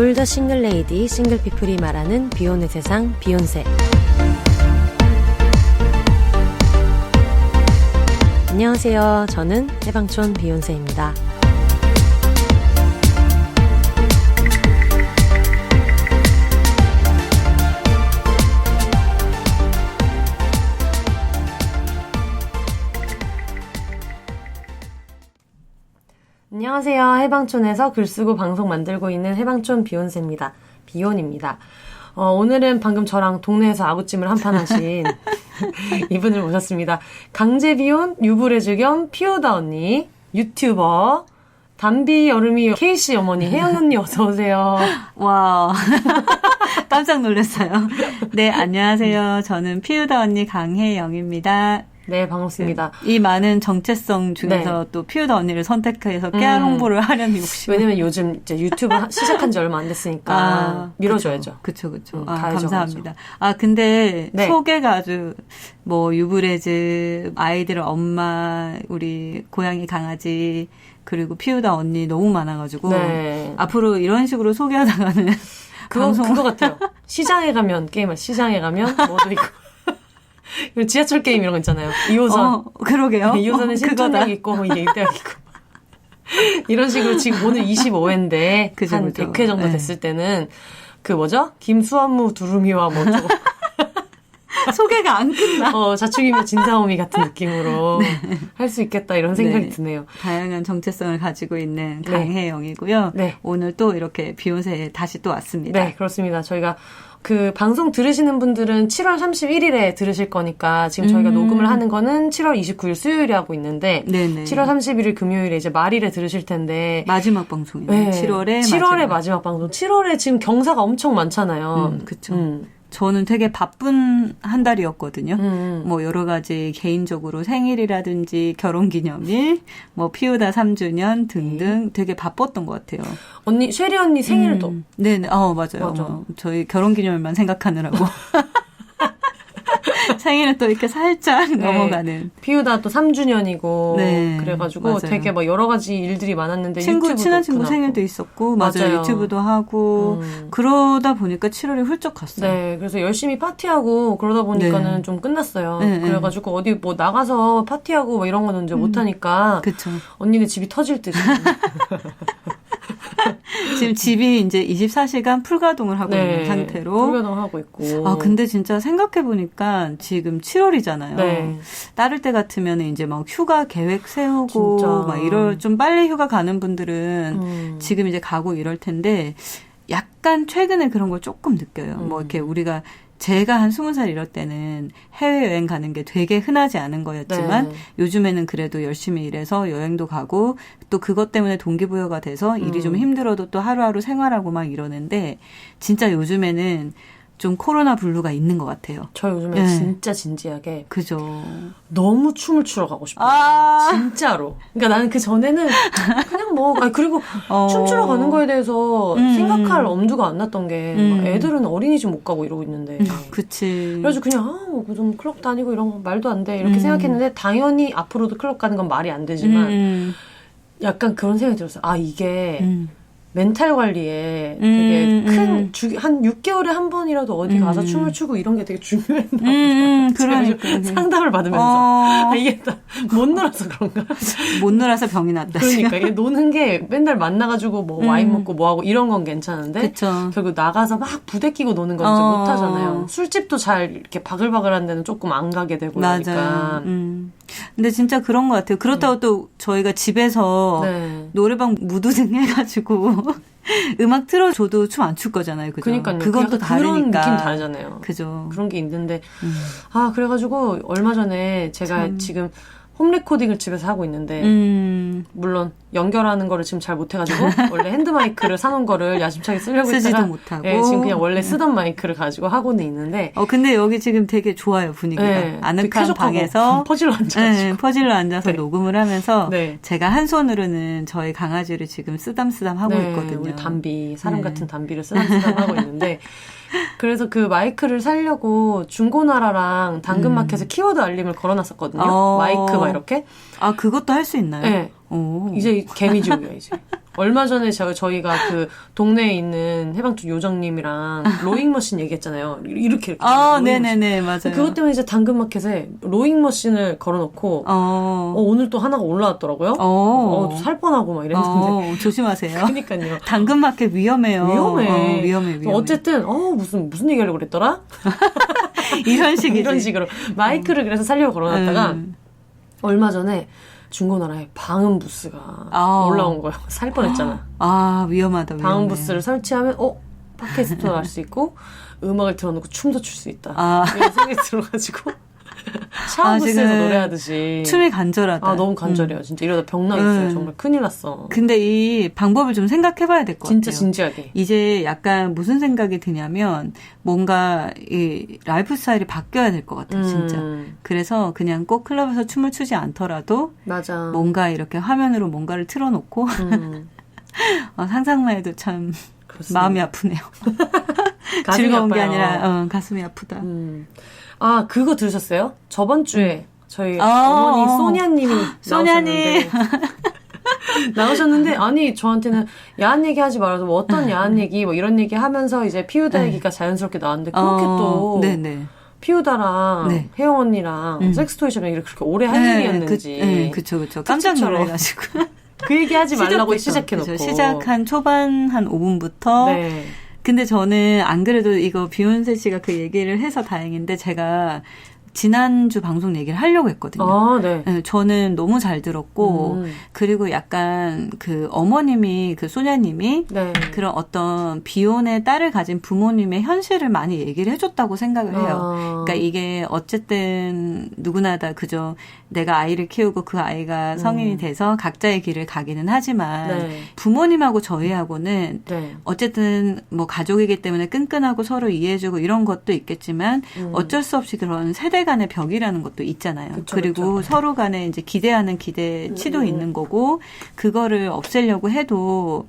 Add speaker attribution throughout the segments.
Speaker 1: All the single lady, single people이 말하는 비혼의 세상, 비욘세. 안녕하세요. 저는 해방촌 비욘세입니다. 안녕하세요. 해방촌에서 글쓰고 방송 만들고 있는 해방촌 비욘세입니다. 비혼입니다. 오늘은 방금 저랑 동네에서 아구찜을 한판 하신 이분을 모셨습니다. 강제비혼, 유부레즈 겸 피우다 언니, 유튜버, 담비 여름이 K씨 어머니 혜연 언니 어서 오세요.
Speaker 2: 와, 깜짝 놀랐어요. 네, 안녕하세요. 저는 피우다 언니 강혜영입니다.
Speaker 1: 네, 반갑습니다.
Speaker 2: 이 많은 정체성 중에서 또 피우다 언니를 선택해서 깨알 홍보를 하려는 욕심.
Speaker 1: 왜냐면 요즘 이제 유튜브 시작한 지 얼마 안 됐으니까 밀어줘야죠.
Speaker 2: 그쵸. 감사합니다. 근데 소개가 아주 유브레즈, 아이들 엄마, 우리 고양이 강아지, 그리고 피우다 언니 너무 많아가지고 앞으로 이런 식으로 소개하다가는
Speaker 1: 그거 같아요. 시장에 가면 게임을 시장에 가면 뭐도 있고. 지하철 게임 이런 거 있잖아요. 2호선.
Speaker 2: 그러게요.
Speaker 1: 2호선에 신촌역 있고, 예의대학 있고. 이런 식으로 지금 오늘 25회인데, 한 100회 정도 됐을 때는, 김수환무 두루미와 어쩌고.
Speaker 2: 소개가 안 끝나.
Speaker 1: 자축이며 진사오미 같은 느낌으로 할 수 있겠다 이런 생각이 드네요.
Speaker 2: 다양한 정체성을 가지고 있는 강혜영이고요. 오늘 또 이렇게 비욘세에 다시 또 왔습니다.
Speaker 1: 네, 그렇습니다. 저희가 그 방송 들으시는 분들은 7월 31일에 들으실 거니까 지금 저희가 녹음을 하는 거는 7월 29일 수요일에 하고 있는데 7월 31일 금요일에 이제 말일에 들으실 텐데
Speaker 2: 마지막 방송이에요.
Speaker 1: 7월의 마지막 방송. 7월에 지금 경사가 엄청 많잖아요.
Speaker 2: 그렇죠. 저는 되게 바쁜 한 달이었거든요. 여러 가지 개인적으로 생일이라든지 결혼기념일, 피우다 3주년 등등 되게 바빴던 것 같아요.
Speaker 1: 언니, 쉐리 언니 생일도.
Speaker 2: 네네. 맞아요. 저희 결혼기념일만 생각하느라고. 생일은 또 이렇게 살짝 넘어가는.
Speaker 1: 피우다 또 3주년이고. 그래가지고 맞아요. 되게 여러 가지 일들이 많았는데.
Speaker 2: 친한 친구 생일도 있었고. 맞아요. 유튜브도 하고. 그러다 보니까 7월이 훌쩍 갔어요.
Speaker 1: 네. 그래서 열심히 파티하고 그러다 보니까는 좀 끝났어요. 그래가지고 어디 나가서 파티하고 이런 거는 이제 못하니까.
Speaker 2: 그쵸.
Speaker 1: 언니네 집이 터질 듯이.
Speaker 2: 지금 집이 이제 24시간 풀가동을 하고 있는 상태로.
Speaker 1: 풀가동하고 있고.
Speaker 2: 근데 진짜 생각해보니까 지금 7월이잖아요. 따를 때 같으면 이제 휴가 계획 세우고, 진짜. 좀 빨리 휴가 가는 분들은 지금 이제 가고 이럴 텐데, 약간 최근에 그런 걸 조금 느껴요. 이렇게 우리가 제가 한 20살 이럴 때는 해외여행 가는 게 되게 흔하지 않은 거였지만 요즘에는 그래도 열심히 일해서 여행도 가고 또 그것 때문에 동기부여가 돼서 일이 좀 힘들어도 또 하루하루 생활하고 막 이러는데 진짜 요즘에는 좀 코로나 블루가 있는 것 같아요.
Speaker 1: 저 요즘에 진짜 진지하게.
Speaker 2: 그죠.
Speaker 1: 너무 춤을 추러 가고 싶어요. 진짜로. 그러니까 나는 그 전에는 그냥 그리고 춤추러 가는 거에 대해서 생각할 엄두가 안 났던 게 애들은 어린이집 못 가고 이러고 있는데.
Speaker 2: 그치.
Speaker 1: 그래서 그냥 좀 클럽 다니고 이런 거 말도 안 돼. 이렇게 생각했는데 당연히 앞으로도 클럽 가는 건 말이 안 되지만 약간 그런 생각이 들었어요. 이게 멘탈 관리에 되게 한 6개월에 한 번이라도 어디 가서 춤을 추고 이런 게 되게 중요했나
Speaker 2: 그러니까.
Speaker 1: 상담을 받으면서. 이게 못 놀아서 그런가?
Speaker 2: 못 놀아서 병이 났다.
Speaker 1: 그러니까 이게 노는 게 맨날 만나가지고 와인 먹고 뭐하고 이런 건 괜찮은데.
Speaker 2: 그쵸.
Speaker 1: 결국 나가서 막 부대 끼고 노는 건 진짜 못 하잖아요. 술집도 잘 이렇게 바글바글한 데는 조금 안 가게 되고
Speaker 2: 맞아요. 그러니까. 근데 진짜 그런 것 같아요. 그렇다고 또 저희가 집에서 노래방 무드등 해가지고 음악 틀어줘도 춤 안 출 거잖아요. 그죠?
Speaker 1: 그러니까요.
Speaker 2: 그건 또 다르니까.
Speaker 1: 그런 느낌 다르잖아요.
Speaker 2: 그죠.
Speaker 1: 그런 게 있는데. 그래가지고 얼마 전에 제가 지금 홈 레코딩을 집에서 하고 있는데 물론 연결하는 거를 지금 잘 못해가지고 원래 핸드 마이크를 사놓은 거를 야심차게 쓰려고
Speaker 2: 쓰지도
Speaker 1: 했다가
Speaker 2: 못하고
Speaker 1: 지금 그냥 원래 쓰던 마이크를 가지고 하고는 있는데
Speaker 2: 근데 여기 지금 되게 좋아요 분위기가. 아늑한 방에서
Speaker 1: 퍼즐로 앉아가지고
Speaker 2: 퍼즐로 앉아서 녹음을 하면서 제가 한 손으로는 저희 강아지를 지금 쓰담쓰담 하고 있거든요.
Speaker 1: 우리 담비 사람 같은 담비를 쓰담쓰담 하고 있는데 그래서 그 마이크를 사려고 중고나라랑 당근마켓에 키워드 알림을 걸어놨었거든요. 마이크 막 이렇게.
Speaker 2: 그것도 할 수 있나요?
Speaker 1: 네. 이제 개미지옥이야 이제. 얼마 전에 저희가 그 동네에 있는 해방촌 요정님이랑 로잉머신 얘기했잖아요. 이렇게.
Speaker 2: 네네네, 맞아요.
Speaker 1: 그것 때문에 이제 당근마켓에 로잉머신을 걸어놓고, 오늘 또 하나가 올라왔더라고요. 살 뻔하고 막 이랬는데.
Speaker 2: 조심하세요.
Speaker 1: 그러니까요.
Speaker 2: 당근마켓 위험해요.
Speaker 1: 위험해. 어쨌든, 무슨 얘기하려고 그랬더라?
Speaker 2: 이런 식이지.
Speaker 1: 이런 식으로. 마이크를 그래서 살려고 걸어놨다가, 얼마 전에, 중고나라에 방음 부스가 올라온 거예요. 살 뻔했잖아.
Speaker 2: 위험하다.
Speaker 1: 방음 부스를 설치하면 팟캐스트도 할 수 있고 음악을 틀어놓고 춤도 출 수 있다. 이런 생각이 들어가지고 샤워 부스에서 노래하듯이
Speaker 2: 춤이 간절하다.
Speaker 1: 너무 간절해요. 진짜 이러다 병 나겠어요. 정말 큰일 났어.
Speaker 2: 근데 이 방법을 좀 생각해봐야 될 것 같아요.
Speaker 1: 진짜 진지하게.
Speaker 2: 이제 약간 무슨 생각이 드냐면 뭔가 이 라이프 스타일이 바뀌어야 될 것 같아요. 진짜. 그래서 그냥 꼭 클럽에서 춤을 추지 않더라도
Speaker 1: 맞아.
Speaker 2: 뭔가 이렇게 화면으로 뭔가를 틀어놓고 상상만 해도 참 그렇습니다. 마음이 아프네요. 즐거운 게 아니라 가슴이 아프다.
Speaker 1: 그거 들으셨어요? 저번 주에 저희 어머니 소냐님이 나오셨는데 아니 저한테는 야한 얘기 하지 말아서 뭐 어떤 야한 얘기 뭐 이런 얘기 하면서 이제 피우다 얘기가 자연스럽게 나왔는데 그렇게 또 피우다랑 혜영 언니랑 섹스토이샵이 이렇게 그렇게 오래 할 일이었는지
Speaker 2: 그쵸 깜짝 놀라가지고
Speaker 1: 그 얘기 하지 말라고 시작해놓고
Speaker 2: 시작한 초반 한 5분부터 근데 저는 안 그래도 이거 비욘세 씨가 그 얘기를 해서 다행인데 제가 지난주 방송 얘기를 하려고 했거든요. 저는 너무 잘 들었고 그리고 약간 그 어머님이 그 소냐님이 그런 어떤 비혼의 딸을 가진 부모님의 현실을 많이 얘기를 해줬다고 생각을 해요. 그러니까 이게 어쨌든 누구나 다 그저 내가 아이를 키우고 그 아이가 성인이 돼서 각자의 길을 가기는 하지만 부모님하고 저희하고는 어쨌든 뭐 가족이기 때문에 끈끈하고 서로 이해해주고 이런 것도 있겠지만 어쩔 수 없이 그런 세대 간의 벽이라는 것도 있잖아요. 그리고 서로 간에 이제 기대하는 기대치도 있는 거고 그거를 없애려고 해도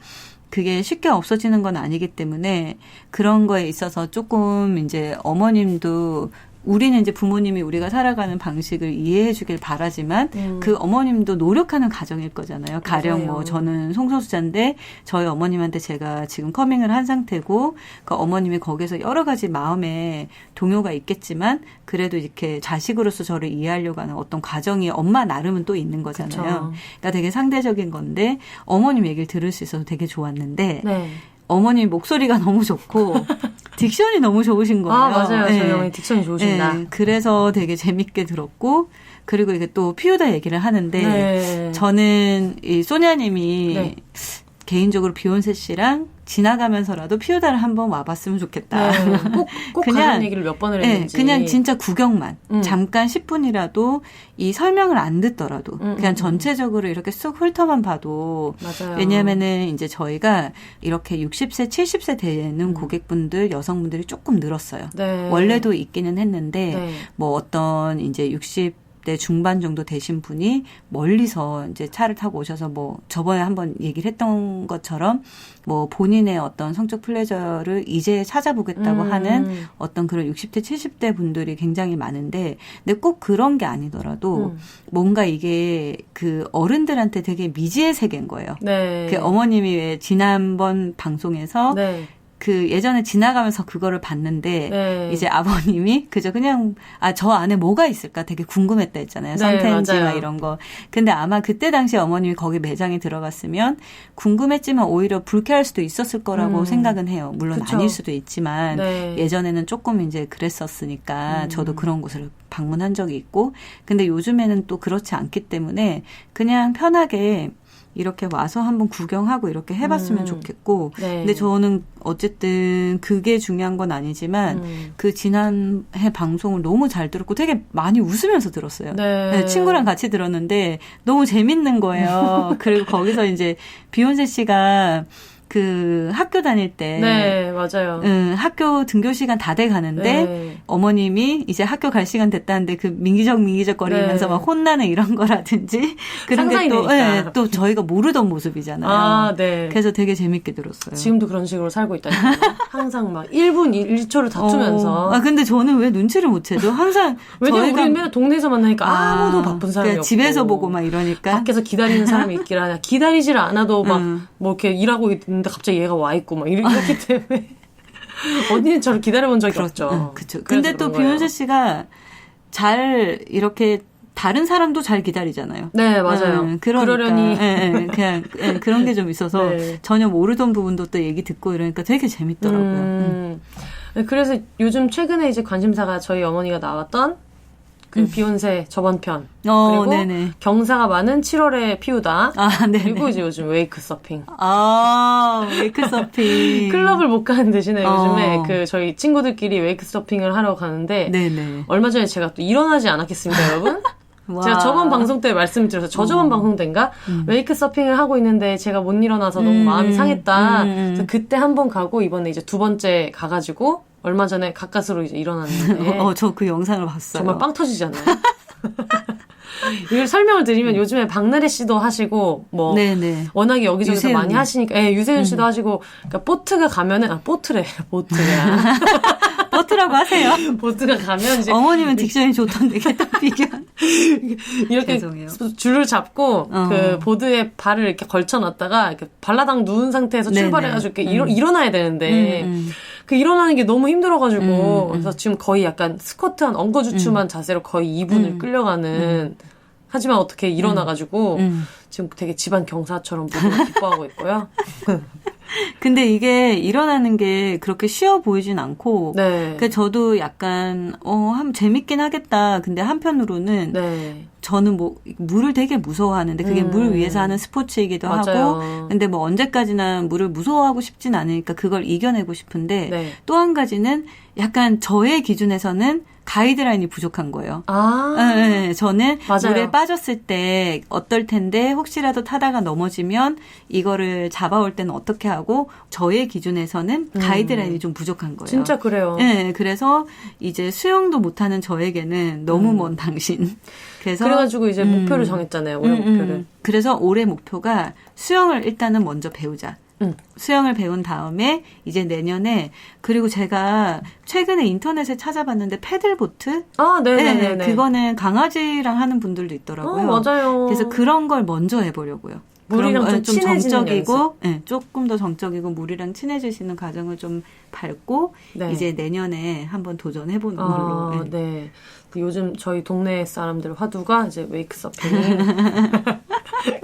Speaker 2: 그게 쉽게 없어지는 건 아니기 때문에 그런 거에 있어서 조금 이제 어머님도 우리는 이제 부모님이 우리가 살아가는 방식을 이해해 주길 바라지만 그 어머님도 노력하는 가정일 거잖아요. 가령 뭐 저는 송소수자인데 저희 어머님한테 제가 지금 커밍을 한 상태고 그 어머님이 거기서 여러 가지 마음에 동요가 있겠지만 그래도 이렇게 자식으로서 저를 이해하려고 하는 어떤 과정이 엄마 나름은 또 있는 거잖아요. 그러니까 되게 상대적인 건데 어머님 얘기를 들을 수 있어서 되게 좋았는데 어머님 목소리가 너무 좋고 딕션이 너무 좋으신 거예요.
Speaker 1: 맞아요. 저희 어머니 딕션이 좋으신다.
Speaker 2: 그래서 되게 재밌게 들었고 그리고 이게 또 피우다 얘기를 하는데 저는 이 소냐님이 개인적으로 비욘세 씨랑 지나가면서라도 피우다를 한번 와봤으면 좋겠다.
Speaker 1: 꼭 그냥 가는 얘기를 몇 번을 했는지.
Speaker 2: 그냥 진짜 구경만. 잠깐 10분이라도 이 설명을 안 듣더라도 그냥 전체적으로 이렇게 쑥 훑어만 봐도.
Speaker 1: 맞아요.
Speaker 2: 왜냐면은 이제 저희가 이렇게 60세, 70세 되는 고객분들, 여성분들이 조금 늘었어요. 원래도 있기는 했는데 뭐 어떤 이제 60대 중반 정도 되신 분이 멀리서 이제 차를 타고 오셔서 뭐 저번에 한번 얘기를 했던 것처럼 뭐 본인의 어떤 성적 플레저를 이제 찾아보겠다고 하는 어떤 그런 60대, 70대 분들이 굉장히 많은데 근데 꼭 그런 게 아니더라도 뭔가 이게 그 어른들한테 되게 미지의 세계인 거예요. 그 어머님이 왜 지난번 방송에서 그 예전에 지나가면서 그거를 봤는데 이제 아버님이 그저 그냥 저 안에 뭐가 있을까 되게 궁금했다 했잖아요. 선텐지나 이런 거. 근데 아마 그때 당시 어머님이 거기 매장에 들어갔으면 궁금했지만 오히려 불쾌할 수도 있었을 거라고 생각은 해요. 물론 아닐 수도 있지만 예전에는 조금 이제 그랬었으니까 저도 그런 곳을 방문한 적이 있고 근데 요즘에는 또 그렇지 않기 때문에 그냥 편하게 이렇게 와서 한번 구경하고 이렇게 해봤으면 좋겠고 근데 저는 어쨌든 그게 중요한 건 아니지만 그 지난해 방송을 너무 잘 들었고 되게 많이 웃으면서 들었어요. 친구랑 같이 들었는데 너무 재밌는 거예요. 그리고 거기서 이제 비욘세 씨가 그 학교 다닐 때.
Speaker 1: 네, 맞아요.
Speaker 2: 학교 등교 시간 다 돼 가는데
Speaker 1: 네.
Speaker 2: 어머님이 이제 학교 갈 시간 됐다는데 그 민기적 거리면서
Speaker 1: 네.
Speaker 2: 막 혼나는 이런 거라든지 그런 게 또, 네, 또 저희가 모르던 모습이잖아요.
Speaker 1: 아, 네.
Speaker 2: 그래서 되게 재밌게 들었어요.
Speaker 1: 지금도 그런 식으로 살고 있다니까요. 항상 막 1분 1초를 다투면서.
Speaker 2: 근데 저는 왜 눈치를 못 채죠? 항상
Speaker 1: 왜냐면 우리 맨날 동네에서 만나니까 아무도 바쁜 사람이 없고.
Speaker 2: 집에서 보고 막 이러니까.
Speaker 1: 밖에서 기다리는 사람이 있길 하냐. 기다리질 않아도 막 뭐 이렇게 일하고 있는데 갑자기 얘가 와 있고 막 이렇기 때문에 언니는 저를 기다려본 적이 없죠.
Speaker 2: 그렇죠. 근데 또 비욘세 씨가 잘 이렇게 다른 사람도 잘 기다리잖아요.
Speaker 1: 네, 맞아요. 그러려니.
Speaker 2: 그냥 그런 게 좀 있어서
Speaker 1: 네.
Speaker 2: 전혀 모르던 부분도 또 얘기 듣고 이러니까 되게 재밌더라고요.
Speaker 1: 그래서 요즘 최근에 이제 관심사가 저희 어머니가 나왔던 그 비욘세 저번 편. 그리고
Speaker 2: 네네.
Speaker 1: 경사가 많은 7월에 피우다.
Speaker 2: 네네.
Speaker 1: 그리고 이제 요즘 웨이크 서핑.
Speaker 2: 웨이크 서핑.
Speaker 1: 클럽을 못 가는 대신에 요즘에 그 저희 친구들끼리 웨이크 서핑을 하러 가는데
Speaker 2: 네네.
Speaker 1: 얼마 전에 제가 또 일어나지 않았겠습니까, 여러분? 제가 저번 방송 때 말씀드려서 저번 방송 때인가 웨이크 서핑을 하고 있는데 제가 못 일어나서 너무 마음이 상했다. 그래서 그때 한 번 가고 이번에 이제 두 번째 가가지고 얼마 전에 가까스로 이제 일어났는데
Speaker 2: 저 그 영상을 봤어요.
Speaker 1: 정말 빵 터지잖아요. 이걸 설명을 드리면 요즘에 박나래 씨도 하시고 뭐
Speaker 2: 네네.
Speaker 1: 워낙에 여기저기서
Speaker 2: 유세윤.
Speaker 1: 많이 하시니까 유세윤 씨도 하시고 그러니까 보트가 가면은 보트야.
Speaker 2: 보트라고 하세요.
Speaker 1: 보트가 가면 이제
Speaker 2: 어머님은 딕션이 좋던데 딱 비교.
Speaker 1: 이렇게
Speaker 2: 죄송해요.
Speaker 1: 줄을 잡고 그 보드에 발을 이렇게 걸쳐놨다가 이렇게 발라당 누운 상태에서 출발해가지고 이렇게 일어나야 되는데 그 일어나는 게 너무 힘들어가지고 그래서 지금 거의 약간 스쿼트한 엉거주춤한 자세로 거의 2분을 끌려가는. 하지만 어떻게 일어나가지고 지금 되게 집안 경사처럼 보고 기뻐하고 있고요.
Speaker 2: 근데 이게 일어나는 게 그렇게 쉬워 보이진 않고,
Speaker 1: 네.
Speaker 2: 그러니까 저도 약간 한번 재밌긴 하겠다. 근데 한편으로는
Speaker 1: 네.
Speaker 2: 저는 뭐 물을 되게 무서워하는데 그게 물 위에서 하는 스포츠이기도
Speaker 1: 맞아요.
Speaker 2: 하고, 근데 뭐 언제까지나 물을 무서워하고 싶진 않으니까 그걸 이겨내고 싶은데
Speaker 1: 네.
Speaker 2: 또 한 가지는 약간 저의 기준에서는 가이드라인이 부족한 거예요. 네, 저는
Speaker 1: 맞아요.
Speaker 2: 물에 빠졌을 때 어떨 텐데 혹시라도 타다가 넘어지면 이거를 잡아올 때는 어떻게 하고 저의 기준에서는 가이드라인이 좀 부족한 거예요.
Speaker 1: 진짜 그래요.
Speaker 2: 네, 그래서 이제 수영도 못하는 저에게는 너무 먼 당신.
Speaker 1: 그래가지고 이제 목표를 정했잖아요. 올해 목표를.
Speaker 2: 그래서 올해 목표가 수영을 일단은 먼저 배우자. 수영을 배운 다음에 이제 내년에 그리고 제가 최근에 인터넷에 찾아봤는데 패들보트
Speaker 1: 네네네.
Speaker 2: 그거는 강아지랑 하는 분들도 있더라고요.
Speaker 1: 맞아요.
Speaker 2: 그래서 그런 걸 먼저 해보려고요.
Speaker 1: 물이랑
Speaker 2: 좀
Speaker 1: 친해지는
Speaker 2: 정적이고, 조금 더 정적이고 물이랑 친해지시는 과정을 좀 밟고 이제 내년에 한번 도전해보는 걸로.
Speaker 1: 네. 요즘 저희 동네 사람들 화두가 이제 웨이크 서핑.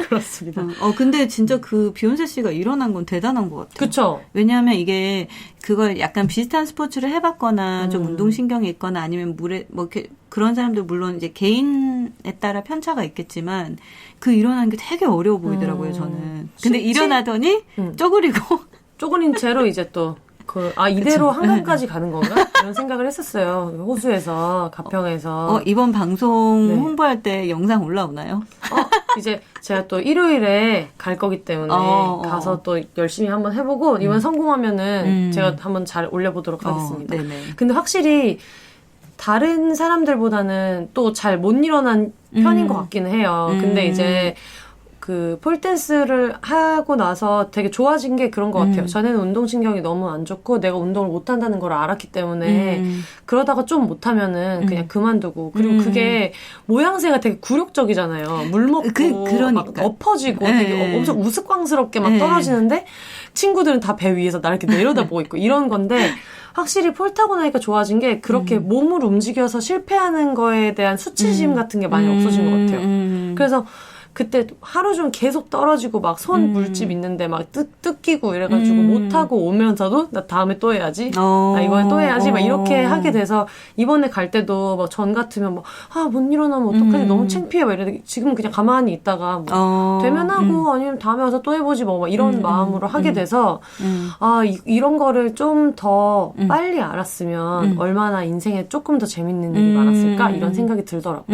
Speaker 1: 그렇습니다.
Speaker 2: 근데 진짜 그 비욘세 씨가 일어난 건 대단한 것 같아요.
Speaker 1: 그쵸?
Speaker 2: 왜냐하면 이게 그걸 약간 비슷한 스포츠를 해봤거나 좀 운동신경이 있거나 아니면 물에 뭐 이렇게 그런 사람들 물론 이제 개인에 따라 편차가 있겠지만 그 일어나는 게 되게 어려워 보이더라고요, 저는. 근데 일어나더니
Speaker 1: 쪼그린 채로 이제 또 이대로 한강까지 가는 건가? 이런 생각을 했었어요. 호수에서, 가평에서.
Speaker 2: 이번 방송 홍보할 때 영상 올라오나요?
Speaker 1: 이제 제가 또 일요일에 갈 거기 때문에 가서 또 열심히 한번 해보고 이번 성공하면은 제가 한번 잘 올려보도록 하겠습니다. 근데 확실히 다른 사람들보다는 또 잘 못 일어난 편인 것 같기는 해요. 근데 이제 그 폴댄스를 하고 나서 되게 좋아진 게 그런 것 같아요. 전에는 운동신경이 너무 안 좋고 내가 운동을 못한다는 걸 알았기 때문에 그러다가 좀 못하면은 그냥 그만두고 그리고 그게 모양새가 되게 굴욕적이잖아요. 물 먹고
Speaker 2: 그러니까.
Speaker 1: 막 엎어지고 되게 엄청 우스꽝스럽게 막 떨어지는데 친구들은 다 배 위에서 나 이렇게 내려다보고 있고 이런 건데 확실히 폴 타고 나니까 좋아진 게 그렇게 몸을 움직여서 실패하는 거에 대한 수치심 같은 게 많이 없어진 것 같아요. 그래서 그때 하루 종 계속 떨어지고 막 손 물집 있는데 막 뜯기고 이래가지고 못하고 오면서도 나 다음에 또 해야지. 나 이번에 또 해야지. 막 이렇게 하게 돼서 이번에 갈 때도 막 전 같으면 막 못 일어나면 어떡하지 너무 창피해. 막 이러는데 지금 그냥 가만히 있다가 뭐 되면 하고 아니면 다음에 와서 또 해보지 뭐 막 이런 마음으로 하게 돼서 이런 거를 좀 더 빨리 알았으면 얼마나 인생에 조금 더 재밌는 일이 많았을까 이런 생각이 들더라고요.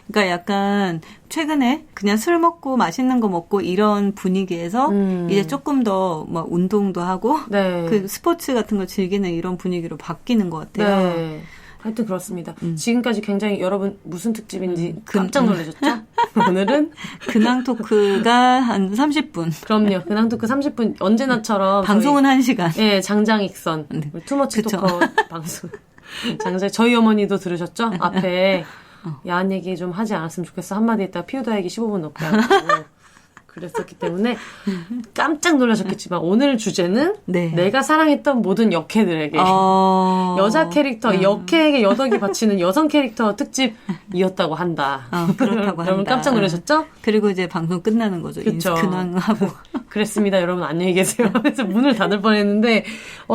Speaker 2: 그러니까 약간 최근에 그냥 술 먹고 맛있는 거 먹고 이런 분위기에서 이제 조금 더 뭐 운동도 하고
Speaker 1: 네.
Speaker 2: 그 스포츠 같은 거 즐기는 이런 분위기로 바뀌는 것 같아요.
Speaker 1: 네. 하여튼 그렇습니다. 지금까지 굉장히 여러분 무슨 특집인지 깜짝 놀라셨죠? 오늘은
Speaker 2: 근황 토크가 한 30분.
Speaker 1: 그럼요. 근황 토크 30분 언제나처럼
Speaker 2: 방송은 1시간.
Speaker 1: 네, 장장익선.
Speaker 2: 네.
Speaker 1: 투머치 토커 방송. 장장 저희 어머니도 들으셨죠? 앞에 야한 얘기 좀 하지 않았으면 좋겠어. 한마디 했다가 피우다 얘기 15분 넘게 하고 그랬었기 때문에 깜짝 놀라셨겠지만 오늘 주제는
Speaker 2: 네.
Speaker 1: 내가 사랑했던 모든 역캐들에게 여자 캐릭터 역캐에게 여덕이 바치는 여성 캐릭터 특집이었다고 한다.
Speaker 2: 그렇다고 한다.
Speaker 1: 여러분 깜짝 놀라셨죠?
Speaker 2: 그리고 이제 방송 끝나는 거죠.
Speaker 1: 그쵸.
Speaker 2: 근황하고.
Speaker 1: 그랬습니다. 여러분 안녕히 계세요. 그래서 문을 닫을 뻔했는데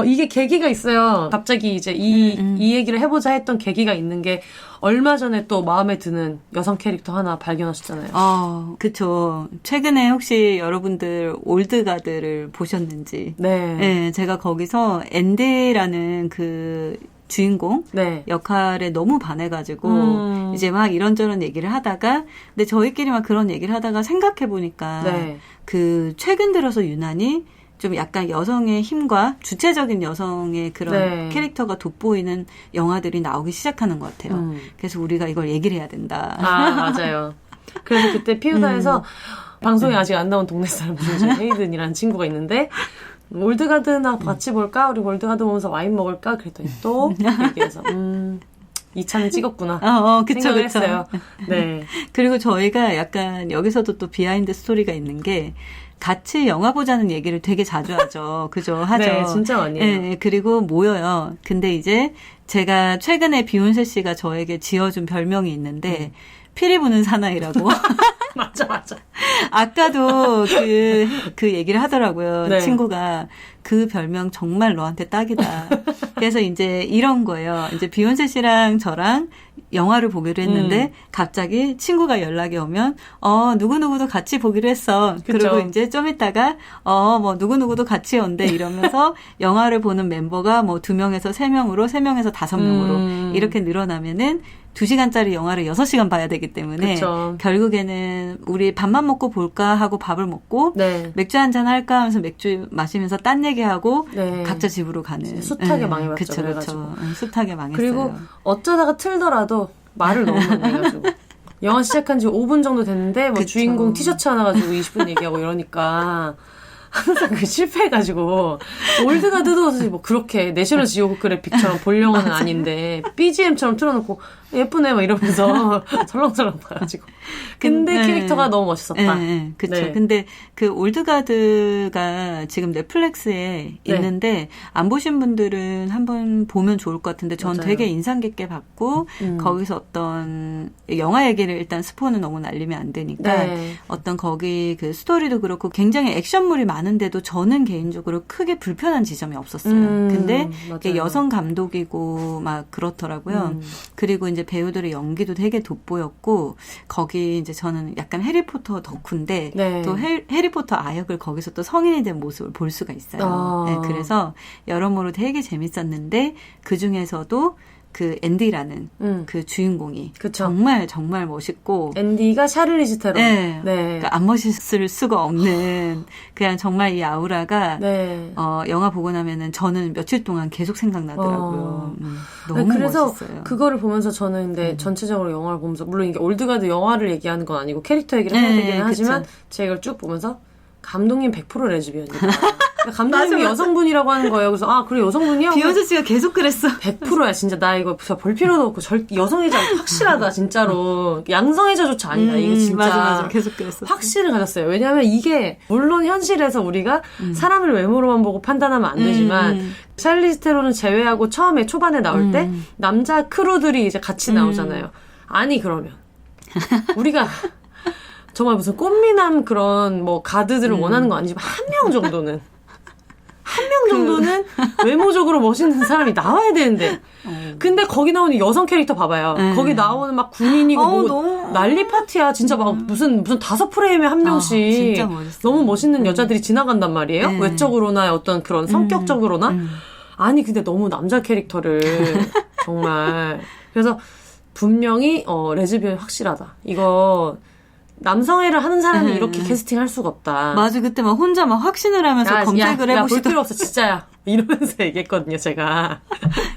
Speaker 1: 이게 계기가 있어요. 갑자기 이제 이 얘기를 해보자 했던 계기가 있는 게 얼마 전에 또 마음에 드는 여성 캐릭터 하나 발견하셨잖아요.
Speaker 2: 그쵸. 최근에 혹시 여러분들 올드가드를 보셨는지.
Speaker 1: 네.
Speaker 2: 네, 제가 거기서 앤디라는 그 주인공
Speaker 1: 네.
Speaker 2: 역할에 너무 반해가지고 이제 막 이런저런 얘기를 하다가 근데 저희끼리 막 그런 얘기를 하다가 생각해보니까
Speaker 1: 네.
Speaker 2: 그 최근 들어서 유난히 좀 약간 여성의 힘과 주체적인 여성의 그런
Speaker 1: 네.
Speaker 2: 캐릭터가 돋보이는 영화들이 나오기 시작하는 것 같아요. 그래서 우리가 이걸 얘기를 해야 된다.
Speaker 1: 맞아요. 그래서 그때 피우다에서 방송에 아직 안 나온 동네 사람 중에 헤이든이라는 친구가 있는데 올드가드나 같이 볼까? 우리 올드가드 보면서 와인 먹을까? 그랬더니 또 얘기해서 2차는 찍었구나.
Speaker 2: 그쵸,
Speaker 1: 생각을
Speaker 2: 그쵸.
Speaker 1: 했어요. 네.
Speaker 2: 그리고 저희가 약간 여기서도 또 비하인드 스토리가 있는 게 같이 영화 보자는 얘기를 되게 자주 하죠. 그죠? 하죠.
Speaker 1: 네, 진짜 많이 해요.
Speaker 2: 네, 그리고 모여요. 근데 이제 제가 최근에 비욘세 씨가 저에게 지어준 별명이 있는데 피리 부는 사나이라고.
Speaker 1: 맞아.
Speaker 2: 아까도 그 얘기를 하더라고요.
Speaker 1: 네.
Speaker 2: 친구가 그 별명 정말 너한테 딱이다. 그래서 이제 이런 거예요. 이제 비욘세 씨랑 저랑 영화를 보기로 했는데 갑자기 친구가 연락이 오면 누구누구도 같이 보기로 했어.
Speaker 1: 그쵸.
Speaker 2: 그리고 이제 좀 있다가 뭐 누구누구도 같이 온대 이러면서 영화를 보는 멤버가 뭐 2명에서 3명으로 3명에서 5명으로 이렇게 늘어나면은 2시간짜리 영화를 6시간 봐야 되기 때문에
Speaker 1: 그쵸.
Speaker 2: 결국에는 우리 밥만 먹고 볼까 하고 밥을 먹고
Speaker 1: 네.
Speaker 2: 맥주 한잔 할까 하면서 맥주 마시면서 딴 얘기하고
Speaker 1: 네.
Speaker 2: 각자 집으로 가는
Speaker 1: 숱하게 망해봤죠.
Speaker 2: 그쵸.
Speaker 1: 그래가지고.
Speaker 2: 숱하게 망했어요.
Speaker 1: 그리고 어쩌다가 틀더라도 말을 너무 많이 해가지고 영화 시작한 지 5분 정도 됐는데 뭐
Speaker 2: 그쵸.
Speaker 1: 주인공 티셔츠 하나 가지고 20분 얘기하고 이러니까 항상 실패해가지고 올드가드도 뭐 그렇게 내셔널 지오그래픽처럼 볼 영화는 아닌데 BGM처럼 틀어놓고 예쁘네 막 이러면서 설렁설렁 봐가지고 근데 캐릭터가 너무 멋있었다.
Speaker 2: 네, 그렇죠.
Speaker 1: 네.
Speaker 2: 근데 그 올드가드가 지금 넷플릭스에 있는데 안 보신 분들은 한번 보면 좋을 것 같은데 전
Speaker 1: 맞아요.
Speaker 2: 되게 인상 깊게 봤고 거기서 어떤 영화 얘기를 일단 스포는 너무 날리면 안 되니까
Speaker 1: 네.
Speaker 2: 어떤 거기 그 스토리도 그렇고 굉장히 액션물이 많은데도 저는 개인적으로 크게 불편한 지점이 없었어요. 근데
Speaker 1: 맞아요.
Speaker 2: 여성 감독이고 막 그렇더라고요. 그리고 이제 배우들의 연기도 되게 돋보였고 거기 이제 저는 약간 해리포터 덕후인데
Speaker 1: 네.
Speaker 2: 또 해리포터 아역을 거기서 또 성인이 된 모습을 볼 수가 있어요. 네, 그래서 여러모로 되게 재밌었는데 그 중에서도 그 앤디라는 그 주인공이
Speaker 1: 그쵸.
Speaker 2: 정말 정말 멋있고
Speaker 1: 앤디가 샤를리즈 테론.
Speaker 2: 네.
Speaker 1: 네.
Speaker 2: 그러니까 안 멋있을 수가 없는 그냥 정말 이 아우라가
Speaker 1: 네.
Speaker 2: 영화 보고 나면은 저는 며칠 동안 계속 생각나더라고요. 너무
Speaker 1: 그래서
Speaker 2: 멋있어요.
Speaker 1: 그거를 보면서 저는 근데 전체적으로 영화를 보면서 물론 이게 올드가드 영화를 얘기하는 건 아니고 캐릭터 얘기를 해야 되긴 하지만
Speaker 2: 그쵸.
Speaker 1: 제가 이걸 쭉 보면서 감독님 100% 레즈비언이다. 감독님이 여성분이라고 하는 거예요. 그래서 그래 여성분이야?
Speaker 2: 비욘세 씨가 계속 그랬어.
Speaker 1: 100%야 진짜. 나 이거 볼 필요도 없고 여성애자 확실하다 진짜로. 양성애자조차 아니다. 이게 진짜
Speaker 2: 맞아 계속 그랬어.
Speaker 1: 확신을 가졌어요. 왜냐하면 이게 물론 현실에서 우리가 사람을 외모로만 보고 판단하면 안 되지만 샬리즈 테론은 제외하고 처음에 초반에 나올 때 남자 크루들이 이제 같이 나오잖아요. 아니 그러면 우리가 정말 무슨 꽃미남 그런 뭐 가드들을 원하는 건 아니지만 한 명 정도는 외모적으로 멋있는 사람이 나와야 되는데 근데 거기 나오는 여성 캐릭터 봐봐요. 거기 나오는 막 군인이고 뭐
Speaker 2: 너무
Speaker 1: 난리 파티야. 진짜 막 무슨 5프레임에 한 명씩
Speaker 2: 진짜 멋있어요.
Speaker 1: 너무 멋있는 여자들이 지나간단 말이에요.
Speaker 2: 네.
Speaker 1: 외적으로나 어떤 그런 성격적으로나 아니 근데 너무 남자 캐릭터를 정말 그래서 분명히 레즈비언이 확실하다. 이거 남성애를 하는 사람이
Speaker 2: 네.
Speaker 1: 이렇게 캐스팅할 수가 없다.
Speaker 2: 맞아. 그때 막 혼자 막 확신을 하면서 검색을 해보시더라고요.
Speaker 1: 볼 필요 없어 진짜야. 이러면서 얘기했거든요 제가.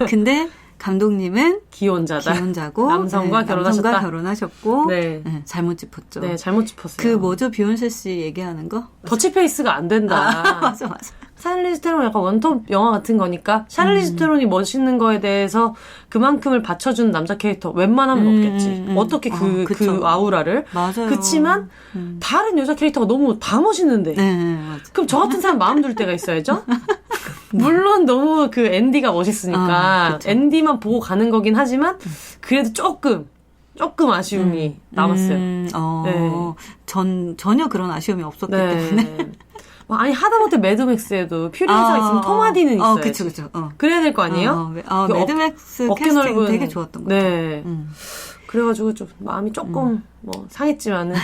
Speaker 2: 근데 감독님은
Speaker 1: 기혼자다.
Speaker 2: 기혼자고
Speaker 1: 남성과 결혼하셨다.
Speaker 2: 남성과 결혼하셨고
Speaker 1: 네.
Speaker 2: 네, 잘못 짚었죠.
Speaker 1: 네, 잘못 짚었어요.
Speaker 2: 그 뭐죠? 비욘세 씨 얘기하는 거?
Speaker 1: 더치페이스가 안 된다.
Speaker 2: 맞아.
Speaker 1: 샤를리즈 테론 약간 원톱 영화 같은 거니까 샤를리즈 테론이 멋있는 거에 대해서 그만큼을 받쳐주는 남자 캐릭터 웬만하면 없겠지. 어떻게 그 아우라를.
Speaker 2: 맞아요.
Speaker 1: 그치만 다른 여자 캐릭터가 너무 다 멋있는데.
Speaker 2: 네, 맞아.
Speaker 1: 그럼 저 같은 사람 마음 둘 때가 있어야죠. 물론 너무 그 앤디가 멋있으니까 앤디만 보고 가는 거긴 하지만 그래도 조금 아쉬움이 남았어요.
Speaker 2: 네. 전혀 그런 아쉬움이 없었기 때문에.
Speaker 1: 아니 하다못해 매드맥스에도 퓨리오사가 있으면 톰 하디는 있어요.
Speaker 2: 그쵸.
Speaker 1: 그래야 될 거 아니에요?
Speaker 2: 매드맥스 캐스팅 되게 좋았던 것 같아요.
Speaker 1: 네. 그래가지고 좀 마음이 조금 상했지만은.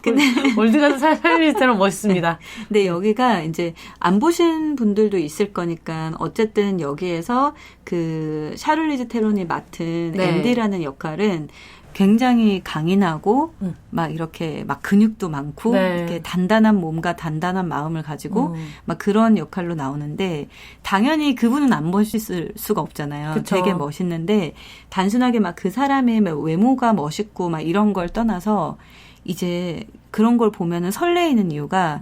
Speaker 1: 근데 올드가드 샤를리즈 테론 멋있습니다.
Speaker 2: 근데 여기가 이제 안 보신 분들도 있을 거니까 어쨌든 여기에서 그 샤를리즈 테론이 맡은 앤디라는 역할은 굉장히 강인하고 막 이렇게 막 근육도 많고 이렇게 단단한 몸과 단단한 마음을 가지고 막 그런 역할로 나오는데 당연히 그분은 안 멋있을 수가 없잖아요.
Speaker 1: 그쵸.
Speaker 2: 되게 멋있는데 단순하게 막 그 사람의 외모가 멋있고 막 이런 걸 떠나서 이제 그런 걸 보면은 설레이는 이유가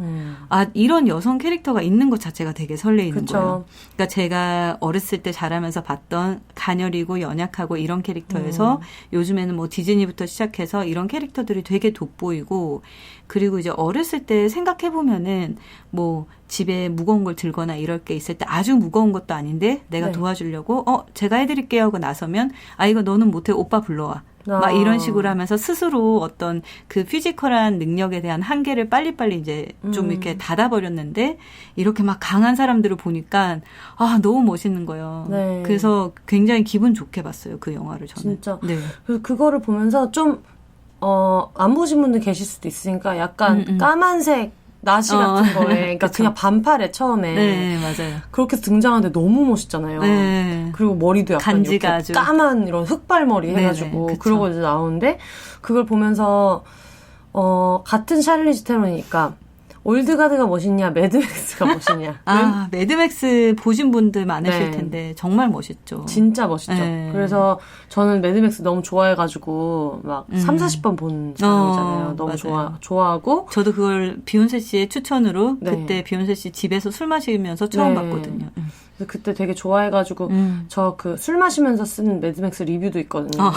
Speaker 2: 이런 여성 캐릭터가 있는 것 자체가 되게 설레이는
Speaker 1: 그쵸.
Speaker 2: 거예요. 그러니까 제가 어렸을 때 자라면서 봤던 가녀리고 연약하고 이런 캐릭터에서 요즘에는 뭐 디즈니부터 시작해서 이런 캐릭터들이 되게 돋보이고 그리고 이제 어렸을 때 생각해 보면은 뭐 집에 무거운 걸 들거나 이럴 게 있을 때 아주 무거운 것도 아닌데 내가 도와주려고 제가 해드릴게요 하고 나서면 이거 너는 못해 오빠 불러와. 막 이런 식으로 하면서 스스로 어떤 그 피지컬한 능력에 대한 한계를 빨리빨리 이제 좀 이렇게 닫아버렸는데 이렇게 막 강한 사람들을 보니까 너무 멋있는 거예요. 네. 그래서 굉장히 기분 좋게 봤어요. 그 영화를 저는.
Speaker 1: 진짜.
Speaker 2: 네.
Speaker 1: 그래서 그거를 보면서 좀 안 보신 분들 계실 수도 있으니까 약간 까만색 나시 같은 거에 그러니까 그냥 반팔에 처음에
Speaker 2: 네, 맞아요.
Speaker 1: 그렇게 등장하는데 너무 멋있잖아요.
Speaker 2: 네.
Speaker 1: 그리고 머리도 약간 이렇게
Speaker 2: 아주
Speaker 1: 까만 이런 흑발머리 해가지고 그러고 이제 나오는데 그걸 보면서 같은 샤를리즈 테론이니까 올드가드가 멋있냐 매드맥스가 멋있냐.
Speaker 2: 매드맥스 보신 분들 많으실 텐데 정말 멋있죠.
Speaker 1: 진짜 멋있죠. 그래서 저는 매드맥스 너무 좋아해가지고 막 30-40번 본 사람이잖아요. 너무 좋아하고
Speaker 2: 저도 그걸 비욘세 씨의 추천으로 그때 비욘세 씨 집에서 술 마시면서 처음 봤거든요.
Speaker 1: 그래서 그때 되게 좋아해가지고 저 그 술 마시면서 쓴 매드맥스 리뷰도 있거든요.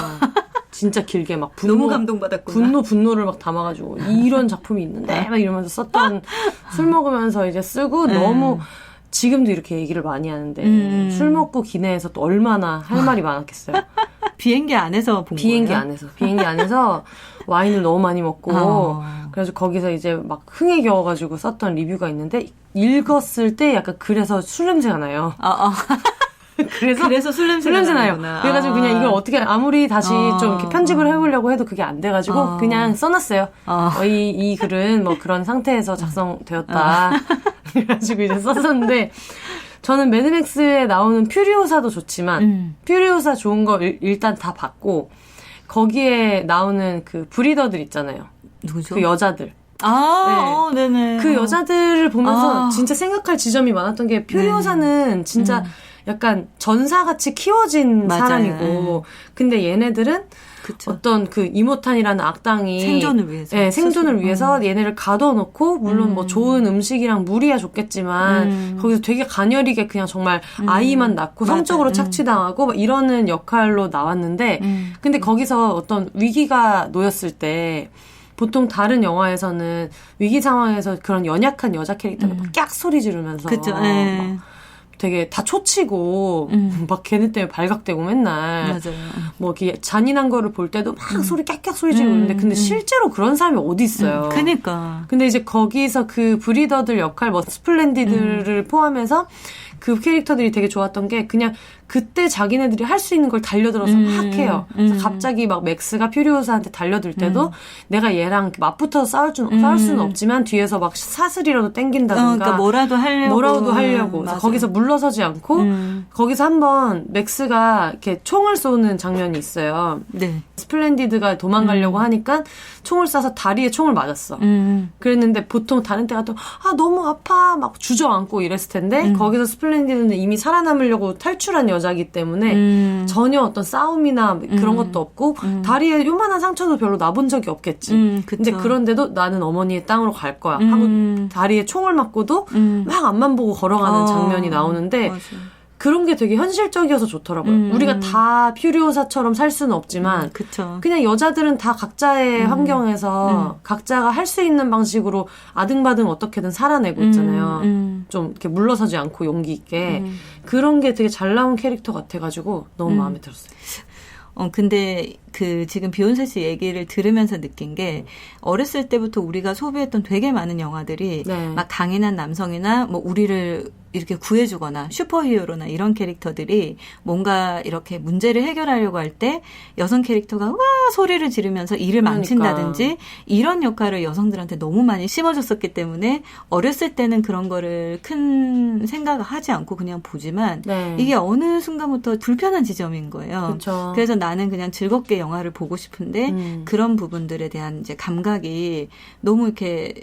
Speaker 1: 진짜 길게 막
Speaker 2: 너무 감동받았구나.
Speaker 1: 분노를 막 담아가지고 이런 작품이 있는데 막 이러면서 썼던 술 먹으면서 이제 쓰고 너무 지금도 이렇게 얘기를 많이 하는데 술 먹고 기내에서 또 얼마나 할 말이 많았겠어요.
Speaker 2: 비행기 안에서 본 거예요?
Speaker 1: 비행기 안에서 와인을 너무 많이 먹고 그래서 거기서 이제 막 흥에 겨워가지고 썼던 리뷰가 있는데 읽었을 때 약간 그래서 술 냄새가 나요. 그래서 술 냄새 나요. 그래가지고 그냥 이걸 어떻게 아무리 다시 좀 이렇게 편집을 해보려고 해도 그게 안 돼가지고 그냥 써놨어요. 이 글은 뭐 그런 상태에서 작성되었다. 그래가지고 이제 썼었는데 저는 매드맥스에 나오는 퓨리오사도 좋지만 퓨리오사 좋은 거 일단 다 봤고 거기에 나오는 그 브리더들 있잖아요.
Speaker 2: 누구죠?
Speaker 1: 그 여자들.
Speaker 2: 네네.
Speaker 1: 그 여자들을 보면서 진짜 생각할 지점이 많았던 게 퓨리오사는 진짜 약간 전사같이 키워진 사람이고 근데 얘네들은 어떤 그 이모탄이라는 악당이
Speaker 2: 생존을 위해서
Speaker 1: 생존을 위해서 얘네를 가둬놓고 물론 뭐 좋은 음식이랑 물이야 좋겠지만 거기서 되게 가녀리게 그냥 정말 아이만 낳고 성적으로 착취당하고 막 이러는 역할로 나왔는데 근데 거기서 어떤 위기가 놓였을 때 보통 다른 영화에서는 위기 상황에서 그런 연약한 여자 캐릭터가 막 깍 소리 지르면서 막 되게 다 초치고 막 걔네 때문에 발각되고 맨날
Speaker 2: 맞아요.
Speaker 1: 뭐 이렇게 잔인한 거를 볼 때도 막 소리 깍깍 소리 지르고 있는데 근데 실제로 그런 사람이 어디 있어요.
Speaker 2: 그러니까.
Speaker 1: 근데 이제 거기서 그 브리더들 역할 뭐 스플렌디드를 포함해서 그 캐릭터들이 되게 좋았던 게 그냥 그때 자기네들이 할 수 있는 걸 달려들어서 막 해요. 그래서 갑자기 막 맥스가 퓨리오사한테 달려들 때도 내가 얘랑 맞붙어서 싸울 수는 없지만 뒤에서 막 사슬이라도 땡긴다든가
Speaker 2: 그러니까 뭐라도 하려고.
Speaker 1: 그래서 거기서 물러서지 않고 거기서 한번 맥스가 이렇게 총을 쏘는 장면이 있어요.
Speaker 2: 네.
Speaker 1: 스플렌디드가 도망가려고 하니까 총을 쏴서 다리에 총을 맞았어. 그랬는데 보통 다른 때가 또 너무 아파 막 주저앉고 이랬을 텐데 거기서 스플렌디드는 이미 살아남으려고 탈출한 여자이기 때문에 전혀 어떤 싸움이나 그런 것도 없고 다리에 요만한 상처도 별로 나본 적이 없겠지. 근데 그런데도 나는 어머니의 땅으로 갈 거야 하고 다리에 총을 맞고도 막 앞만 보고 걸어가는 장면이 나오는데 맞아. 그런 게 되게 현실적이어서 좋더라고요. 우리가 다 퓨리오사처럼 살 수는 없지만 그냥 여자들은 다 각자의 환경에서 각자가 할 수 있는 방식으로 아등바등 어떻게든 살아내고 있잖아요. 좀 이렇게 물러서지 않고 용기 있게. 그런 게 되게 잘 나온 캐릭터 같아가지고 너무 마음에 들었어요.
Speaker 2: 근데 지금 비욘세 씨 얘기를 들으면서 느낀 게 어렸을 때부터 우리가 소비했던 되게 많은 영화들이 막 강인한 남성이나 뭐 우리를 이렇게 구해주거나 슈퍼히어로나 이런 캐릭터들이 뭔가 이렇게 문제를 해결하려고 할 때 여성 캐릭터가 와 소리를 지르면서 일을 망친다든지 이런 역할을 여성들한테 너무 많이 심어줬었기 때문에 어렸을 때는 그런 거를 큰 생각을 하지 않고 그냥 보지만 이게 어느 순간부터 불편한 지점인 거예요.
Speaker 1: 그쵸.
Speaker 2: 그래서 나는 그냥 즐겁게 영화를 보고 싶은데 그런 부분들에 대한 이제 감각이 너무 이렇게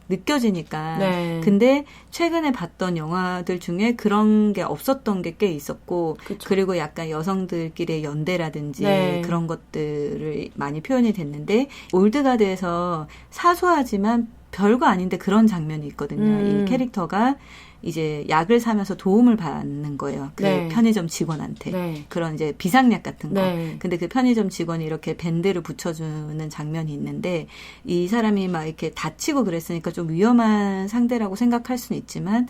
Speaker 2: 느껴지니까. 근데 최근에 봤던 영화들 중에 그런 게 없었던 게 꽤 있었고 그쵸. 그리고 약간 여성들끼리의 연대라든지 그런 것들을 많이 표현이 됐는데 올드가드에서 사소하지만 별거 아닌데 그런 장면이 있거든요. 이 캐릭터가 이제 약을 사면서 도움을 받는 거예요. 그 편의점 직원한테. 그런 이제 비상약 같은 거. 근데 그 편의점 직원이 이렇게 밴드를 붙여주는 장면이 있는데 이 사람이 막 이렇게 다치고 그랬으니까 좀 위험한 상대라고 생각할 수는 있지만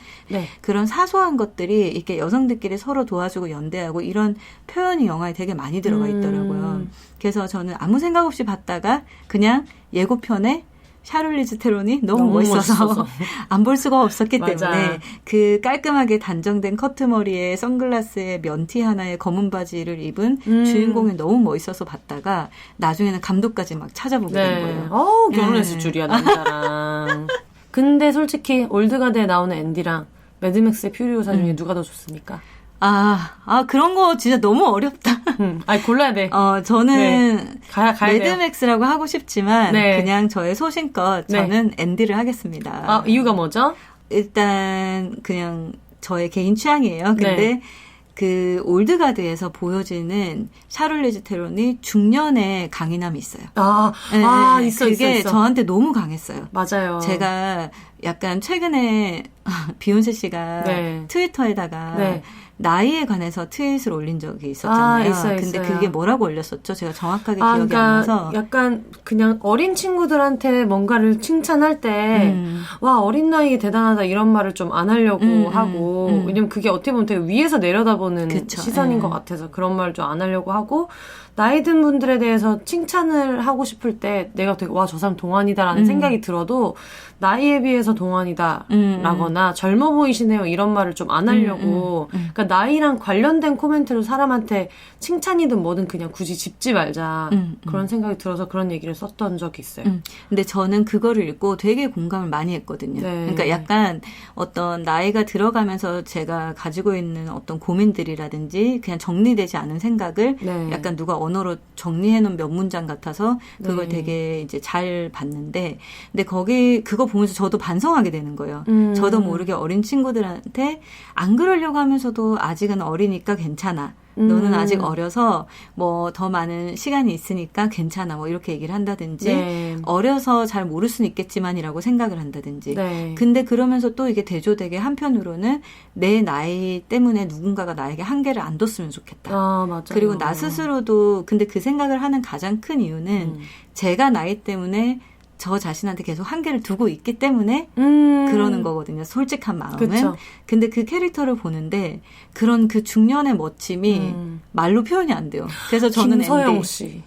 Speaker 2: 그런 사소한 것들이 이렇게 여성들끼리 서로 도와주고 연대하고 이런 표현이 영화에 되게 많이 들어가 있더라고요. 그래서 저는 아무 생각 없이 봤다가 그냥 예고편에 샤를리즈 테론이 너무 멋있어서 안 볼 수가 없었기 때문에 그 깔끔하게 단정된 커트머리에 선글라스에 면티 하나에 검은 바지를 입은 주인공이 너무 멋있어서 봤다가 나중에는 감독까지 막 찾아보게 된 거예요.
Speaker 1: 결혼했을 줄이야 남자랑. 근데 솔직히 올드가드에 나오는 앤디랑 매드맥스의 퓨리오사 중에 누가 더 좋습니까?
Speaker 2: 그런 거 진짜 너무 어렵다.
Speaker 1: 골라야 돼.
Speaker 2: 저는
Speaker 1: 가야
Speaker 2: 매드맥스라고 하고 싶지만 그냥 저의 소신껏 저는 앤디를 하겠습니다.
Speaker 1: 이유가 뭐죠?
Speaker 2: 일단 그냥 저의 개인 취향이에요. 근데 그 올드가드에서 보여지는 샤를리즈 테론이 중년의 강인함이 있어요. 그게 있어. 저한테 너무 강했어요.
Speaker 1: 맞아요.
Speaker 2: 제가 약간 최근에 비욘세 씨가 트위터에다가 나이에 관해서 트윗을 올린 적이 있었잖아요. 근데 그게 뭐라고 올렸었죠? 제가 정확하게 기억이 안 나서.
Speaker 1: 약간 그냥 어린 친구들한테 뭔가를 칭찬할 때 와 어린 나이에 대단하다 이런 말을 좀 안 하려고 하고 왜냐면 그게 어떻게 보면 되게 위에서 내려다보는 시선인 것 같아서 그런 말을 좀 안 하려고 하고 나이 든 분들에 대해서 칭찬을 하고 싶을 때 내가 되게 와 저 사람 동안이다라는 생각이 들어도 나이에 비해서 동안이다라거나 젊어 보이시네요 이런 말을 좀 안 하려고 그러니까 나이랑 관련된 코멘트로 사람한테 칭찬이든 뭐든 그냥 굳이 짚지 말자 그런 생각이 들어서 그런 얘기를 썼던 적이 있어요.
Speaker 2: 근데 저는 그거를 읽고 되게 공감을 많이 했거든요. 그러니까 약간 어떤 나이가 들어가면서 제가 가지고 있는 어떤 고민들이라든지 그냥 정리되지 않은 생각을 약간 누가 언어로 정리해놓은 몇 문장 같아서 그걸 되게 이제 잘 봤는데 근데 그거 보면서 저도 반성하게 되는 거예요. 저도 모르게 어린 친구들한테 안 그러려고 하면서도 아직은 어리니까 괜찮아. 너는 아직 어려서 뭐 더 많은 시간이 있으니까 괜찮아. 뭐 이렇게 얘기를 한다든지 어려서 잘 모를 수는 있겠지만이라고 생각을 한다든지. 근데 그러면서 또 이게 대조되게 한편으로는 내 나이 때문에 누군가가 나에게 한계를 안 뒀으면 좋겠다.
Speaker 1: 맞아요.
Speaker 2: 그리고 나 스스로도 근데 그 생각을 하는 가장 큰 이유는 제가 나이 때문에 저 자신한테 계속 한계를 두고 있기 때문에 그러는 거거든요. 솔직한 마음은.
Speaker 1: 그쵸.
Speaker 2: 근데 그 캐릭터를 보는데 그런 그 중년의 멋짐이 말로 표현이 안 돼요. 그래서 저는
Speaker 1: 김서영 씨.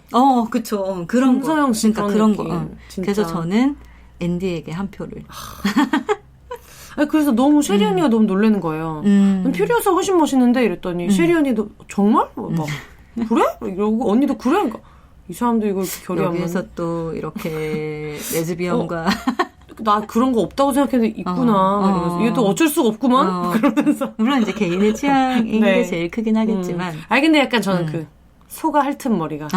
Speaker 2: 그쵸. 그런
Speaker 1: 김서영 씨
Speaker 2: 그러니까 그런 거. 그래서 저는 앤디에게 한 표를.
Speaker 1: 그래서 너무 쉐리 언니가 너무 놀라는 거예요. 퓨리오사 훨씬 멋있는데 이랬더니 쉐리 언니도 정말? 그래? 이러고 언니도 그래? 그러니까 이 사람도 이걸 결이 안 맞는.
Speaker 2: 여기에서 또 이렇게 레즈비언과
Speaker 1: 나 그런 거 없다고 생각했는데 있구나. 이러면서 이게 또 어쩔 수가 없구만. 그러면서
Speaker 2: 물론 이제 개인의 취향인 게 제일 크긴 하겠지만.
Speaker 1: 근데 약간 저는 그 소가 핥은 머리가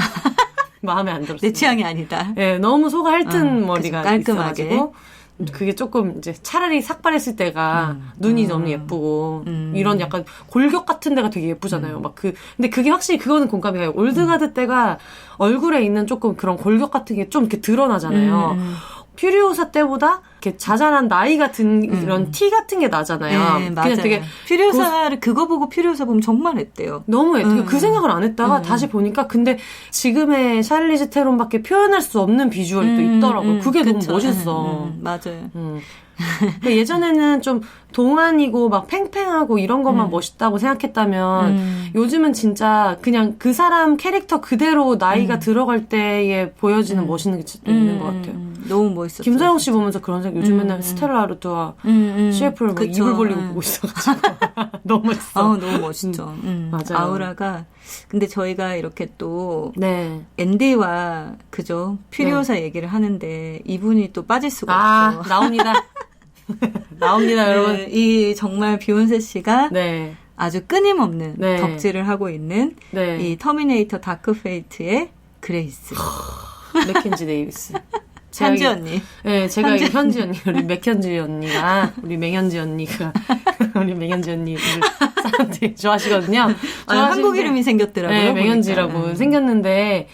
Speaker 1: 마음에 안 들었어요.
Speaker 2: 내 취향이 아니다.
Speaker 1: 네, 너무 소가 핥은 머리가
Speaker 2: 깔끔하게.
Speaker 1: 있어가지고 그게 조금 이제 차라리 삭발했을 때가 눈이 너무 예쁘고 이런 약간 골격 같은 데가 되게 예쁘잖아요. 막 근데 그게 확실히 그거는 공감이 가요. 올드가드 때가 얼굴에 있는 조금 그런 골격 같은 게 좀 이렇게 드러나잖아요. 퓨리오사 때보다 이렇게 자잘한 나이 같은 이런 티 같은 게 나잖아요.
Speaker 2: 네, 맞아요.
Speaker 1: 그냥 되게
Speaker 2: 퓨리오사를 그거 보고 퓨리오사 보면 정말 했대요.
Speaker 1: 너무 그 생각을 안 했다가 다시 보니까 근데 지금의 샬리즈 테론밖에 표현할 수 없는 비주얼이 또 있더라고요. 그게
Speaker 2: 그쵸.
Speaker 1: 너무 멋있어.
Speaker 2: 맞아요.
Speaker 1: 예전에는 좀 동안이고 막 팽팽하고 이런 것만 멋있다고 생각했다면 요즘은 진짜 그냥 그 사람 캐릭터 그대로 나이가 들어갈 때에 보여지는 멋있는 게 진짜 있는 것 같아요.
Speaker 2: 너무 멋있었어요.
Speaker 1: 김서영 씨 보면서 그런 생각 요즘에는 스텔라 아르트와 CF를 막 입을 벌리고 보고 있어가지고 너무 멋있어.
Speaker 2: 너무 멋있죠.
Speaker 1: 맞아요.
Speaker 2: 아우라가 근데 저희가 이렇게 또
Speaker 1: 네.
Speaker 2: 앤디와 그죠 퓨리오사 얘기를 하는데 이분이 또 빠질 수가 없어.
Speaker 1: 나옵니다. 나옵니다, 여러분.
Speaker 2: 네, 이 정말 비욘세 씨가
Speaker 1: 네.
Speaker 2: 아주 끊임없는
Speaker 1: 네.
Speaker 2: 덕질을 하고 있는
Speaker 1: 네.
Speaker 2: 이 터미네이터 다크 페이트의 그레이스.
Speaker 1: 맥켄지 데이비스.
Speaker 2: 현지 언니.
Speaker 1: 네, 제가 이 현지 언니, 우리 맥현지 언니가, 우리 맹현지 언니가, 우리 맹현지 언니를 사람들이 좋아하시거든요.
Speaker 2: 한국 이름이 생겼더라고요.
Speaker 1: 네, 맹현지라고 생겼는데,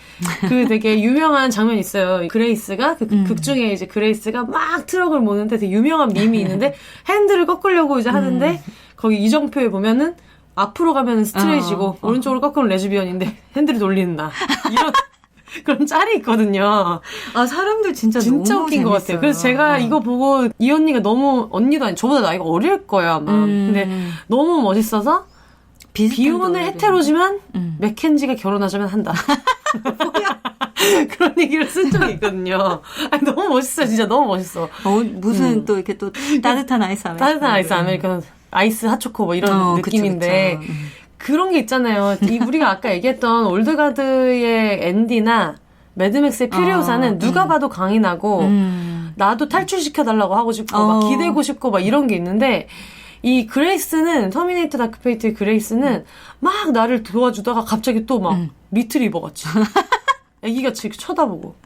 Speaker 1: 그 되게 유명한 장면이 있어요. 그레이스가, 극 중에 이제 그레이스가 막 트럭을 모는데 되게 유명한 밈이 있는데, 핸들을 꺾으려고 이제 하는데, 거기 이정표에 보면은, 앞으로 가면 스트레이트고, 오른쪽으로 꺾으면 레즈비언인데, 핸들을 돌리는 나. 이런. 그런 짤이 있거든요.
Speaker 2: 사람들 진짜
Speaker 1: 너무
Speaker 2: 재밌어요.
Speaker 1: 웃긴 것 같아요. 그래서 제가 이거 보고 이 언니가 너무 언니도 아니 저보다 나이가 어릴 거야 아마. 근데 너무 멋있어서 비혼을 헤테로지만 맥켄지가 결혼하자면 한다. 뭐야? 그런 얘기를 쓴 적이 있거든요. 아니, 너무 멋있어요. 진짜 너무 멋있어.
Speaker 2: 무슨 또 이렇게 또 따뜻한 아이스 아메리카노.
Speaker 1: 따뜻한 아이스 아메리카노, 아이스 핫초코 뭐 이런 느낌인데. 그쵸. 그런 게 있잖아요. 우리가 아까 얘기했던 올드가드의 앤디나 매드맥스의 퓨리오사는 누가 봐도 강인하고 나도 탈출시켜달라고 하고 싶고 막 기대고 싶고 막 이런 게 있는데 이 그레이스는 터미네이터 다크페이트의 그레이스는 막 나를 도와주다가 갑자기 또 막 리트리버 같이 애기같이 쳐다보고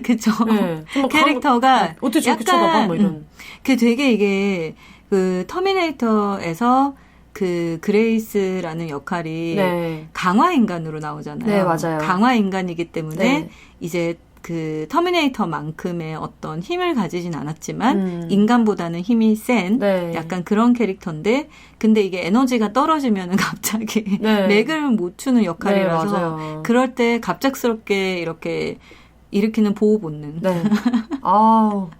Speaker 2: 그쵸.
Speaker 1: 네.
Speaker 2: 캐릭터가
Speaker 1: 어떻게 저렇게 쳐다봐? 뭐 이런.
Speaker 2: 그 되게 이게 그 터미네이터에서 그 그레이스라는 역할이
Speaker 1: 네.
Speaker 2: 강화 인간으로 나오잖아요.
Speaker 1: 네, 맞아요. 강화
Speaker 2: 인간이기 때문에
Speaker 1: 네.
Speaker 2: 이제 그 터미네이터만큼의 어떤 힘을 가지진 않았지만 인간보다는 힘이 센
Speaker 1: 네.
Speaker 2: 약간 그런 캐릭터인데 근데 이게 에너지가 떨어지면은 갑자기
Speaker 1: 네.
Speaker 2: 맥을 못 추는 역할이라서
Speaker 1: 네,
Speaker 2: 그럴 때 갑작스럽게 이렇게 일으키는 보호 본능.
Speaker 1: 네. 아우.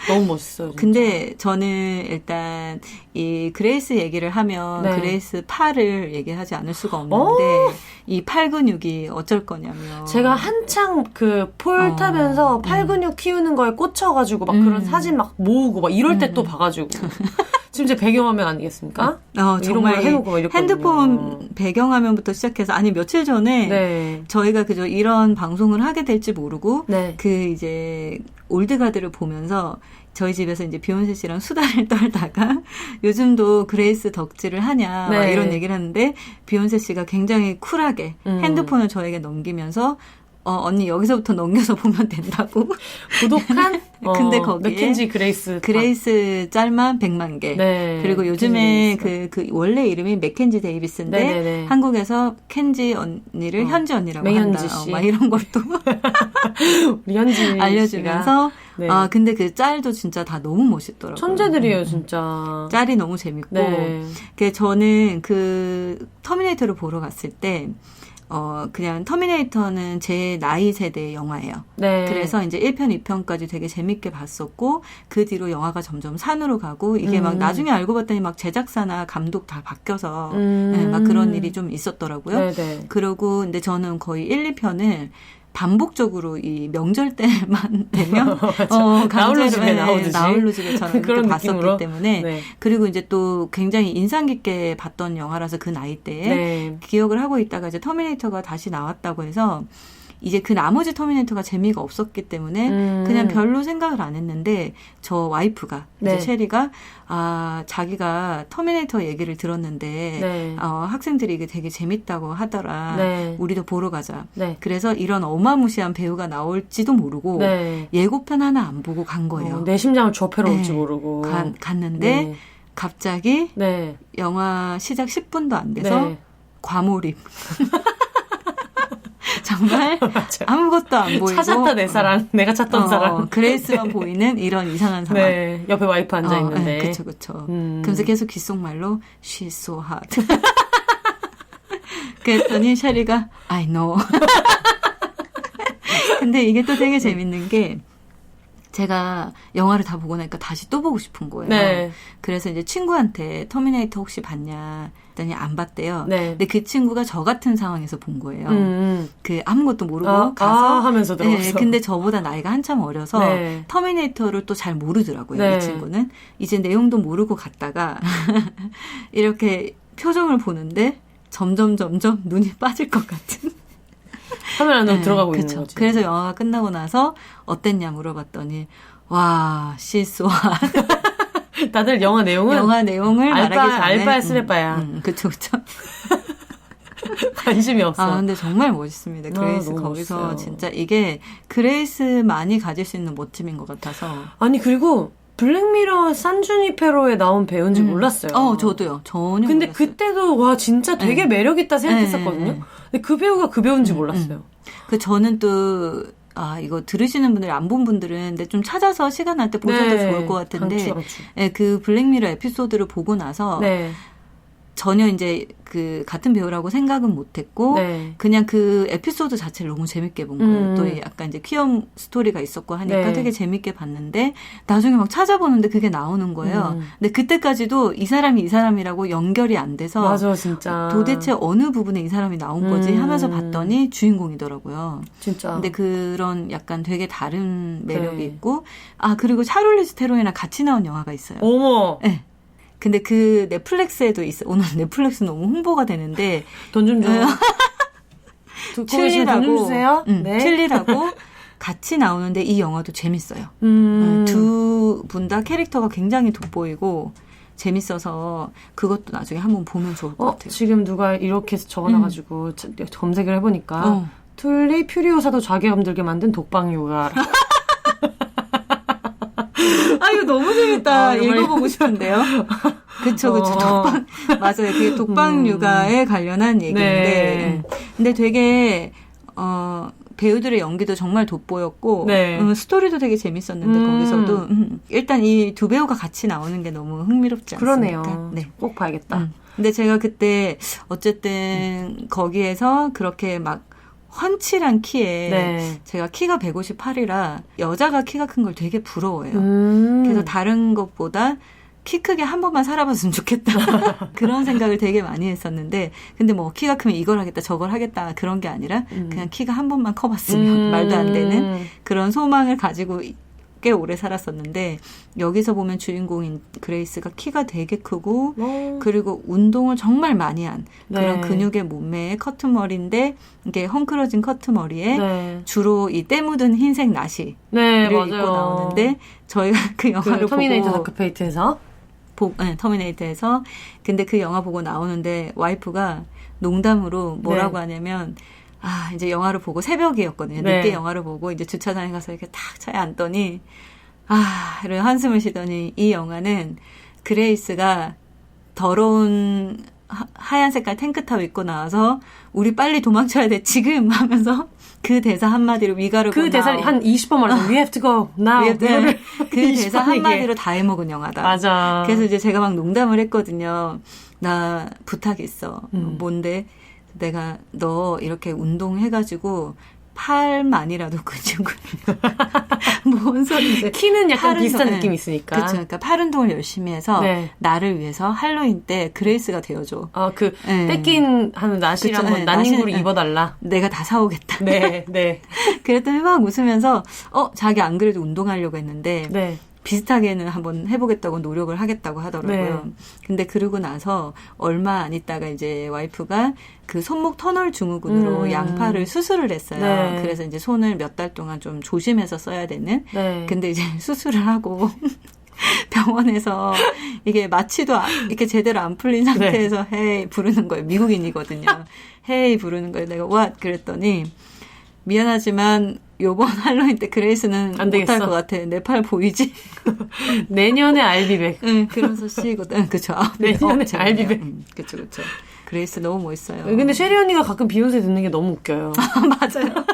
Speaker 1: 너무 멋있어요. 진짜.
Speaker 2: 근데 저는 일단 이 그레이스 얘기를 하면
Speaker 1: 네.
Speaker 2: 그레이스 팔을 얘기하지 않을 수가 없는데 이 팔 근육이 어쩔 거냐면
Speaker 1: 제가 한창 그 폴 타면서 팔 근육 키우는 거에 꽂혀가지고 막 그런 사진 막 모으고 막 이럴 때 또 봐가지고 지금 제 배경화면 아니겠습니까?
Speaker 2: 정말
Speaker 1: 해놓고 막 이랬거든요.
Speaker 2: 핸드폰 배경화면부터 시작해서 아니 며칠 전에
Speaker 1: 네.
Speaker 2: 저희가 그저 이런 방송을 하게 될지 모르고
Speaker 1: 네.
Speaker 2: 그 이제 올드가드를 보면서 저희 집에서 이제 비욘세 씨랑 수다를 떨다가 요즘도 그레이스 덕질을 하냐
Speaker 1: 네.
Speaker 2: 막 이런 얘기를 하는데 비욘세 씨가 굉장히 쿨하게 핸드폰을 저에게 넘기면서 언니 여기서부터 넘겨서 보면 된다고.
Speaker 1: 고독한?
Speaker 2: 근데 거기에
Speaker 1: 맥켄지 그레이스
Speaker 2: 짤만 100만 개.
Speaker 1: 네.
Speaker 2: 그리고 요즘에 그 원래 이름이 맥켄지 데이비스인데
Speaker 1: 네네네.
Speaker 2: 한국에서 켄지 언니를 현지 언니라고
Speaker 1: 맹현지
Speaker 2: 한다.
Speaker 1: 씨.
Speaker 2: 막 이런 것도
Speaker 1: 우리 현지
Speaker 2: 알려주면서
Speaker 1: 네.
Speaker 2: 근데 그 짤도 진짜 다 너무 멋있더라고요.
Speaker 1: 천재들이에요, 진짜.
Speaker 2: 짤이 너무 재밌고.
Speaker 1: 네.
Speaker 2: 저는 그 터미네이터를 보러 갔을 때 그냥 터미네이터는 제 나이 세대의 영화예요.
Speaker 1: 네.
Speaker 2: 그래서 이제 1편, 2편까지 되게 재밌게 봤었고, 그 뒤로 영화가 점점 산으로 가고, 이게 막 나중에 알고 봤더니 막 제작사나 감독 다 바뀌어서, 네, 막 그런 일이 좀 있었더라고요.
Speaker 1: 네네.
Speaker 2: 그러고, 근데 저는 거의 1, 2편을 반복적으로 이 명절 때만 되면
Speaker 1: 나홀로 집에 나오듯이
Speaker 2: 나홀로 집에 저는
Speaker 1: 그런
Speaker 2: 봤었기
Speaker 1: 느낌으로?
Speaker 2: 때문에
Speaker 1: 네.
Speaker 2: 그리고 이제 또 굉장히 인상 깊게 봤던 영화라서 그 나이 때에
Speaker 1: 네.
Speaker 2: 기억을 하고 있다가 이제 터미네이터가 다시 나왔다고 해서 이제 그 나머지 터미네이터가 재미가 없었기 때문에 그냥 별로 생각을 안 했는데 저 와이프가
Speaker 1: 네.
Speaker 2: 이제 셰리가 자기가 터미네이터 얘기를 들었는데
Speaker 1: 네.
Speaker 2: 학생들이 이게 되게 재밌다고 하더라.
Speaker 1: 네.
Speaker 2: 우리도 보러 가자.
Speaker 1: 네.
Speaker 2: 그래서 이런 어마무시한 배우가 나올지도 모르고
Speaker 1: 네.
Speaker 2: 예고편 하나 안 보고 간 거예요.
Speaker 1: 내 심장을 주업해로
Speaker 2: 네.
Speaker 1: 올지 모르고.
Speaker 2: 갔는데
Speaker 1: 네.
Speaker 2: 갑자기
Speaker 1: 네.
Speaker 2: 영화 시작 10분도 안 돼서
Speaker 1: 네.
Speaker 2: 과몰입. 정말 아무것도 안 보이고
Speaker 1: 찾았다 내 사랑. 내가 찾던 사랑.
Speaker 2: 그레이스만 보이는 이런 이상한 상황.
Speaker 1: 네. 옆에 와이프 앉아 있는데.
Speaker 2: 네, 그쵸. 그래서 계속 귓속말로 She's so hot. 그랬더니 셰리가 I know. 근데 이게 또 되게 재밌는 게 제가 영화를 다 보고 나니까 다시 또 보고 싶은 거예요.
Speaker 1: 네.
Speaker 2: 그래서 이제 친구한테 터미네이터 혹시 봤냐 했더니 안 봤대요.
Speaker 1: 네.
Speaker 2: 근데 그 친구가 저 같은 상황에서 본 거예요. 그 아무것도 모르고 가서
Speaker 1: 하면서 들어가서.
Speaker 2: 네, 근데 저보다 나이가 한참 어려서
Speaker 1: 네.
Speaker 2: 터미네이터를 또 잘 모르더라고요.
Speaker 1: 네.
Speaker 2: 이 친구는. 이제 내용도 모르고 갔다가 이렇게 표정을 보는데 점점 눈이 빠질 것 같은.
Speaker 1: 카메라 안으로 들어가고 있는 거지.
Speaker 2: 그래서 영화가 끝나고 나서 어땠냐 물어봤더니 와 시소아
Speaker 1: 다들 영화 내용을
Speaker 2: 말하기 전에
Speaker 1: 알바야 쓰레빠야.
Speaker 2: 그쵸.
Speaker 1: 관심이 없어.
Speaker 2: 근데 정말 멋있습니다. 그레이스 거기서
Speaker 1: 멋있어요.
Speaker 2: 진짜 이게 그레이스만이 가질 수 있는 멋짐인 것 같아서.
Speaker 1: 아니 그리고 블랙미러 산주니페로에 나온 배우인지 몰랐어요.
Speaker 2: 저도요. 전혀
Speaker 1: 근데
Speaker 2: 몰랐어요.
Speaker 1: 그때도 와 진짜 되게 매력 있다 생각했었거든요. 근데 그 배우가 그 배우인지 몰랐어요.
Speaker 2: 저는 또 이거 들으시는 분들이 안 본 분들은 근데 좀 찾아서 시간 날 때 보셔도 좋을 것 같은데
Speaker 1: 강추.
Speaker 2: 네, 그 블랙미러 에피소드를 보고 나서 전혀 이제 그 같은 배우라고 생각은 못했고 그냥 그 에피소드 자체를 너무 재밌게 본 거예요. 또 약간 이제 퀴어 스토리가 있었고 하니까 되게 재밌게 봤는데 나중에 막 찾아보는데 그게 나오는 거예요. 근데 그때까지도 이 사람이라고 연결이 안 돼서
Speaker 1: 맞아 진짜
Speaker 2: 도대체 어느 부분에 이 사람이 나온 거지 하면서 봤더니 주인공이더라고요.
Speaker 1: 진짜.
Speaker 2: 근데 그런 약간 되게 다른 매력이 있고 그리고 샤를리즈 테론이랑 같이 나온 영화가 있어요.
Speaker 1: 어머.
Speaker 2: 네. 근데 그 넷플릭스에도 있어. 오늘 넷플릭스 너무 홍보가 되는데
Speaker 1: 돈 좀 줘. 칠리라고
Speaker 2: 주세요. 칠리라고 같이 나오는데 이 영화도 재밌어요. 두 분 다 캐릭터가 굉장히 돋보이고 재밌어서 그것도 나중에 한번 보면 좋을 것 같아요.
Speaker 1: 지금 누가 이렇게 적어놔가지고 검색을 해보니까 툴리 퓨리오사도 자괴감 들게 만든 독방 요가.
Speaker 2: 이거 너무 재밌다. 읽어보고 싶은데요. 그쵸. 독방. 맞아요. 그게 독방 육아에 관련한 얘기인데. 근데 되게, 배우들의 연기도 정말 돋보였고, 스토리도 되게 재밌었는데, 거기서도, 일단 이 두 배우가 같이 나오는 게 너무 흥미롭지 않습니까?
Speaker 1: 그러네요. 네. 꼭 봐야겠다.
Speaker 2: 근데 제가 그때, 어쨌든, 거기에서 그렇게 막, 훤칠한 키에 제가 키가 158이라 여자가 키가 큰 걸 되게 부러워해요. 그래서 다른 것보다 키 크게 한 번만 살아봤으면 좋겠다. 그런 생각을 되게 많이 했었는데 근데 뭐 키가 크면 이걸 하겠다 저걸 하겠다 그런 게 아니라 그냥 키가 한 번만 커봤으면 말도 안 되는 그런 소망을 가지고 꽤 오래 살았었는데 여기서 보면 주인공인 그레이스가 키가 되게 크고 그리고 운동을 정말 많이 한 그런 근육의 몸매의 커트머리인데 이게 헝클어진 커트머리에 주로 이 때 묻은 흰색 나시를 입고 나오는데 저희가 그 영화를
Speaker 1: 터미네이터
Speaker 2: 보고
Speaker 1: 다크페이트에서
Speaker 2: 터미네이터에서 근데 그 영화 보고 나오는데 와이프가 농담으로 뭐라고 하냐면 이제 영화를 보고 새벽이었거든요. 늦게 영화를 보고 이제 주차장에 가서 이렇게 탁 차에 앉더니 이런 한숨을 쉬더니 이 영화는 그레이스가 더러운 하얀 색깔 탱크탑 입고 나와서 우리 빨리 도망쳐야 돼 지금 하면서 그 대사 한마디로 위가를
Speaker 1: 그 대사 한 20번 말했어. We have to go now.
Speaker 2: 그 대사 한마디로 다 해먹은 영화다.
Speaker 1: 맞아.
Speaker 2: 그래서 이제 제가 막 농담을 했거든요. 나 부탁 있어. 뭔데? 내가 너 이렇게 운동해가지고 팔만이라도 근육을 뭔 소리인지
Speaker 1: 키는 약간 비슷한 느낌이 있으니까
Speaker 2: 그렇죠. 그러니까 팔 운동을 열심히 해서 나를 위해서 할로윈 때 그레이스가 되어줘.
Speaker 1: 떼낀 하는 나시를 한번 난닝구를 입어달라.
Speaker 2: 내가 다 사오겠다.
Speaker 1: 네.
Speaker 2: 그랬더니 막 웃으면서 자기 안 그래도 운동하려고 했는데 비슷하게는 한번 해보겠다고 노력을 하겠다고 하더라고요. 네. 근데 그러고 나서 얼마 안 있다가 이제 와이프가 그 손목 터널 증후군으로 양팔을 수술을 했어요. 네. 그래서 이제 손을 몇 달 동안 좀 조심해서 써야 되는. 네. 근데 이제 수술을 하고 병원에서 이게 마취도 이렇게 제대로 안 풀린 상태에서 네. 헤이 부르는 거예요. 미국인이거든요. 헤이 부르는 거예요. 내가 what? 그랬더니 미안하지만 요번 할로윈 때 그레이스는 못할 것 같아. 내 팔 보이지?
Speaker 1: 내년에 알비백.
Speaker 2: 응, 그러면서 씌거든. 그쵸.
Speaker 1: 내년에 알비백.
Speaker 2: 그쵸. 그레이스 너무 멋있어요.
Speaker 1: 근데 쉐리 언니가 가끔 비욘세 듣는 게 너무 웃겨요.
Speaker 2: 맞아요.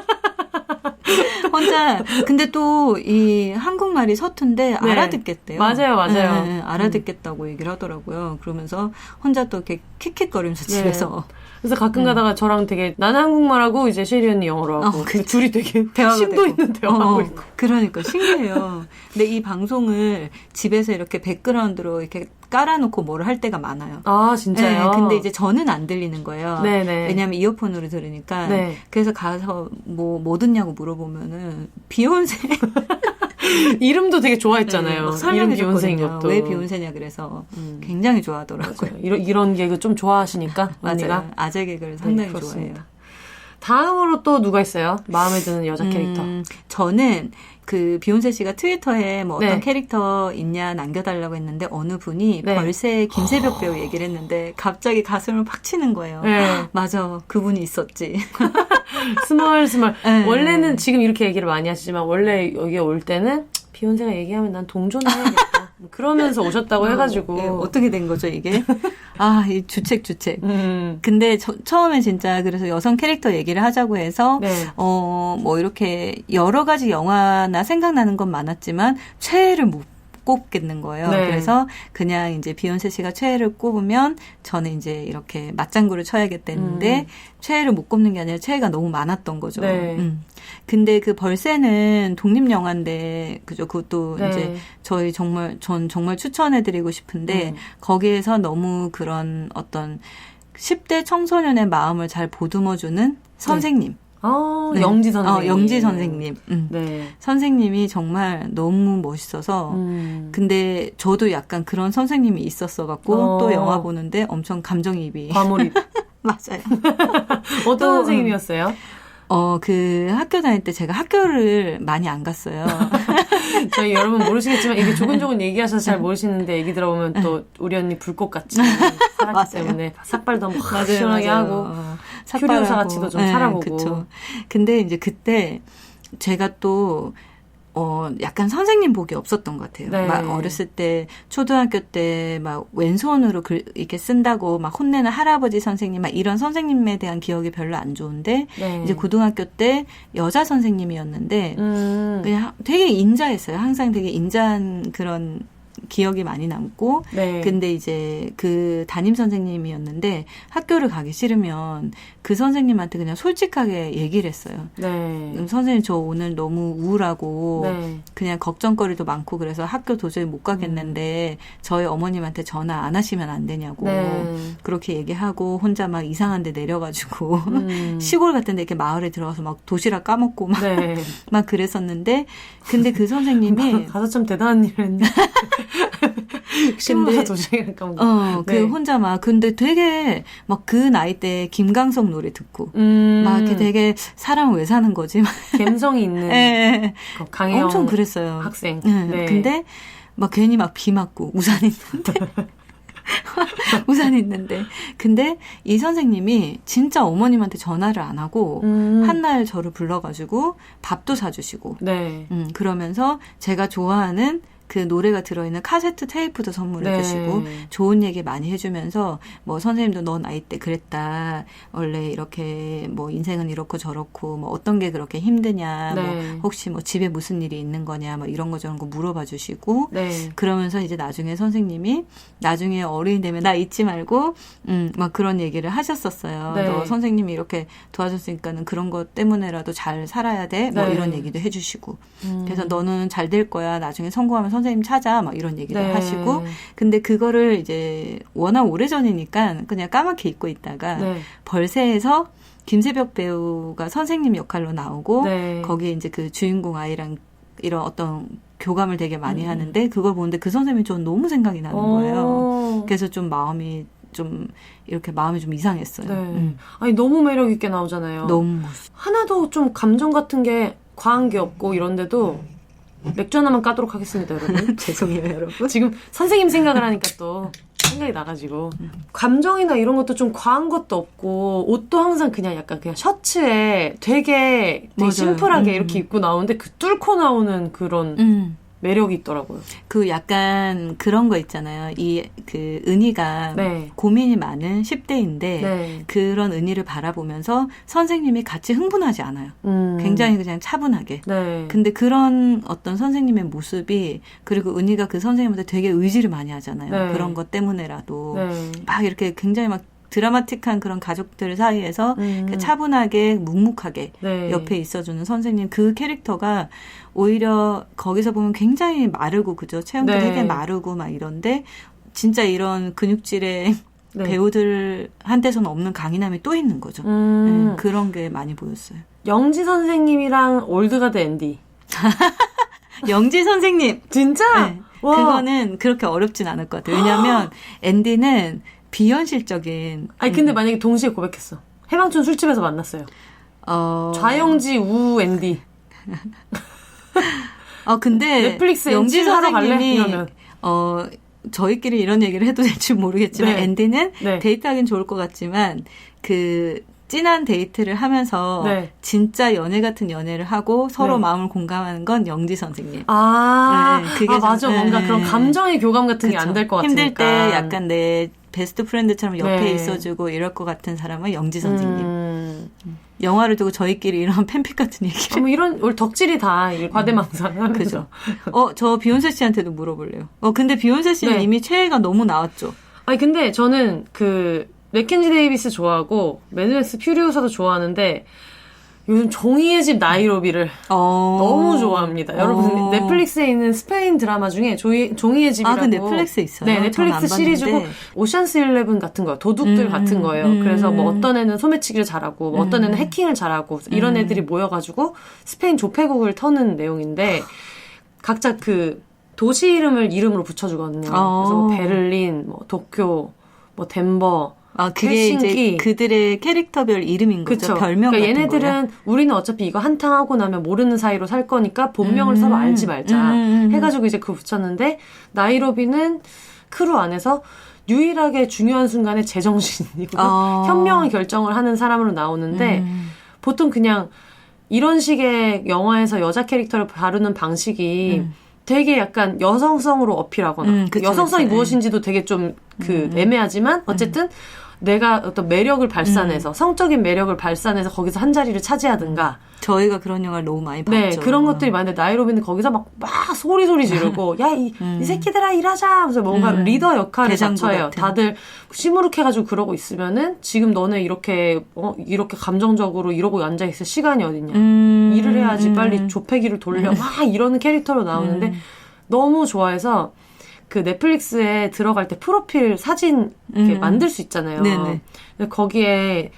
Speaker 2: 혼자 근데 또 이 한국말이 서툰데 네. 알아듣겠대요.
Speaker 1: 맞아요.
Speaker 2: 네, 알아듣겠다고 얘기를 하더라고요. 그러면서 혼자 또 이렇게 킥킥거리면서
Speaker 1: 네.
Speaker 2: 집에서.
Speaker 1: 그래서 가끔 가다가 저랑 되게 나는 한국말하고 이제 쉐리 언니 영어로 하고 둘이 되게 심도 있는 대화하고 있고.
Speaker 2: 그러니까 신기해요. 근데 이 방송을 집에서 이렇게 백그라운드로 이렇게 깔아놓고 뭐를 할 때가 많아요.
Speaker 1: 아, 진짜요?
Speaker 2: 네, 근데 이제 저는 안 들리는 거예요.
Speaker 1: 네네.
Speaker 2: 왜냐하면 이어폰으로 들으니까.
Speaker 1: 네.
Speaker 2: 그래서 가서 뭐 듣냐고 물어보면은 비욘세.
Speaker 1: 이름도 되게 좋아했잖아요.
Speaker 2: 네, 이름
Speaker 1: 비욘세인 것도.
Speaker 2: 왜 비욘세냐 그래서 굉장히 좋아하더라고요.
Speaker 1: 이런 개그 좀 좋아하시니까 언니가.
Speaker 2: 맞아요. 아재 개그를 상당히
Speaker 1: 네,
Speaker 2: 좋아해요.
Speaker 1: 다음으로 또 누가 있어요? 마음에 드는 여자 캐릭터.
Speaker 2: 저는 그 비욘세 씨가 트위터에 뭐 어떤
Speaker 1: 네.
Speaker 2: 캐릭터 있냐 남겨달라고 했는데 어느 분이
Speaker 1: 네.
Speaker 2: 벌새 김세벽 배우 얘기를 했는데 갑자기 가슴을 팍 치는 거예요.
Speaker 1: 네.
Speaker 2: 맞아. 그분이 있었지.
Speaker 1: 스멀.
Speaker 2: 네.
Speaker 1: 원래는 지금 이렇게 얘기를 많이 하시지만 원래 여기에 올 때는 비욘세가 얘기하면 난 동조는 해야겠다. 그러면서 오셨다고 해가지고.
Speaker 2: 네, 어떻게 된 거죠, 이게? 아, 이 주책. 근데 처음에 진짜 그래서 여성 캐릭터 얘기를 하자고 해서,
Speaker 1: 네.
Speaker 2: 뭐 이렇게 여러 가지 영화나 생각나는 건 많았지만, 최애를 못 꼽겠는 거예요.
Speaker 1: 네.
Speaker 2: 그래서 그냥 이제 비욘세 씨가 최애를 꼽으면 저는 이제 이렇게 맞장구를 쳐야겠다는데 최애를 못 꼽는 게 아니라 최애가 너무 많았던 거죠.
Speaker 1: 네.
Speaker 2: 근데 그 벌새는 독립 영화인데 그죠? 그것도
Speaker 1: 네.
Speaker 2: 이제 전 정말 추천해드리고 싶은데 거기에서 너무 그런 어떤 10대 청소년의 마음을 잘 보듬어주는 선생님. 네.
Speaker 1: 영지 선생님.
Speaker 2: 영지 선생님.
Speaker 1: 네.
Speaker 2: 선생님이 정말 너무 멋있어서. 근데 저도 약간 그런 선생님이 있었어갖고 또 영화 보는데 엄청 감정이입이.
Speaker 1: 과몰입.
Speaker 2: 맞아요.
Speaker 1: 어떤 선생님이었어요?
Speaker 2: 그 학교 다닐 때 제가 학교를 많이 안 갔어요.
Speaker 1: 저희 여러분 모르시겠지만 이게 조근조근 얘기하셔서 잘 모르시는데 얘기 들어보면 또 우리 언니 불꽃같이 살았기 때문에 삭발도 막 시원하게 하고 큐리오사 같이도 좀 살아보고.
Speaker 2: 그쵸. 근데 이제 그때 제가 또 약간 선생님 복이 없었던 것 같아요.
Speaker 1: 네.
Speaker 2: 막 어렸을 때, 초등학교 때 막 왼손으로 이렇게 쓴다고 막 혼내는 할아버지 선생님, 막 이런 선생님에 대한 기억이 별로 안 좋은데,
Speaker 1: 네.
Speaker 2: 이제 고등학교 때 여자 선생님이었는데, 그냥 되게 인자했어요. 항상 되게 인자한 그런 기억이 많이 남고,
Speaker 1: 네.
Speaker 2: 근데 이제 그 담임 선생님이었는데 학교를 가기 싫으면 그 선생님한테 그냥 솔직하게 얘기를 했어요.
Speaker 1: 네.
Speaker 2: 선생님 저 오늘 너무 우울하고
Speaker 1: 네.
Speaker 2: 그냥 걱정거리도 많고 그래서 학교 도저히 못 가겠는데 저희 어머님한테 전화 안 하시면 안 되냐고
Speaker 1: 네.
Speaker 2: 그렇게 얘기하고 혼자 막 이상한 데 내려가지고 시골 같은 데 이렇게 마을에 들어가서 막 도시락 까먹고 막,
Speaker 1: 네.
Speaker 2: 막 그랬었는데 근데 그 선생님이
Speaker 1: 가서 참 대단한 일을 했네. 시골 가서 도시락을 까먹고.
Speaker 2: 그 혼자 막 근데 되게 막 그 나이 때 김광석 노래 듣고 막 이렇게 되게 사람 왜 사는 거지?
Speaker 1: 감성이 있는
Speaker 2: 네.
Speaker 1: 강혜영
Speaker 2: 엄청 그랬어요.
Speaker 1: 학생.
Speaker 2: 네. 근데 막 괜히 막 비 맞고 우산 있는데 근데 이 선생님이 진짜 어머님한테 전화를 안 하고 한날 저를 불러가지고 밥도 사주시고
Speaker 1: 네.
Speaker 2: 그러면서 제가 좋아하는 그 노래가 들어있는 카세트 테이프도 선물해
Speaker 1: 네.
Speaker 2: 주시고 좋은 얘기 많이 해주면서 뭐 선생님도 너 나이 때 그랬다 원래 이렇게 뭐 인생은 이렇고 저렇고 뭐 어떤 게 그렇게 힘드냐
Speaker 1: 네.
Speaker 2: 뭐 혹시 뭐 집에 무슨 일이 있는 거냐 뭐 이런 거 저런 거 물어봐 주시고
Speaker 1: 네.
Speaker 2: 그러면서 이제 나중에 선생님이 나중에 어른이 되면 나 잊지 말고 막 그런 얘기를 하셨었어요.
Speaker 1: 네.
Speaker 2: 너 선생님이 이렇게 도와줬으니까는 그런 것 때문에라도 잘 살아야 돼 뭐
Speaker 1: 네.
Speaker 2: 이런 얘기도 해주시고 그래서 너는 잘 될 거야 나중에 성공하면 선생님 찾아 막 이런 얘기도
Speaker 1: 네.
Speaker 2: 하시고 근데 그거를 이제 워낙 오래전이니까 그냥 까맣게 잊고 있다가
Speaker 1: 네.
Speaker 2: 벌새에서 김세벽 배우가 선생님 역할로 나오고
Speaker 1: 네.
Speaker 2: 거기에 이제 그 주인공 아이랑 이런 어떤 교감을 되게 많이 하는데 그걸 보는데 그 선생님이 좀 너무 생각이 나는 거예요. 그래서 좀 마음이 좀 이상했어요.
Speaker 1: 네. 아니 너무 매력 있게 나오잖아요.
Speaker 2: 너무
Speaker 1: 하나도 좀 감정 같은 게 과한 게 없고 이런데도 맥주 하나만 까도록 하겠습니다, 여러분.
Speaker 2: 죄송해요, 여러분.
Speaker 1: 지금 선생님 생각을 하니까 또 생각이 나가지고 감정이나 이런 것도 좀 과한 것도 없고 옷도 항상 그냥 약간 그냥 셔츠에 되게 심플하게 이렇게 입고 나오는데 그 뚫고 나오는 그런 매력이 있더라고요.
Speaker 2: 그 약간 그런 거 있잖아요. 그 은희가 고민이 많은 10대인데 그런 은희를 바라보면서 선생님이 같이 흥분하지 않아요. 굉장히 그냥 차분하게. 근데 그런 어떤 선생님의 모습이 그리고 은희가 그 선생님한테 되게 의지를 많이 하잖아요. 그런 것 때문에라도 막 이렇게 굉장히 막 드라마틱한 그런 가족들 사이에서 차분하게 묵묵하게 옆에 있어주는 선생님 그 캐릭터가 오히려 거기서 보면 굉장히 마르고 그죠? 체형도 되게 마르고 막 이런데 진짜 이런 근육질의 배우들한테서는 없는 강인함이 또 있는 거죠. 그런 게 많이 보였어요.
Speaker 1: 영지 선생님이랑 올드가드 앤디.
Speaker 2: 영지 선생님.
Speaker 1: 진짜?
Speaker 2: 네. 그거는 그렇게 어렵진 않을 것 같아요. 왜냐하면 앤디는 비현실적인.
Speaker 1: 아니 근데 만약에 동시에 고백했어. 해방촌 술집에서 만났어요. 좌영지 우 앤디.
Speaker 2: 근데
Speaker 1: 넷플릭스
Speaker 2: 영지
Speaker 1: 하러 갈래?
Speaker 2: 선생님이 저희끼리 이런 얘기를 해도 될지 모르겠지만 앤디는 데이트하긴 좋을 것 같지만 그 진한 데이트를 하면서 진짜 연애 같은 연애를 하고 서로 마음을 공감하는 건 영지 선생님.
Speaker 1: 그게 맞아. 뭔가 그런 감정의 교감 같은 게 안 될 것 같으니까.
Speaker 2: 힘들 때 약간 내 베스트 프렌드처럼 옆에 있어주고 이럴 것 같은 사람은 영지 선생님. 영화를 두고 저희끼리 이런 팬픽 같은 얘기를.
Speaker 1: 뭐 이런 우리 덕질이 다 과대망상.
Speaker 2: 그죠. 저 비욘세 씨한테도 물어볼래요. 근데 비욘세 씨는 이미 최애가 너무 나왔죠.
Speaker 1: 아니 근데 저는 맥켄지 데이비스 좋아하고 매드맥스 퓨리오사도 좋아하는데 요즘 종이의 집 나이로비를 너무 좋아합니다. 여러분 넷플릭스에 있는 스페인 드라마 중에 종이의 집이라고.
Speaker 2: 그 넷플릭스에 있어요?
Speaker 1: 네, 넷플릭스 시리즈고 오션스 11 같은 거예요. 도둑들 같은 거예요. 그래서 뭐 어떤 애는 소매치기를 잘하고 뭐 어떤 애는 해킹을 잘하고 이런 애들이 모여가지고 스페인 조폐국을 터는 내용인데 각자 그 도시 이름으로 붙여주거든요. 그래서 뭐 베를린, 뭐 도쿄, 뭐 덴버.
Speaker 2: 그게 이제 그들의 캐릭터별 이름인 거죠. 그쵸. 별명
Speaker 1: 그러니까
Speaker 2: 같은
Speaker 1: 얘네들은
Speaker 2: 거야?
Speaker 1: 우리는 어차피 이거 한탕 하고 나면 모르는 사이로 살 거니까 본명을 서로 알지 말자 해가지고 이제 그거 붙였는데 나이로비는 크루 안에서 유일하게 중요한 순간에 제정신이고 현명한 결정을 하는 사람으로 나오는데 보통 그냥 이런 식의 영화에서 여자 캐릭터를 다루는 방식이 되게 약간 여성성으로 어필하거나 여성성이 무엇인지도 되게 좀 애매하지만 어쨌든 내가 어떤 매력을 발산해서 성적인 매력을 발산해서 거기서 한 자리를 차지하든가
Speaker 2: 저희가 그런 영화를 너무 많이 봤죠.
Speaker 1: 네, 그런 것들이 많은데 나이로비는 거기서 막 소리 지르고 야, 이 새끼들아 일하자 하면서 뭔가 리더 역할을 자처해요. 다들 시무룩해가지고 그러고 있으면은 지금 너네 이렇게 감정적으로 이러고 앉아있을 시간이 어딨냐. 일을 해야지 빨리 조폐기를 돌려 막 이러는 캐릭터로 나오는데 너무 좋아해서 그 넷플릭스에 들어갈 때 프로필 사진 이렇게 만들 수 있잖아요.
Speaker 2: 네네.
Speaker 1: 근데 거기에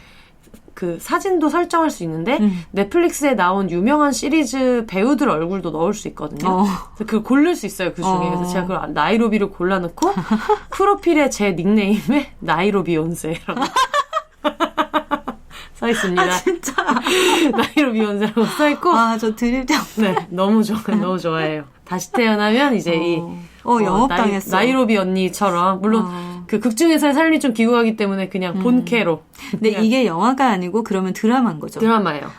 Speaker 1: 그 사진도 설정할 수 있는데 넷플릭스에 나온 유명한 시리즈 배우들 얼굴도 넣을 수 있거든요. 그래서 그걸 고를 수 있어요. 그 중에. 그래서 제가 그걸 나이로비를 골라놓고 프로필에 제 닉네임에 나이로비욘세라고 써 있습니다.
Speaker 2: 진짜.
Speaker 1: 나이로비욘세라고 써 있고.
Speaker 2: 저 드립장.
Speaker 1: 네, 너무 좋아해요. 다시 태어나면 이제
Speaker 2: 영업당했어.
Speaker 1: 나이로비 언니처럼 물론 그 극 중에서의 삶이 좀 기구하기 때문에 그냥 본캐로.
Speaker 2: 근데 이게 영화가 아니고 그러면 드라마인 거죠.
Speaker 1: 드라마예요.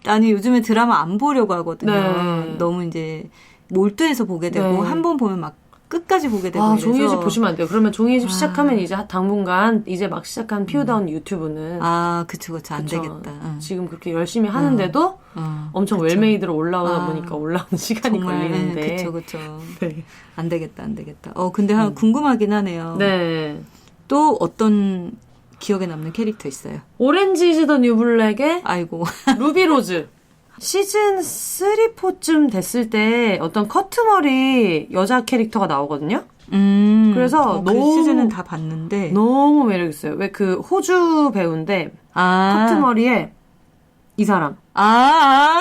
Speaker 2: 아니 요즘에 드라마 안 보려고 하거든요.
Speaker 1: 네.
Speaker 2: 너무 이제 몰두해서 보게 되고 한 번 보면 막 끝까지 보게 되고 이래서.
Speaker 1: 종이의 집 보시면 안 돼요. 그러면 종이의 집 시작하면 이제 당분간 이제 막 시작한 피우다운 유튜브는
Speaker 2: 그쵸 안 되겠다.
Speaker 1: 지금 그렇게 열심히 하는데도 엄청 웰메이드로 올라오다 보니까 올라오는 시간이
Speaker 2: 정말,
Speaker 1: 걸리는데.
Speaker 2: 그쵸. 네. 안 되겠다. 근데 궁금하긴 하네요.
Speaker 1: 네.
Speaker 2: 또 어떤 기억에 남는 캐릭터 있어요?
Speaker 1: 오렌지 이즈 더 뉴 블랙의
Speaker 2: 아이고.
Speaker 1: 루비 로즈. 시즌 3, 4쯤 됐을 때 어떤 커트머리 여자 캐릭터가 나오거든요. 그래서
Speaker 2: 그 시즌은 다 봤는데
Speaker 1: 너무 매력있어요. 왜 그 호주 배우인데 커트머리에 이 사람.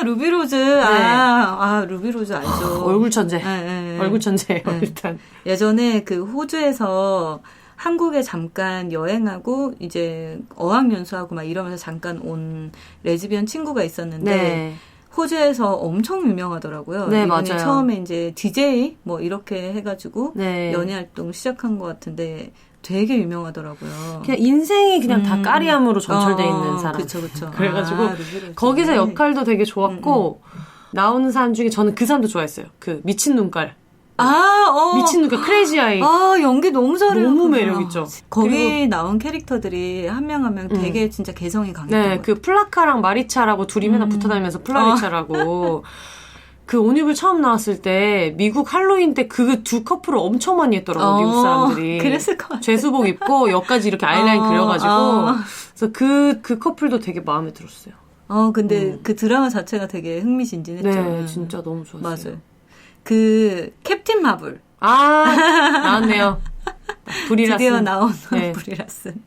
Speaker 2: 루비로즈. 네. 루비로즈 알죠.
Speaker 1: 얼굴 천재.
Speaker 2: 네.
Speaker 1: 얼굴 천재예요, 네. 일단.
Speaker 2: 예전에 그 호주에서 한국에 잠깐 여행하고 이제 어학연수하고 막 이러면서 잠깐 온 레즈비언 친구가 있었는데
Speaker 1: 네.
Speaker 2: 호주에서 엄청 유명하더라고요.
Speaker 1: 네,
Speaker 2: 이분이
Speaker 1: 맞아요.
Speaker 2: 처음에 이제 DJ 뭐 이렇게 해가지고
Speaker 1: 네.
Speaker 2: 연애 활동 시작한 것 같은데 되게 유명하더라고요.
Speaker 1: 그냥 인생이 그냥 다 까리함으로 전철돼 있는 사람.
Speaker 2: 그쵸.
Speaker 1: 그래가지고 거기서 역할도 되게 좋았고 나오는 사람 중에 저는 그 사람도 좋아했어요. 그 미친 눈깔. 미친 눈깔 크레이지 아이.
Speaker 2: 연기 너무 잘해요.
Speaker 1: 너무 매력있죠.
Speaker 2: 거기 나온 캐릭터들이 한 명 한 명 되게 진짜 개성이 강했던 것 같아요.
Speaker 1: 그 플라카랑 마리차라고 둘이 맨날 붙어다니면서 플라리차라고. 그 온입을 처음 나왔을 때 미국 할로윈 때 그 두 커플을 엄청 많이 했더라고요. 미국 사람들이.
Speaker 2: 그랬을 것 같아요.
Speaker 1: 죄수복 입고 여기까지 이렇게 아이라인 그려가지고. 그래서 그 커플도 되게 마음에 들었어요.
Speaker 2: 근데 그 드라마 자체가 되게 흥미진진했죠.
Speaker 1: 네, 진짜 너무 좋았어요.
Speaker 2: 맞아요. 그 캡틴 마블.
Speaker 1: 나왔네요. 브리라슨.
Speaker 2: 드디어 나온
Speaker 1: 네.
Speaker 2: 브리라슨.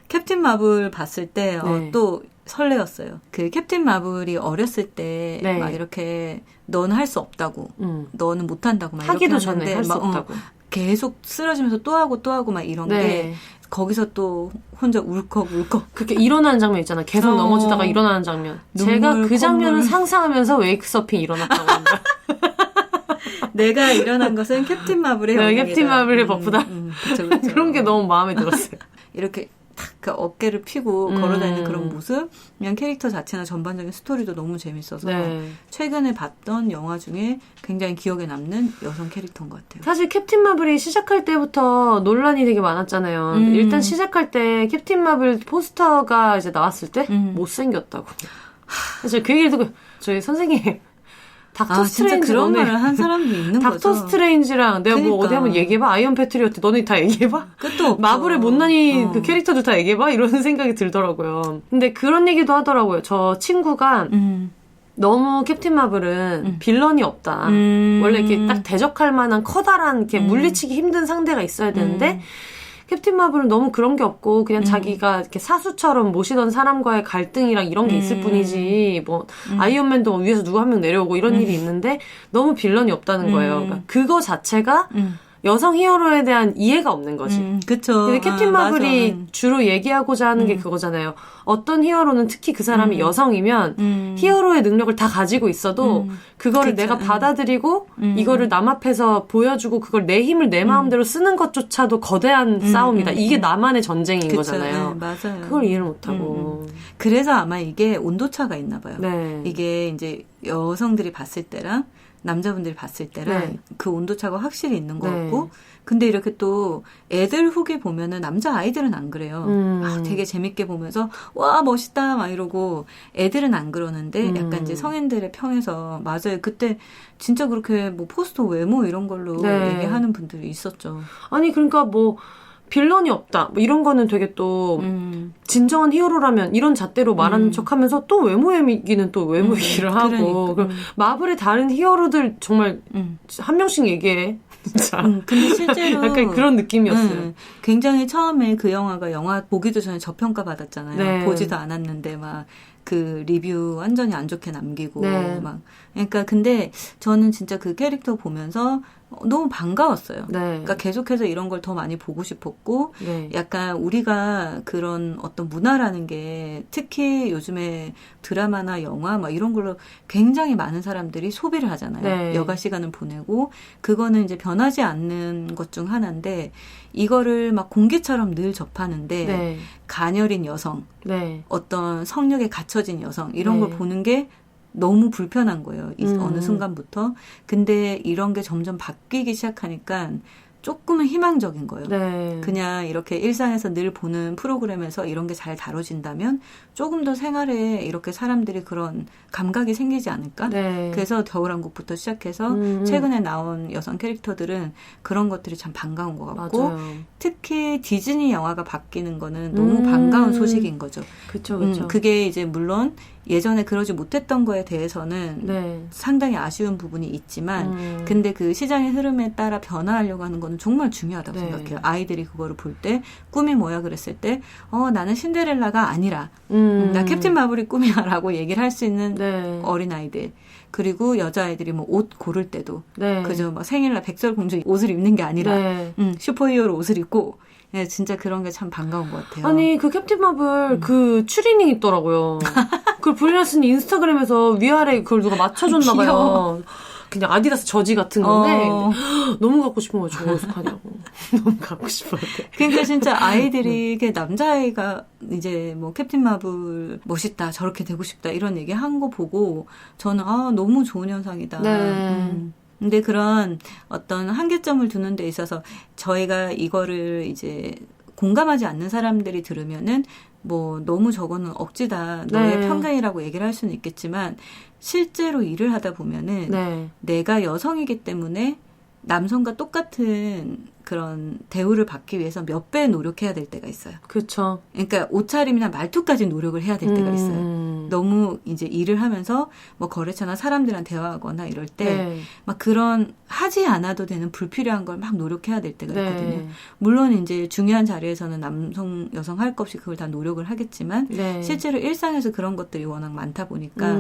Speaker 2: 캡틴 마블 봤을 때
Speaker 1: 네.
Speaker 2: 또 설레었어요. 그 캡틴 마블이 어렸을 때 막
Speaker 1: 네.
Speaker 2: 이렇게 너는 할 수 없다고, 너는 못한다고 막
Speaker 1: 하기도
Speaker 2: 이렇게
Speaker 1: 전에 할 수 없다고.
Speaker 2: 계속 쓰러지면서 또 하고 막 이런 게 거기서 또 혼자 울컥울컥.
Speaker 1: 그렇게 일어나는 장면 있잖아. 계속 넘어지다가 일어나는 장면. 제가 그 장면을 상상하면서 웨이크서핑 일어났다고 합니다.
Speaker 2: 내가 일어난 것은 캡틴 마블의 영향이다.
Speaker 1: 캡틴 마블의 버프다.
Speaker 2: 그쵸.
Speaker 1: 그런 게 너무 마음에 들었어요.
Speaker 2: 이렇게 탁 그 어깨를 펴고 걸어다니는 그런 모습, 그냥 캐릭터 자체나 전반적인 스토리도 너무 재밌어서 최근에 봤던 영화 중에 굉장히 기억에 남는 여성 캐릭터인 것 같아요.
Speaker 1: 사실 캡틴 마블이 시작할 때부터 논란이 되게 많았잖아요. 일단 시작할 때 캡틴 마블 포스터가 이제 나왔을 때 못생겼다고. 그래서 그 얘기를 듣고 저희 선생님 닥터 스트레인지
Speaker 2: 진짜 그런 말을 한 사람도 있는 거죠.
Speaker 1: 닥터 스트레인지랑 내가 뭐 어디 한번 얘기해봐. 아이언 패트리어트 너네 다 얘기해봐.
Speaker 2: 끝도 없죠.
Speaker 1: 마블의 못난이 그 캐릭터들 다 얘기해봐. 이런 생각이 들더라고요. 근데 그런 얘기도 하더라고요. 저 친구가 너무 캡틴 마블은 빌런이 없다. 원래 이렇게 딱 대적할 만한 커다란 이렇게 물리치기 힘든 상대가 있어야 되는데 캡틴 마블은 너무 그런 게 없고 그냥 자기가 이렇게 사수처럼 모시던 사람과의 갈등이랑 이런 게 있을 뿐이지 뭐 아이언맨도 위에서 누구 한 명 내려오고 이런 일이 있는데 너무 빌런이 없다는 거예요. 그러니까 그거 자체가 여성 히어로에 대한 이해가 없는 거지.
Speaker 2: 그쵸.
Speaker 1: 근데 캡틴 마블이 주로 얘기하고자 하는 게 그거잖아요. 어떤 히어로는 특히 그 사람이 여성이면 히어로의 능력을 다 가지고 있어도 그거를 내가 받아들이고 이거를 남 앞에서 보여주고 그걸 내 힘을 내 마음대로 쓰는 것조차도 거대한 싸움이다. 이게 나만의 전쟁인 거잖아요.
Speaker 2: 네, 맞아요.
Speaker 1: 그걸 이해를 못하고.
Speaker 2: 그래서 아마 이게 온도차가 있나 봐요.
Speaker 1: 네.
Speaker 2: 이게 이제 여성들이 봤을 때랑 남자분들이 봤을 때랑 그 온도차가 확실히 있는 것 같고 근데 이렇게 또 애들 후기 보면은 남자 아이들은 안 그래요. 되게 재밌게 보면서 와 멋있다 막 이러고 애들은 안 그러는데 약간 이제 성인들의 평에서 맞아요. 그때 진짜 그렇게 뭐 포스터 외모 이런 걸로 얘기하는 분들이 있었죠.
Speaker 1: 아니 그러니까 뭐 빌런이 없다. 뭐 이런 거는 되게 또 진정한 히어로라면 이런 잣대로 말하는 척하면서 또 외모 얘기는 또 외모 얘기를 하고 마블의 다른 히어로들 정말 한 명씩 얘기해. 진짜.
Speaker 2: 근데 실제로
Speaker 1: 약간 그런 느낌이었어요.
Speaker 2: 굉장히 처음에 그 영화 보기도 전에 저평가 받았잖아요. 보지도 않았는데 막 그 리뷰 완전히 안 좋게 남기고 막 그러니까 근데 저는 진짜 그 캐릭터 보면서 너무 반가웠어요. 그러니까 계속해서 이런 걸 더 많이 보고 싶었고 약간 우리가 그런 어떤 문화라는 게 특히 요즘에 드라마나 영화 막 이런 걸로 굉장히 많은 사람들이 소비를 하잖아요. 여가 시간을 보내고 그거는 이제 변하지 않는 것 중 하나인데 이거를 막 공기처럼 늘 접하는데 가녀린 여성, 어떤 성욕에 갇혀진 여성 이런 걸 보는 게 너무 불편한 거예요. 어느 순간부터. 근데 이런 게 점점 바뀌기 시작하니까 조금은 희망적인 거예요. 그냥 이렇게 일상에서 늘 보는 프로그램에서 이런 게 잘 다뤄진다면 조금 더 생활에 이렇게 사람들이 그런 감각이 생기지 않을까? 그래서 겨울왕국부터 시작해서 최근에 나온 여성 캐릭터들은 그런 것들이 참 반가운 것 같고 특히 디즈니 영화가 바뀌는 거는 너무 반가운 소식인 거죠.
Speaker 1: 그쵸.
Speaker 2: 그게 이제 물론 예전에 그러지 못했던 거에 대해서는 상당히 아쉬운 부분이 있지만 근데 그 시장의 흐름에 따라 변화하려고 하는 거는 정말 중요하다고 생각해요. 아이들이 그거를 볼 때 꿈이 뭐야 그랬을 때 나는 신데렐라가 아니라 나 캡틴 마블이 꿈이야 라고 얘기를 할 수 있는 어린아이들. 그리고 여자아이들이 뭐 옷 고를 때도 그저 막 생일날 백설공주 옷을 입는 게 아니라 슈퍼히어로 옷을 입고 진짜 그런 게 참 반가운 것 같아요.
Speaker 1: 아니 그 캡틴 마블 그 추리닝 있더라고요. 그걸 브리라슨이 인스타그램에서 위아래 그걸 누가 맞춰줬나 봐요. 그냥 아디다스 저지 같은 건데 너무 갖고 싶은 거예요. 저거 어떡하냐고. 너무 갖고 싶어요.
Speaker 2: 그러니까 진짜 아이들이 이게 남자아이가 이제 뭐 캡틴 마블 멋있다 저렇게 되고 싶다 이런 얘기 한 거 보고 저는 너무 좋은 현상이다. 근데 그런 어떤 한계점을 두는 데 있어서 저희가 이거를 이제 공감하지 않는 사람들이 들으면은 뭐 너무 저거는 억지다 너의 편견이라고 얘기를 할 수는 있겠지만 실제로 일을 하다 보면은 내가 여성이기 때문에 남성과 똑같은 그런 대우를 받기 위해서 몇 배 노력해야 될 때가 있어요.
Speaker 1: 그렇죠.
Speaker 2: 그러니까 옷차림이나 말투까지 노력을 해야 될 때가 있어요. 너무 이제 일을 하면서 뭐 거래처나 사람들이랑 대화하거나 이럴 때 막 그런 하지 않아도 되는 불필요한 걸 막 노력해야 될 때가 있거든요. 물론 이제 중요한 자리에서는 남성, 여성 할 것 없이 그걸 다 노력을 하겠지만 실제로 일상에서 그런 것들이 워낙 많다 보니까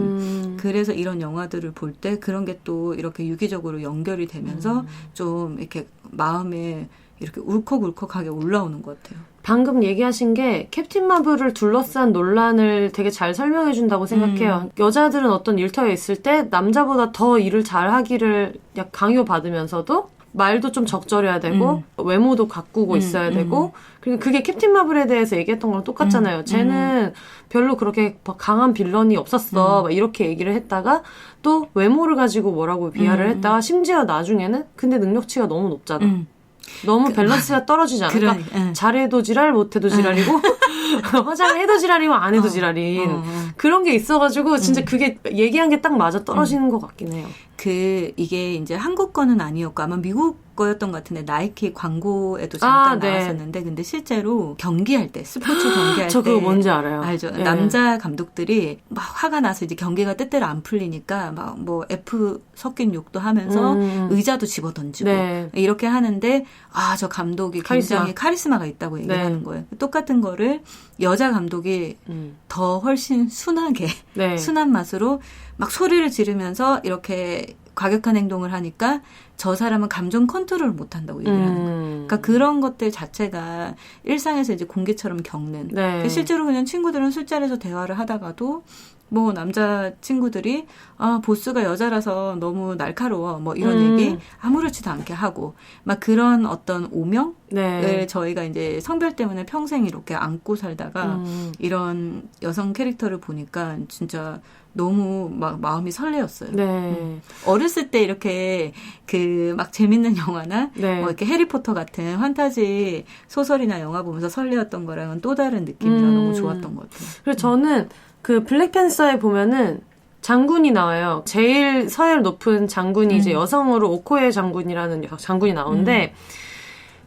Speaker 2: 그래서 이런 영화들을 볼 때 그런 게 또 이렇게 유기적으로 연결이 되면서 좀 이렇게 마음에 이렇게 울컥울컥하게 올라오는 것 같아요.
Speaker 1: 방금 얘기하신 게 캡틴 마블을 둘러싼 논란을 되게 잘 설명해 준다고 생각해요. 여자들은 어떤 일터에 있을 때 남자보다 더 일을 잘하기를 약 강요받으면서도 말도 좀 적절해야 되고 외모도 가꾸고 있어야 되고 그리고 그게 캡틴 마블에 대해서 얘기했던 거랑 똑같잖아요. 쟤는 별로 그렇게 강한 빌런이 없었어. 막 이렇게 얘기를 했다가 또 외모를 가지고 뭐라고 비하를 했다가 심지어 나중에는 근데 능력치가 너무 높잖아. 너무 밸런스가 떨어지지 않을까? 잘해도 지랄, 못해도 지랄이고 화장해도 지랄이고 안 해도 지랄인 그런 게 있어가지고 진짜 그게 얘기한 게 딱 맞아 떨어지는 것 같긴 해요.
Speaker 2: 이게 이제 한국 거는 아니었고 아마 미국 거였던 것 같은데 나이키 광고에도 잠깐 나왔었는데 근데 실제로 경기할 때 스포츠 경기할
Speaker 1: 저
Speaker 2: 때
Speaker 1: 그거 뭔지 알아요.
Speaker 2: 알죠. 남자 감독들이 막 화가 나서 이제 경기가 때때로 안 풀리니까 막 뭐 F 섞인 욕도 하면서 의자도 집어던지고 이렇게 하는데 저 감독이 굉장히 카리스마가 있다고 얘기하는 거예요. 똑같은 거를 여자 감독이 더 훨씬 순하게 순한 맛으로 막 소리를 지르면서 이렇게 과격한 행동을 하니까 저 사람은 감정 컨트롤을 못 한다고 얘기를 하는 거예요. 그러니까 그런 것들 자체가 일상에서 이제 공기처럼 겪는. 실제로 그냥 친구들은 술자리에서 대화를 하다가도 뭐 남자 친구들이 보스가 여자라서 너무 날카로워 뭐 이런 얘기 아무렇지도 않게 하고 막 그런 어떤 오명을 저희가 이제 성별 때문에 평생 이렇게 안고 살다가 이런 여성 캐릭터를 보니까 진짜 너무 막 마음이 설레었어요. 어렸을 때 이렇게 그 막 재밌는 영화나 뭐 이렇게 해리포터 같은 판타지 소설이나 영화 보면서 설레었던 거랑은 또 다른 느낌이라 너무 좋았던 것 같아요.
Speaker 1: 그래서 저는 그 블랙팬서에 보면은 장군이 나와요. 제일 서열 높은 장군이 이제 여성으로 오코에 장군이라는 장군이 나오는데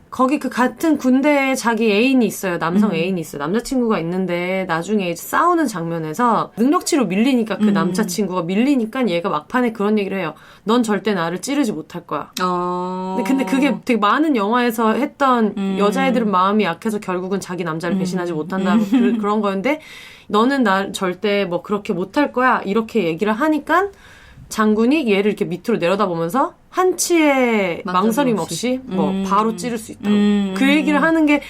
Speaker 1: 거기 그 같은 군대에 자기 애인이 있어요. 남성 애인이 있어요. 남자친구가 있는데 나중에 싸우는 장면에서 능력치로 밀리니까 그 남자친구가 밀리니까 얘가 막판에 그런 얘기를 해요. 넌 절대 나를 찌르지 못할 거야. 근데 그게 되게 많은 영화에서 했던 여자애들은 마음이 약해서 결국은 자기 남자를 배신하지 못한다 그런 거였는데 너는 나 절대 뭐 그렇게 못할 거야 이렇게 얘기를 하니까 장군이 얘를 이렇게 밑으로 내려다보면서 한치의 망설임 없이 뭐 바로 찌를 수 있다고 그 얘기를 하는 게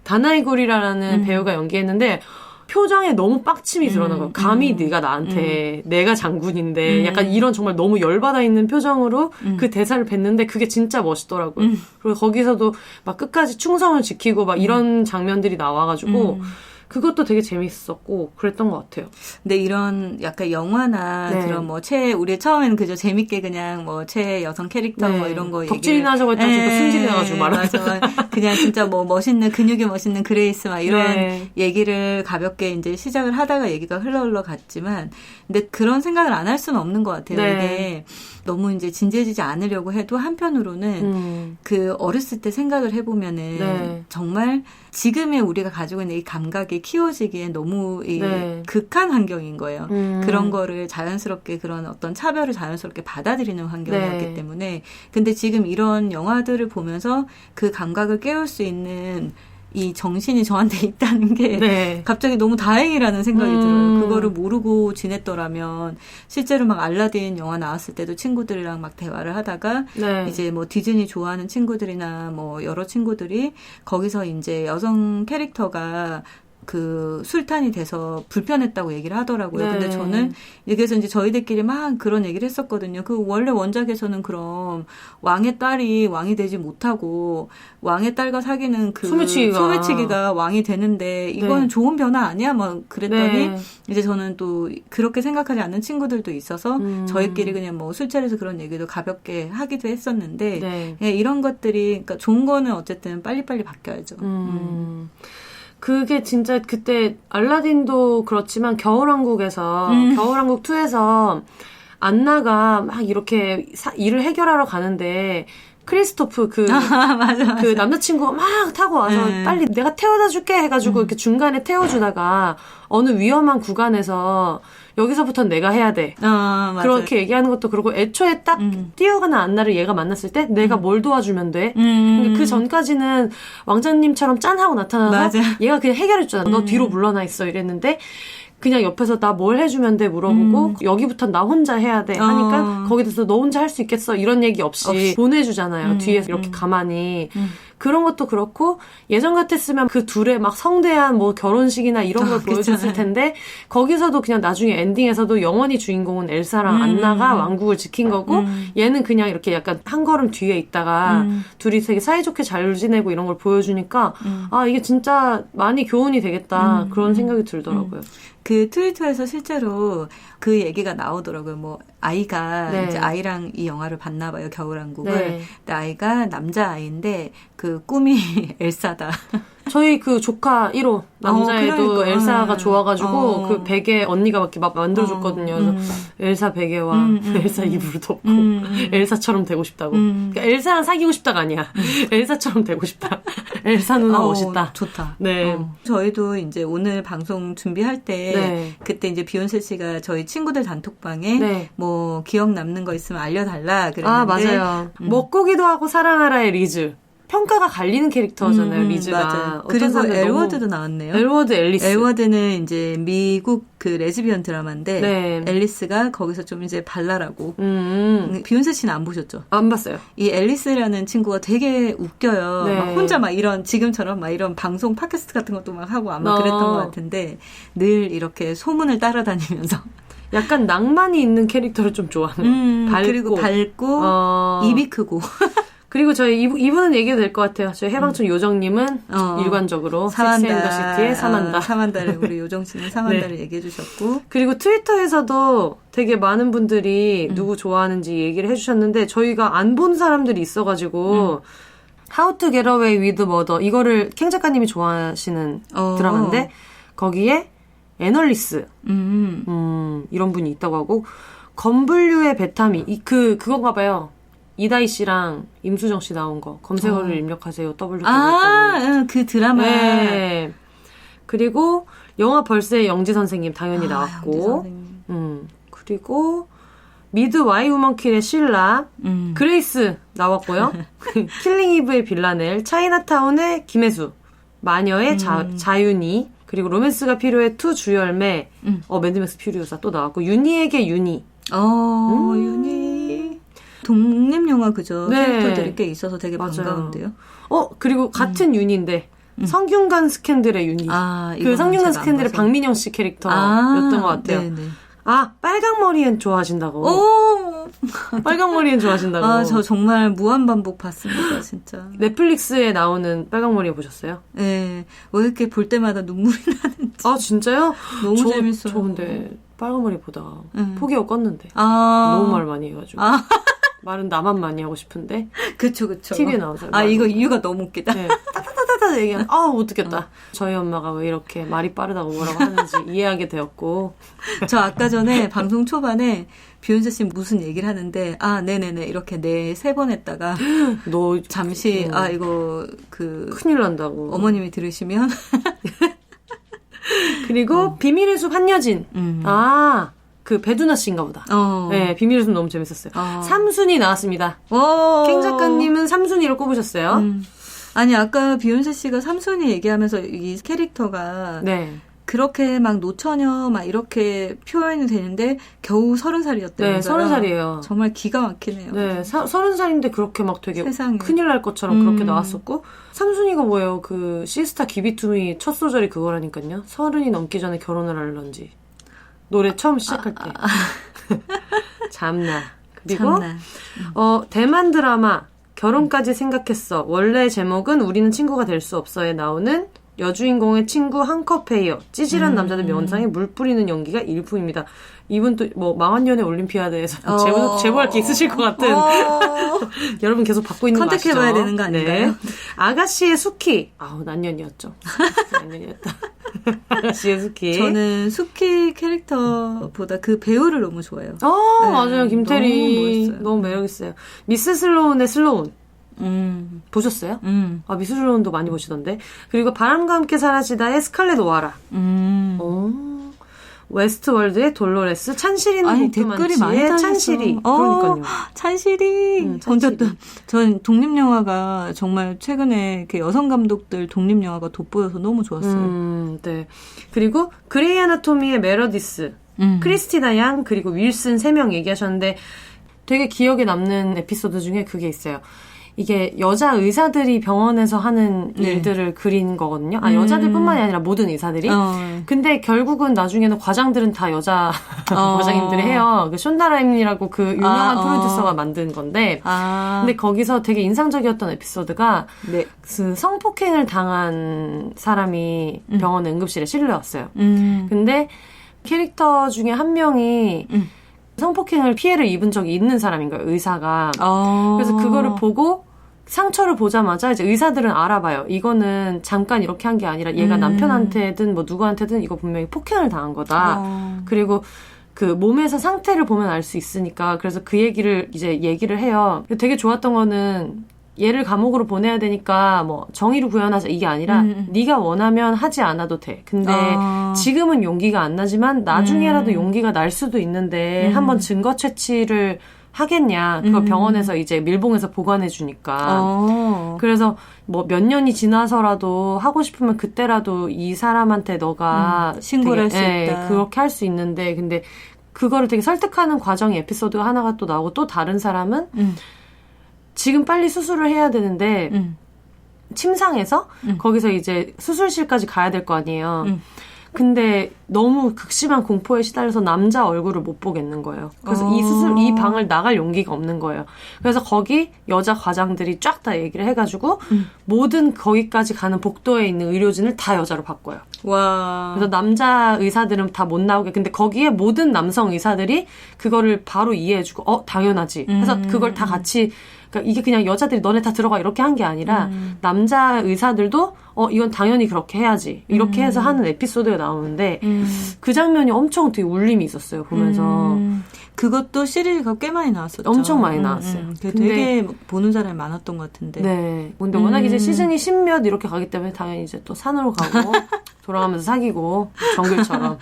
Speaker 1: 다나이고리라는 배우가 연기했는데 표정에 너무 빡침이 드러난 거예요. 감히 네가 나한테 내가 장군인데 약간 이런 정말 너무 열받아 있는 표정으로 그 대사를 뱉는데 그게 진짜 멋있더라고요. 그리고 거기서도 막 끝까지 충성을 지키고 막 이런 장면들이 나와가지고 그것도 되게 재밌었고 그랬던 것 같아요.
Speaker 2: 근데 이런 약간 영화나 그런 뭐 우리 처음에는 그저 재밌게 그냥 뭐 여성 캐릭터 뭐 이런 거
Speaker 1: 덕질이나 하자고 했다가 승질이 나가지고 말하죠.
Speaker 2: 그냥 진짜 뭐 근육이 멋있는 그레이스 막 이런 얘기를 가볍게 이제 시작을 하다가 얘기가 흘러 갔지만 근데 그런 생각을 안 할 수는 없는 것 같아요. 이게 너무 이제 진지해지지 않으려고 해도 한편으로는 그 어렸을 때 생각을 해보면은 정말 지금의 우리가 가지고 있는 이 감각이 애들이 키워지기엔 너무
Speaker 1: 네.
Speaker 2: 극한 환경인 거예요. 그런 거를 자연스럽게 그런 어떤 차별을 자연스럽게 받아들이는 환경이었기
Speaker 1: 네.
Speaker 2: 때문에 근데 지금 이런 영화들을 보면서 그 감각을 깨울 수 있는 이 정신이 저한테 있다는 게
Speaker 1: 네.
Speaker 2: 갑자기 너무 다행이라는 생각이 들어요. 그거를 모르고 지냈더라면 실제로 막 알라딘 영화 나왔을 때도 친구들이랑 막 대화를 하다가
Speaker 1: 네.
Speaker 2: 이제 뭐 디즈니 좋아하는 친구들이나 뭐 여러 친구들이 거기서 이제 여성 캐릭터가 그 술탄이 돼서 불편했다고 얘기를 하더라고요.
Speaker 1: 네.
Speaker 2: 근데 저는 그래서 이제 저희들끼리 막 그런 얘기를 했었거든요. 그 원래 원작에서는 그럼 왕의 딸이 왕이 되지 못하고 왕의 딸과 사귀는 그 소매치기가 왕이 되는데 이거는
Speaker 1: 네.
Speaker 2: 좋은 변화 아니야? 막 그랬더니
Speaker 1: 네.
Speaker 2: 이제 저는 또 그렇게 생각하지 않는 친구들도 있어서 저희끼리 그냥 뭐 술자리에서 그런 얘기도 가볍게 하기도 했었는데
Speaker 1: 네.
Speaker 2: 예, 이런 것들이 그러니까 좋은 거는 어쨌든 빨리빨리 바뀌어야죠.
Speaker 1: 그게 진짜 그때 알라딘도 그렇지만 겨울왕국에서 겨울왕국 2에서 안나가 막 이렇게 일을 해결하러 가는데 크리스토프
Speaker 2: 맞아.
Speaker 1: 그 남자친구가 막 타고 와서 빨리 내가 태워다 줄게 해가지고 이렇게 중간에 태워주다가 어느 위험한 구간에서 여기서부터는 내가 해야 돼. 그렇게 얘기하는 것도 그렇고 애초에 딱 뛰어가는 안나를 얘가 만났을 때 내가 뭘 도와주면 돼. 그 전까지는 왕자님처럼 짠하고 나타나서
Speaker 2: 맞아.
Speaker 1: 얘가 그냥 해결해주잖아. 너 뒤로 물러나 있어 이랬는데 그냥 옆에서 나 뭘 해주면 돼 물어보고 여기부터 나 혼자 해야 돼 하니까 거기서 너 혼자 할 수 있겠어 이런 얘기 없이 보내주잖아요. 뒤에서 이렇게 가만히. 그런 것도 그렇고 예전 같았으면 그 둘의 막 성대한 뭐 결혼식이나 이런 걸 보여줬을 텐데 거기서도 그냥 나중에 엔딩에서도 영원히 주인공은 엘사랑 안나가 왕국을 지킨 거고 얘는 그냥 이렇게 약간 한 걸음 뒤에 있다가 둘이 되게 사이좋게 잘 지내고 이런 걸 보여주니까 아 이게 진짜 많이 교훈이 되겠다 그런 생각이 들더라고요.
Speaker 2: 그 트위터에서 실제로 그 얘기가 나오더라고요. 뭐 아이가
Speaker 1: 네.
Speaker 2: 이제 아이랑 이 영화를 봤나 봐요. 겨울왕국을.
Speaker 1: 네.
Speaker 2: 근데 아이가 남자 아이인데 그 꿈이 엘사다.
Speaker 1: 저희 그 조카 1호 남자애도
Speaker 2: 그러니까.
Speaker 1: 엘사가 좋아가지고 그 베개 언니가 막 이렇게 막 만들어줬거든요. 그래서 엘사 베개와 엘사 이불을 덮고 엘사처럼 되고 싶다고. 그러니까 엘사랑 사귀고 싶다가 아니야. 엘사처럼 되고 싶다. 엘사 누나 멋있다.
Speaker 2: 좋다.
Speaker 1: 네.
Speaker 2: 저희도 이제 오늘 방송 준비할 때
Speaker 1: 네.
Speaker 2: 그때 이제 비욘세 씨가 저희 친구들 단톡방에
Speaker 1: 네.
Speaker 2: 뭐 기억 남는 거 있으면 알려달라 그랬는데
Speaker 1: 아 맞아요. 먹고기도 하고 사랑하라의 리즈. 평가가 갈리는 캐릭터잖아요, 리즈가.
Speaker 2: 맞아요. 그리고 엘워드도 나왔네요.
Speaker 1: 엘워드 앨리스.
Speaker 2: 엘워드는 이제 미국 그 레즈비언 드라마인데
Speaker 1: 네.
Speaker 2: 앨리스가 거기서 좀 이제 발랄하고 비욘세 씨는 안 보셨죠?
Speaker 1: 안 봤어요.
Speaker 2: 이 앨리스라는 친구가 되게 웃겨요.
Speaker 1: 네.
Speaker 2: 막 혼자 막 이런 지금처럼 막 이런 방송 팟캐스트 같은 것도 막 하고 아마 그랬던 것 같은데 늘 이렇게 소문을 따라다니면서
Speaker 1: 약간 낭만이 있는 캐릭터를 좀 좋아하는.
Speaker 2: 그리고 밝고 입이 크고
Speaker 1: 그리고 저희 이분은 얘기도 될 것 같아요. 저희 해방촌 요정님은 일관적으로 섹스앤더시티의 사만다.
Speaker 2: 사만다를 우리 요정 씨는 사만다를
Speaker 1: 네.
Speaker 2: 얘기해 주셨고
Speaker 1: 그리고 트위터에서도 되게 많은 분들이 누구 좋아하는지 얘기를 해주셨는데 저희가 안 본 사람들이 있어가지고 How to Get Away with Murder 이거를 캥 작가님이 좋아하시는 드라마인데 거기에 애널리스 이런 분이 있다고 하고 건블류의 베타미 그건가 봐요. 이다희 씨랑 임수정 씨 나온 거 검색어를 입력하세요. W
Speaker 2: 그 드라마.
Speaker 1: 네. 그리고 영화 벌새의 영지 선생님 당연히 나왔고.
Speaker 2: 영지 선생님.
Speaker 1: 그리고 미드 와이 우먼킬의 실라, 그레이스 나왔고요. 킬링 이브의 빌라넬, 차이나타운의 김혜수, 마녀의 자윤이, 그리고 로맨스가 필요해 투 주열매, 매드맥스 퓨리오사 또 나왔고 유니에게 유니.
Speaker 2: 유니. 독립 영화 그죠?
Speaker 1: 네.
Speaker 2: 캐릭터들이 꽤 있어서 되게
Speaker 1: 맞아요.
Speaker 2: 반가운데요.
Speaker 1: 그리고 같은 윤인데 성균관 스캔들의 윤이. 그 성균관 스캔들의 박민영 씨 캐릭터였던 것 같아요.
Speaker 2: 네네.
Speaker 1: 빨강머리엔 좋아하신다고. 빨강머리엔 좋아하신다고.
Speaker 2: 저 정말 무한반복 봤습니다, 진짜.
Speaker 1: 넷플릭스에 나오는 빨강머리 보셨어요?
Speaker 2: 네. 왜 이렇게 볼 때마다 눈물이 나는지.
Speaker 1: 진짜요?
Speaker 2: 너무 재밌어요.
Speaker 1: 저 근데 빨강머리 보다 포기하고 껐는데. 너무 말 많이 해가지고. 말은 나만 많이 하고 싶은데.
Speaker 2: 그쵸.
Speaker 1: TV에 나오세요.
Speaker 2: 이거 이유가 너무 웃기다.
Speaker 1: 네. 따다다다다 얘기하면, 못 듣겠다. 저희 엄마가 왜 이렇게 말이 빠르다고 뭐라고 하는지 이해하게 되었고.
Speaker 2: 저 아까 전에 방송 초반에 비욘세 씨 무슨 얘기를 하는데, 네네네. 이렇게 4-3번 했다가.
Speaker 1: 너
Speaker 2: 잠시, 이거
Speaker 1: 큰일 난다고.
Speaker 2: 어머님이 들으시면.
Speaker 1: 그리고 비밀의 숲 한여진. 그 배두나 씨인가 보다. 네, 비밀의 숲 너무 재밌었어요. 삼순이 나왔습니다. 캥 작가님은 삼순이로 꼽으셨어요.
Speaker 2: 아니 아까 비욘세 씨가 삼순이 얘기하면서 이 캐릭터가 네. 그렇게 막 노처녀 막 이렇게 표현이 되는데 겨우 30살이었대요.
Speaker 1: 네, 30살이에요.
Speaker 2: 정말 기가 막히네요.
Speaker 1: 네, 30살인데 그렇게 막 되게 세상에. 큰일 날 것처럼 그렇게 나왔었고 삼순이가 뭐예요? 그 시스타 기비투미 첫 소절이 그거라니까요. 30이 넘기 전에 결혼을 할런지. 노래 처음 시작할 때. 참나. 그리고 참나. 대만 드라마 결혼까지 생각했어. 원래 제목은 우리는 친구가 될 수 없어에 나오는 여주인공의 친구 한컵페이어. 찌질한 남자들 면상에 물 뿌리는 연기가 일품입니다. 이분 또 뭐 망원연애 올림피아드에서 제보할 게 있으실 것 같은 여러분 계속 받고 있는 거 아시죠?
Speaker 2: 컨택해봐야 되는 거 아닌가요?
Speaker 1: 네. 아가씨의 수키. 난년이었죠. 난년이었다. 아가씨의 수키.
Speaker 2: 저는 수키 캐릭터보다 그 배우를 너무 좋아해요.
Speaker 1: 네, 맞아요. 김태리 너무 매력있어요. 미스 슬로운의 슬로운. 보셨어요? 미스 슬로운도 많이 보시던데. 그리고 바람과 함께 사라지다의 스칼렛 오하라. 웨스트월드의 돌로레스, 찬실이는
Speaker 2: 댓글이 많이 달렸어.
Speaker 1: 찬실이. 그러니까요.
Speaker 2: 찬실이. 전 독립영화가 정말 최근에 그 여성 감독들 독립영화가 돋보여서 너무 좋았어요.
Speaker 1: 네. 그리고 그레이 아나토미의 메러디스, 크리스티나 양, 그리고 윌슨 3명 얘기하셨는데 되게 기억에 남는 에피소드 중에 그게 있어요. 이게 여자 의사들이 병원에서 하는 일들을 그린 거거든요. 여자들뿐만이 아니라 모든 의사들이. 근데 결국은 나중에는 과장들은 다 여자 과장님들이 해요. 그 션다라임이라고 그 유명한 프로듀서가 만든 건데. 근데 거기서 되게 인상적이었던 에피소드가 그 성폭행을 당한 사람이 병원 응급실에 실려왔어요. 근데 캐릭터 중에 한 명이 성폭행을 피해를 입은 적이 있는 사람인 거예요, 의사가. 그래서 그거를 보고 상처를 보자마자 이제 의사들은 알아봐요. 이거는 잠깐 이렇게 한 게 아니라 얘가 남편한테든 뭐 누구한테든 이거 분명히 폭행을 당한 거다. 그리고 그 몸에서 상태를 보면 알 수 있으니까 그래서 그 얘기를 이제 얘기를 해요. 되게 좋았던 거는 얘를 감옥으로 보내야 되니까 뭐 정의를 구현하자 이게 아니라 네가 원하면 하지 않아도 돼. 근데 지금은 용기가 안 나지만 나중에라도 용기가 날 수도 있는데 한번 증거 채취를 하겠냐. 그걸 병원에서 이제 밀봉해서 보관해 주니까. 그래서 뭐 몇 년이 지나서라도 하고 싶으면 그때라도 이 사람한테 너가
Speaker 2: 신고를 할 수 있다.
Speaker 1: 그렇게 할 수 있는데 근데 그거를 되게 설득하는 과정의 에피소드가 하나가 또 나오고 또 다른 사람은 지금 빨리 수술을 해야 되는데 침상에서 거기서 이제 수술실까지 가야 될 거 아니에요. 근데 너무 극심한 공포에 시달려서 남자 얼굴을 못 보겠는 거예요. 그래서 이 방을 나갈 용기가 없는 거예요. 그래서 거기 여자 과장들이 쫙 다 얘기를 해가지고 모든 거기까지 가는 복도에 있는 의료진을 다 여자로 바꿔요.
Speaker 2: 와.
Speaker 1: 그래서 남자 의사들은 다 못 나오게. 근데 거기에 모든 남성 의사들이 그거를 바로 이해해주고 당연하지. 해서 그걸 다 같이 그러니까 이게 그냥 여자들이 너네 다 들어가 이렇게 한 게 아니라 남자 의사들도 이건 당연히 그렇게 해야지. 이렇게 해서 하는 에피소드가 나오는데 그 장면이 엄청 되게 울림이 있었어요. 보면서.
Speaker 2: 그것도 시리즈가 꽤 많이 나왔었죠.
Speaker 1: 엄청 많이 나왔어요.
Speaker 2: 되게 보는 사람이 많았던 것 같은데.
Speaker 1: 네. 근데 워낙 이제 시즌이 10몇 이렇게 가기 때문에 당연히 이제 또 산으로 가고 돌아가면서 사귀고 정글처럼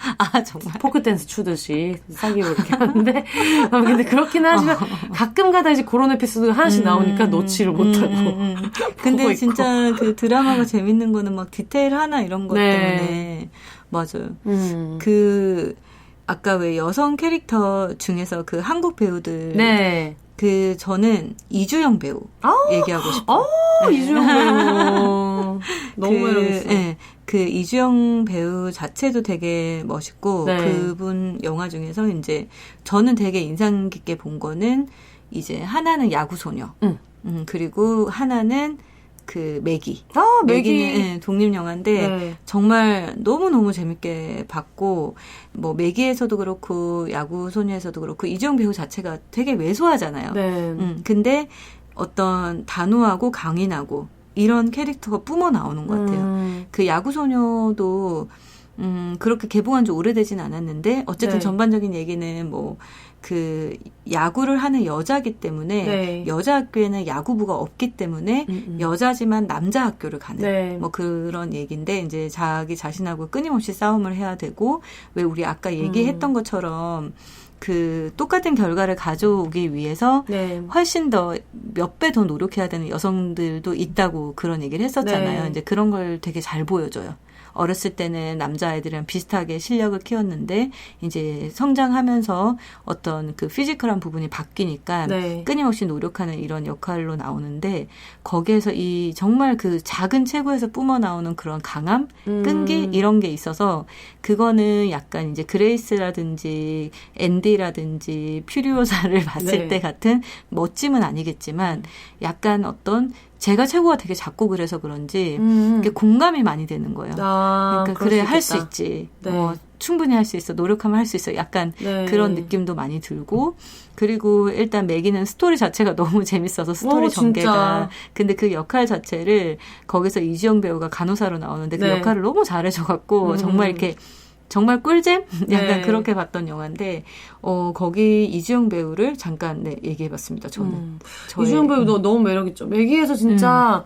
Speaker 2: 정말
Speaker 1: 포크 댄스 추듯이 사귀고 이렇게 하는데 근데 그렇긴 하지만 가끔가다 이제 그런 에피소드가 하나씩 나오니까 놓지를 못하고
Speaker 2: 근데 진짜 그 드라마가 재밌는 거는 막 디테일 하나 이런 것 때문에 맞아요. 그 아까 왜 여성 캐릭터 중에서 그 한국 배우들 그 저는 이주영 배우 얘기하고 싶어요.
Speaker 1: 이주영 배우 너무 매력있어요.
Speaker 2: 네, 그 이주영 배우 자체도 되게 멋있고 그분 영화 중에서 이제 저는 되게 인상 깊게 본 거는 이제 하나는 야구 소녀, 그리고 하나는 그 매기. 매기는 독립 영화인데 정말 너무 재밌게 봤고 뭐 매기에서도 그렇고 야구 소녀에서도 그렇고 이주영 배우 자체가 되게 왜소하잖아요. 근데 어떤 단호하고 강인하고 이런 캐릭터가 뿜어 나오는 것 같아요. 그 야구 소녀도 그렇게 개봉한 지 오래되진 않았는데 어쨌든 전반적인 얘기는 뭐 그 야구를 하는 여자기 때문에
Speaker 1: 네.
Speaker 2: 여자 학교에는 야구부가 없기 때문에 여자지만 남자 학교를 가는
Speaker 1: 네.
Speaker 2: 뭐 그런 얘기인데 이제 자기 자신하고 끊임없이 싸움을 해야 되고 왜 우리 아까 얘기했던 것처럼 그 똑같은 결과를 가져오기 위해서
Speaker 1: 네.
Speaker 2: 훨씬 더 몇 배 더 노력해야 되는 여성들도 있다고 그런 얘기를 했었잖아요.
Speaker 1: 네.
Speaker 2: 이제 그런 걸 되게 잘 보여줘요. 어렸을 때는 남자아이들이랑 비슷하게 실력을 키웠는데 이제 성장하면서 어떤 그 피지컬한 부분이 바뀌니까
Speaker 1: 네.
Speaker 2: 끊임없이 노력하는 이런 역할로 나오는데 거기에서 이 정말 그 작은 체구에서 뿜어 나오는 그런 강함, 끈기 이런 게 있어서 그거는 약간 이제 그레이스라든지 앤디라든지 퓨리오사를 봤을
Speaker 1: 네.
Speaker 2: 때 같은 멋짐은 아니겠지만 약간 어떤 제가 체구가 되게 작고 그래서 그런지 이게 공감이 많이 되는 거예요. 그러니까 그래 할 수 있지.
Speaker 1: 네.
Speaker 2: 충분히 할 수 있어. 노력하면 할 수 있어. 약간
Speaker 1: 네.
Speaker 2: 그런 느낌도 많이 들고 그리고 일단 매기는 스토리 자체가 너무 재밌어서 스토리 전개가. 근데 그 역할 자체를 거기서 이주영 배우가 간호사로 나오는데 그
Speaker 1: 네.
Speaker 2: 역할을 너무 잘해줘갖고 정말 이렇게 정말 꿀잼? 약간
Speaker 1: 네.
Speaker 2: 그렇게 봤던 영화인데, 거기 이주영 배우를 잠깐 얘기해봤습니다, 저는.
Speaker 1: 이주영 배우도 너무 매력있죠. 매기에서 진짜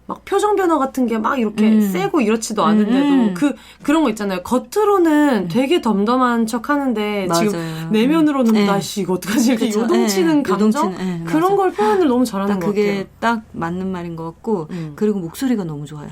Speaker 1: 막 표정 변화 같은 게 막 이렇게 세고 이렇지도 않은데도 그런 거 있잖아요. 겉으로는 되게 덤덤한 척 하는데
Speaker 2: 맞아요.
Speaker 1: 지금 내면으로는 나씨 이거 어떡하지 이렇게
Speaker 2: 그쵸.
Speaker 1: 요동치는 감정? 그런
Speaker 2: 맞아요.
Speaker 1: 걸 표현을 너무 잘하는 것 같아요.
Speaker 2: 그게 딱 맞는 말인 것 같고, 그리고 목소리가 너무 좋아요.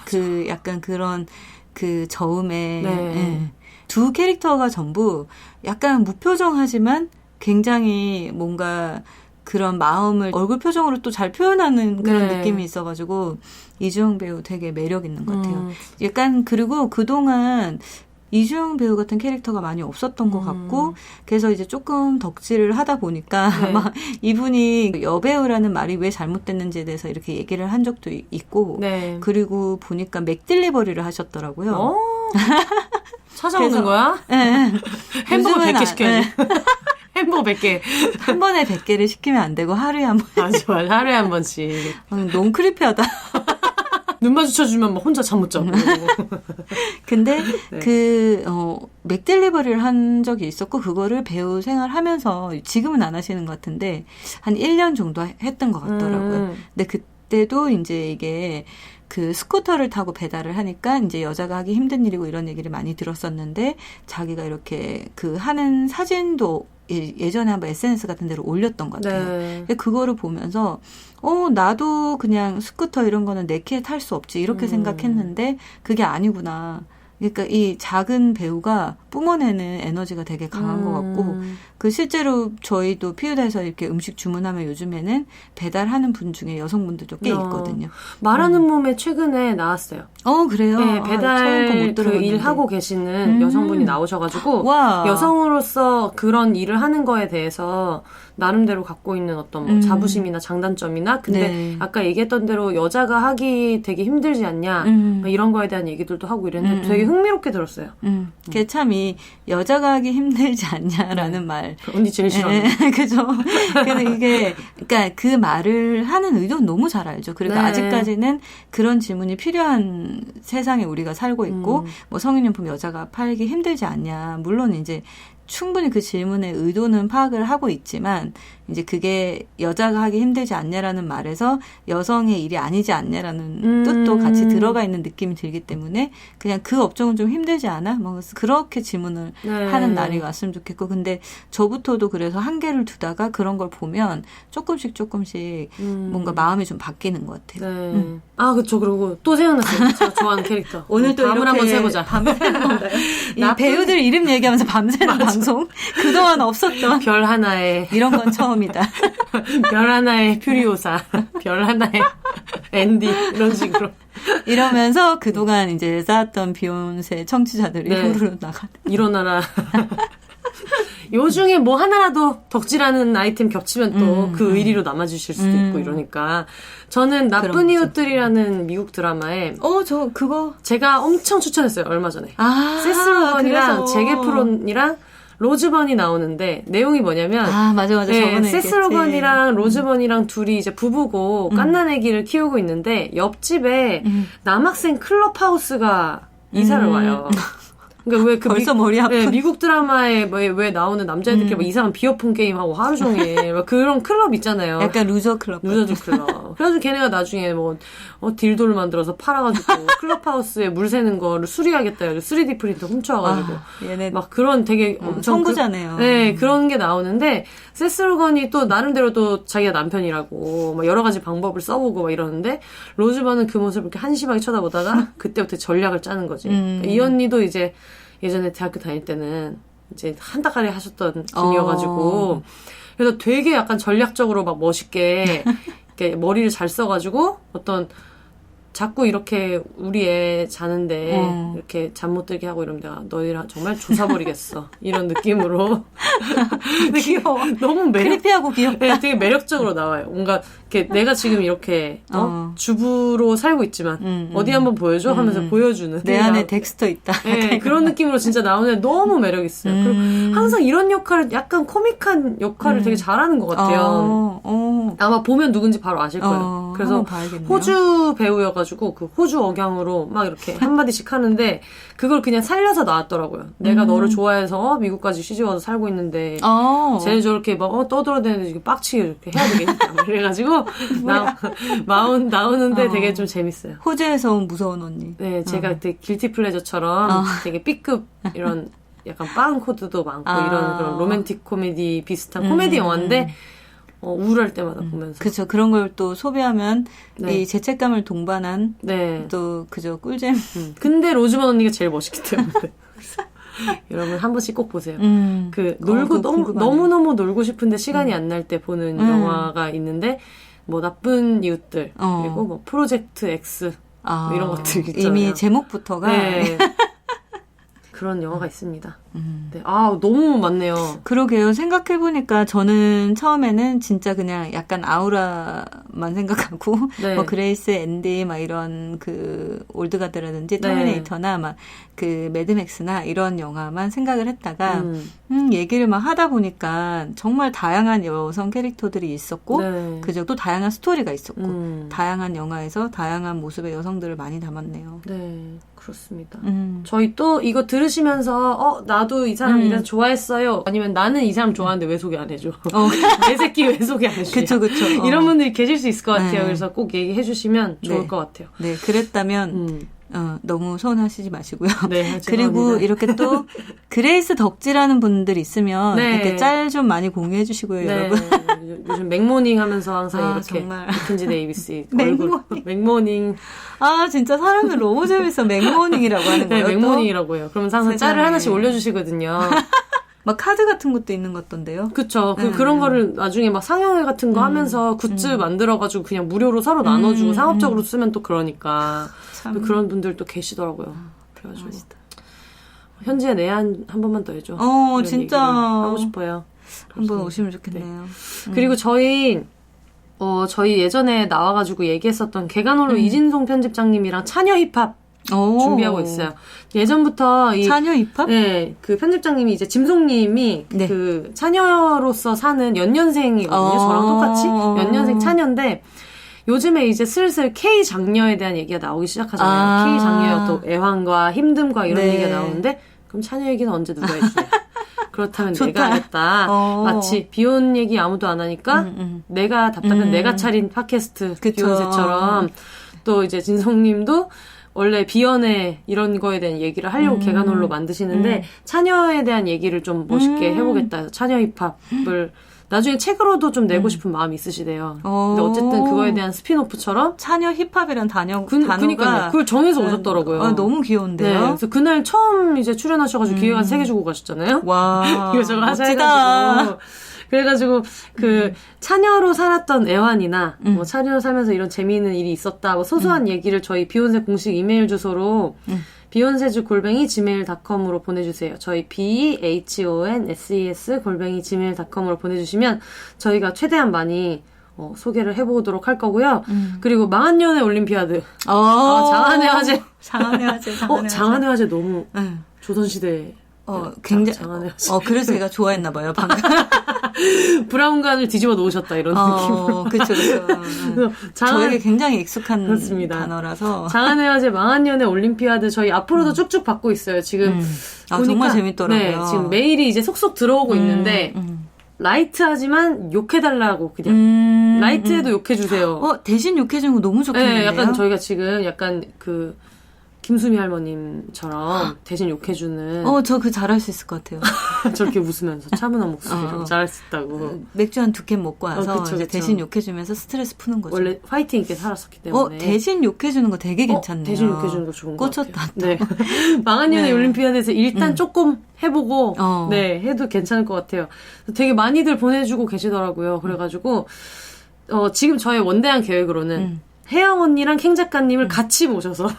Speaker 2: 그 약간 그런 그 저음에
Speaker 1: 네.
Speaker 2: 두 캐릭터가 전부 약간 무표정하지만 굉장히 뭔가 그런 마음을 얼굴 표정으로 또 잘 표현하는 그런
Speaker 1: 네.
Speaker 2: 느낌이 있어가지고 이주영 배우 되게 매력 있는 것 같아요. 약간 그리고 그동안 이주영 배우 같은 캐릭터가 많이 없었던 것 같고 그래서 이제 조금 덕질을 하다 보니까
Speaker 1: 네.
Speaker 2: 막 이분이 여배우라는 말이 왜 잘못됐는지에 대해서 이렇게 얘기를 한 적도 있고
Speaker 1: 네.
Speaker 2: 그리고 보니까 맥딜리버리를 하셨더라고요.
Speaker 1: 찾아오는
Speaker 2: 그래서,
Speaker 1: 거야?
Speaker 2: 네.
Speaker 1: 햄버거
Speaker 2: 요즘은
Speaker 1: 100개 시켜야지. 햄버거 100개.
Speaker 2: 한 번에 100개를 시키면 안 되고 하루에 한 번.
Speaker 1: 맞아. 하루에 한 번씩.
Speaker 2: 너무 크리피하다.
Speaker 1: 눈 마주쳐주면 막 혼자 잠 못 자고.
Speaker 2: 근데
Speaker 1: 네.
Speaker 2: 맥딜리버리를 한 적이 있었고 그거를 배우 생활하면서 지금은 안 하시는 것 같은데 한 1년 정도 했던 것 같더라고요. 근데 그때도 이제 이게 그 스쿠터를 타고 배달을 하니까 이제 여자가 하기 힘든 일이고 이런 얘기를 많이 들었었는데 자기가 이렇게 그 하는 사진도 예전에 한번 SNS 같은 데로 올렸던 것 같아요.
Speaker 1: 네.
Speaker 2: 그거를 보면서 나도 그냥 스쿠터 이런 거는 내 키에 탈 수 없지 이렇게 생각했는데 그게 아니구나. 그러니까 이 작은 배우가 뿜어내는 에너지가 되게 강한 것 같고 그 실제로 저희도 피우다에서 이렇게 음식 주문하면 요즘에는 배달하는 분 중에 여성분들도 꽤 있거든요.
Speaker 1: 말하는 몸에 최근에 나왔어요.
Speaker 2: 그래요?
Speaker 1: 네, 배달 그 일하고 계시는 여성분이 나오셔가지고
Speaker 2: 와.
Speaker 1: 여성으로서 그런 일을 하는 거에 대해서 나름대로 갖고 있는 어떤 뭐 자부심이나 장단점이나 근데
Speaker 2: 네.
Speaker 1: 아까 얘기했던 대로 여자가 하기 되게 힘들지 않냐 막 이런 거에 대한 얘기들도 하고 이랬는데 되게 흥미롭게 들었어요.
Speaker 2: 그게 참 이 여자가 하기 힘들지 않냐라는 말.
Speaker 1: 언니 제일 싫어하는.
Speaker 2: 그죠. 근데 이게 그러니까 그 말을 하는 의도는 너무 잘 알죠. 그러니까
Speaker 1: 네.
Speaker 2: 아직까지는 그런 질문이 필요한 세상에 우리가 살고 있고 뭐 성인용품 여자가 팔기 힘들지 않냐. 물론 이제 충분히 그 질문의 의도는 파악을 하고 있지만 이제 그게 여자가 하기 힘들지 않냐라는 말에서 여성의 일이 아니지 않냐라는 뜻도 같이 들어가 있는 느낌이 들기 때문에 그냥 그 업종은 좀 힘들지 않아? 뭐 그렇게 질문을 하는 날이 왔으면 좋겠고 근데 저부터도 그래서 한계를 두다가 그런 걸 보면 조금씩 뭔가 마음이 좀 바뀌는 것 같아요.
Speaker 1: 네. 아, 그쵸. 그리고 또 생각났어요. 제가 좋아하는 캐릭터.
Speaker 2: 오늘 또
Speaker 1: 밤을 한번 새보자.
Speaker 2: 밤새는 건가요? 이 배우들 이름 얘기하면서 밤새는 방송? 그동안 없었던
Speaker 1: 별 하나의
Speaker 2: 이런 건 처음이다.
Speaker 1: 별 하나의 퓨리오사, 별 하나의 앤디 이런 식으로
Speaker 2: 이러면서 그동안 이제 쌓았던 비욘세 청취자들이 후루룩 나가.
Speaker 1: 일어나라. 요 중에 뭐 하나라도 덕질하는 아이템 겹치면 또 그 의리로 남아주실 수도 있고 이러니까 저는 나쁜 이웃들이라는 미국 드라마에
Speaker 2: 저 그거
Speaker 1: 제가 엄청 추천했어요 얼마 전에. 세스 로건이랑
Speaker 2: 그래서.
Speaker 1: 잭 에프론이랑 로즈번이 나오는데 내용이 뭐냐면
Speaker 2: 맞아
Speaker 1: 네, 세스 로건이랑 로즈번이랑 둘이 이제 부부고 갓난 아기를 키우고 있는데 옆집에 남학생 클럽하우스가 이사를 와요. 그러니까 왜 그
Speaker 2: 벌써 머리 아픈.
Speaker 1: 네, 미국 드라마에 왜 나오는 남자애들끼리 막 이상한 비어폰 게임하고 하루 종일 막 그런 클럽 있잖아요.
Speaker 2: 약간 루저 클럽.
Speaker 1: 루저들 클럽. 그래가지고 걔네가 나중에 딜도를 만들어서 팔아가지고 클럽하우스에 물 새는 거를 수리하겠다 해가지고 3D 프린터 훔쳐와가지고
Speaker 2: 얘네
Speaker 1: 막 그런 되게 엄청
Speaker 2: 선구자네요.
Speaker 1: 네, 그런 게 나오는데 세스 로건이 또 나름대로 또 자기가 남편이라고 막 여러 가지 방법을 써보고 막 이러는데 로즈번은 그 모습을 이렇게 한심하게 쳐다보다가 그때부터 전략을 짜는 거지. 그러니까 이 언니도 이제 예전에 대학교 다닐 때는 이제 한 달가리 하셨던 분이어가지고 그래서 되게 약간 전략적으로 막 멋있게 이렇게 머리를 잘 써가지고 어떤 자꾸 이렇게 우리 애 자는데 이렇게 잠 못 들게 하고 이러면 내가 너희랑 정말 조사버리겠어. 이런 느낌으로.
Speaker 2: 귀여워.
Speaker 1: 너무
Speaker 2: 크리피하고 귀엽다.
Speaker 1: 네, 되게 매력적으로 나와요. 뭔가 이렇게 내가 지금 이렇게 주부로 살고 있지만 어디 한번 보여줘 하면서 보여주는.
Speaker 2: 내 안에 덱스터 있다.
Speaker 1: 네, 그런 느낌으로 진짜 나오는데 너무 매력 있어요. 그리고 항상 이런 역할을 약간 코믹한 역할을 되게 잘하는 것 같아요. 아마 보면 누군지 바로 아실 거예요. 그래서 호주 배우여가지고 그 호주 억양으로 막 이렇게 한마디씩 하는데 그걸 그냥 살려서 나왔더라고요. 내가 너를 좋아해서 미국까지 시집와서 살고 있는데 쟤네 저렇게 막 떠들어대는데 빡치게 이렇게 해야 되겠다. 그래가지고 나오는데 되게 좀 재밌어요.
Speaker 2: 호주에서 온 무서운 언니.
Speaker 1: 네, 제가 되게 길티 플레저처럼 되게 B급 이런 약간 빵 코드도 많고 이런 그런 로맨틱 코미디 비슷한 코미디 영화인데 우울할 때마다 보면서.
Speaker 2: 그렇죠. 그런 걸 또 소비하면 이 죄책감을 동반한 또 그저 꿀잼.
Speaker 1: 근데 로즈번 언니가 제일 멋있기 때문에. 여러분 한 번씩 꼭 보세요. 그 놀고 너무너무 놀고 싶은데 시간이 안 날 때 보는 영화가 있는데 뭐 나쁜 이웃들 그리고 뭐 프로젝트 X 뭐 이런 것들 있잖아요.
Speaker 2: 이미 제목부터가
Speaker 1: 그런 영화가 있습니다. 네. 너무 많네요.
Speaker 2: 그러게요. 생각해보니까 저는 처음에는 진짜 그냥 약간 아우라만 생각하고, 뭐 그레이스 앤디, 막 이런 그 올드가드라든지 터미네이터나 막 그 매드맥스나 이런 영화만 생각을 했다가, 얘기를 막 하다 보니까 정말 다양한 여성 캐릭터들이 있었고, 그죠. 또 다양한 스토리가 있었고, 다양한 영화에서 다양한 모습의 여성들을 많이 담았네요.
Speaker 1: 네. 그렇습니다. 저희 또 이거 들으시면서 나도 이 사람 이래서 좋아했어요. 아니면 나는 이 사람 좋아하는데 왜 소개 안 해줘? 내 새끼 왜 소개 안 해줘?
Speaker 2: 그쵸.
Speaker 1: 이런 분들이 계실 수 있을 것 같아요. 그래서 꼭 얘기해 주시면 좋을 것 같아요.
Speaker 2: 네, 그랬다면 너무 서운하시지 마시고요.
Speaker 1: 네,
Speaker 2: 그리고 이렇게 또 그레이스 덕질하는 분들 있으면 이렇게 짤 좀 많이 공유해 주시고요, 여러분.
Speaker 1: 요즘 맥모닝 하면서 항상 이렇게
Speaker 2: 정말.
Speaker 1: 맥켄지 데이비스
Speaker 2: 맥모닝. 진짜 사람들 너무 재밌어. 맥모닝이라고 하는 거예요.
Speaker 1: 맥모닝이라고 해요. 그러면서 항상 짤을 하나씩 올려주시거든요.
Speaker 2: 막 카드 같은 것도 있는 것 같던데요?
Speaker 1: 그쵸. 그런 거를 나중에 막 상영회 같은 거 하면서 굿즈 만들어가지고 그냥 무료로 서로 나눠주고 상업적으로 쓰면 또 그러니까. 또 그런 분들도 계시더라고요. 그래가지고. 현지에 내한 한 번만 더 해줘.
Speaker 2: 진짜.
Speaker 1: 하고 싶어요.
Speaker 2: 한번 오시면 좋겠네요.
Speaker 1: 그리고 저희 예전에 나와가지고 얘기했었던 개간홀로 이진송 편집장님이랑 차녀 힙합 준비하고 있어요. 예전부터
Speaker 2: 차녀 힙합?
Speaker 1: 네, 그 편집장님이 이제 짐송님이 그 차녀로서 사는 연년생이거든요. 저랑 똑같이 연년생 차녀인데 요즘에 이제 슬슬 K 장녀에 대한 얘기가 나오기 시작하잖아요. K 장녀의 어떤 애환과 힘듦과 이런 얘기가 나오는데 그럼 차녀 얘기는 언제 누가 해주냐? 그렇다면 내가 하겠다. 마치 비혼 얘기 아무도 안 하니까 내가 답답한 내가 차린 팟캐스트 비혼세처럼 또 이제 진성님도 원래 비연애 이런 거에 대한 얘기를 하려고 개간홀로 만드시는데 차녀에 대한 얘기를 좀 멋있게 해보겠다 해서 차녀 힙합을 나중에 책으로도 좀 내고 싶은 마음이 있으시대요. 근데 어쨌든 그거에 대한 스피노프처럼
Speaker 2: 차녀 힙합이란 단어가
Speaker 1: 그러니까요. 그걸 정해서 오셨더라고요.
Speaker 2: 너무 귀여운데요.
Speaker 1: 네, 그래서 그날 처음 이제 출연하셔가지고 기획안 3개 주고 가셨잖아요.
Speaker 2: 와,
Speaker 1: 이거 저거 하자 해가지고. 그래가지고 그 차녀로 살았던 애환이나 뭐 차녀로 살면서 이런 재미있는 일이 있었다 뭐 소소한 얘기를 저희 비욘세 공식 이메일 주소로 beyonces@gmail.com으로 보내주세요. 저희 behonses@gmail.com으로 보내주시면 저희가 최대한 많이 소개를 해보도록 할 거고요. 그리고 망한년의 올림피아드. 장안의 화제. 장안의 화제 너무 조선시대.
Speaker 2: 굉장히.
Speaker 1: 장안의 화제.
Speaker 2: 그래서 제가 좋아했나 봐요, 방금.
Speaker 1: 브라운관을 뒤집어 놓으셨다 이런 느낌으로.
Speaker 2: 그렇죠. 저에게 굉장히 익숙한 단어라서.
Speaker 1: 장안의 화제, 망한년의 올림피아드 저희 앞으로도 쭉쭉 받고 있어요. 지금
Speaker 2: 아, 정말 재밌더라고요.
Speaker 1: 네, 지금 메일이 이제 속속 들어오고 있는데 라이트하지만 욕해달라고 그냥 라이트해도 욕해주세요.
Speaker 2: 대신 욕해주는 거 너무 좋겠는데요?
Speaker 1: 네, 약간 저희가 지금 약간 그 김수미 할머님처럼 대신 욕해주는.
Speaker 2: 저 그 잘할 수 있을 것 같아요.
Speaker 1: 저렇게 웃으면서 차분한 목소리로 잘할 수 있다고.
Speaker 2: 맥주 한 2캔 먹고 와서
Speaker 1: 그쵸,
Speaker 2: 이제
Speaker 1: 그쵸.
Speaker 2: 대신 욕해주면서 스트레스 푸는 거죠.
Speaker 1: 원래 화이팅 있게 살았었기 때문에.
Speaker 2: 대신 욕해주는 거 되게 괜찮네요.
Speaker 1: 대신 욕해주는 거 좋은 것
Speaker 2: 꽂혔다.
Speaker 1: 같아요. 네. 망한 연애 올림피아드에서 일단 조금 해보고 네 해도 괜찮을 것 같아요. 되게 많이들 보내주고 계시더라고요. 그래가지고 지금 저의 원대한 계획으로는 혜영 언니랑 캥 작가님을 같이 모셔서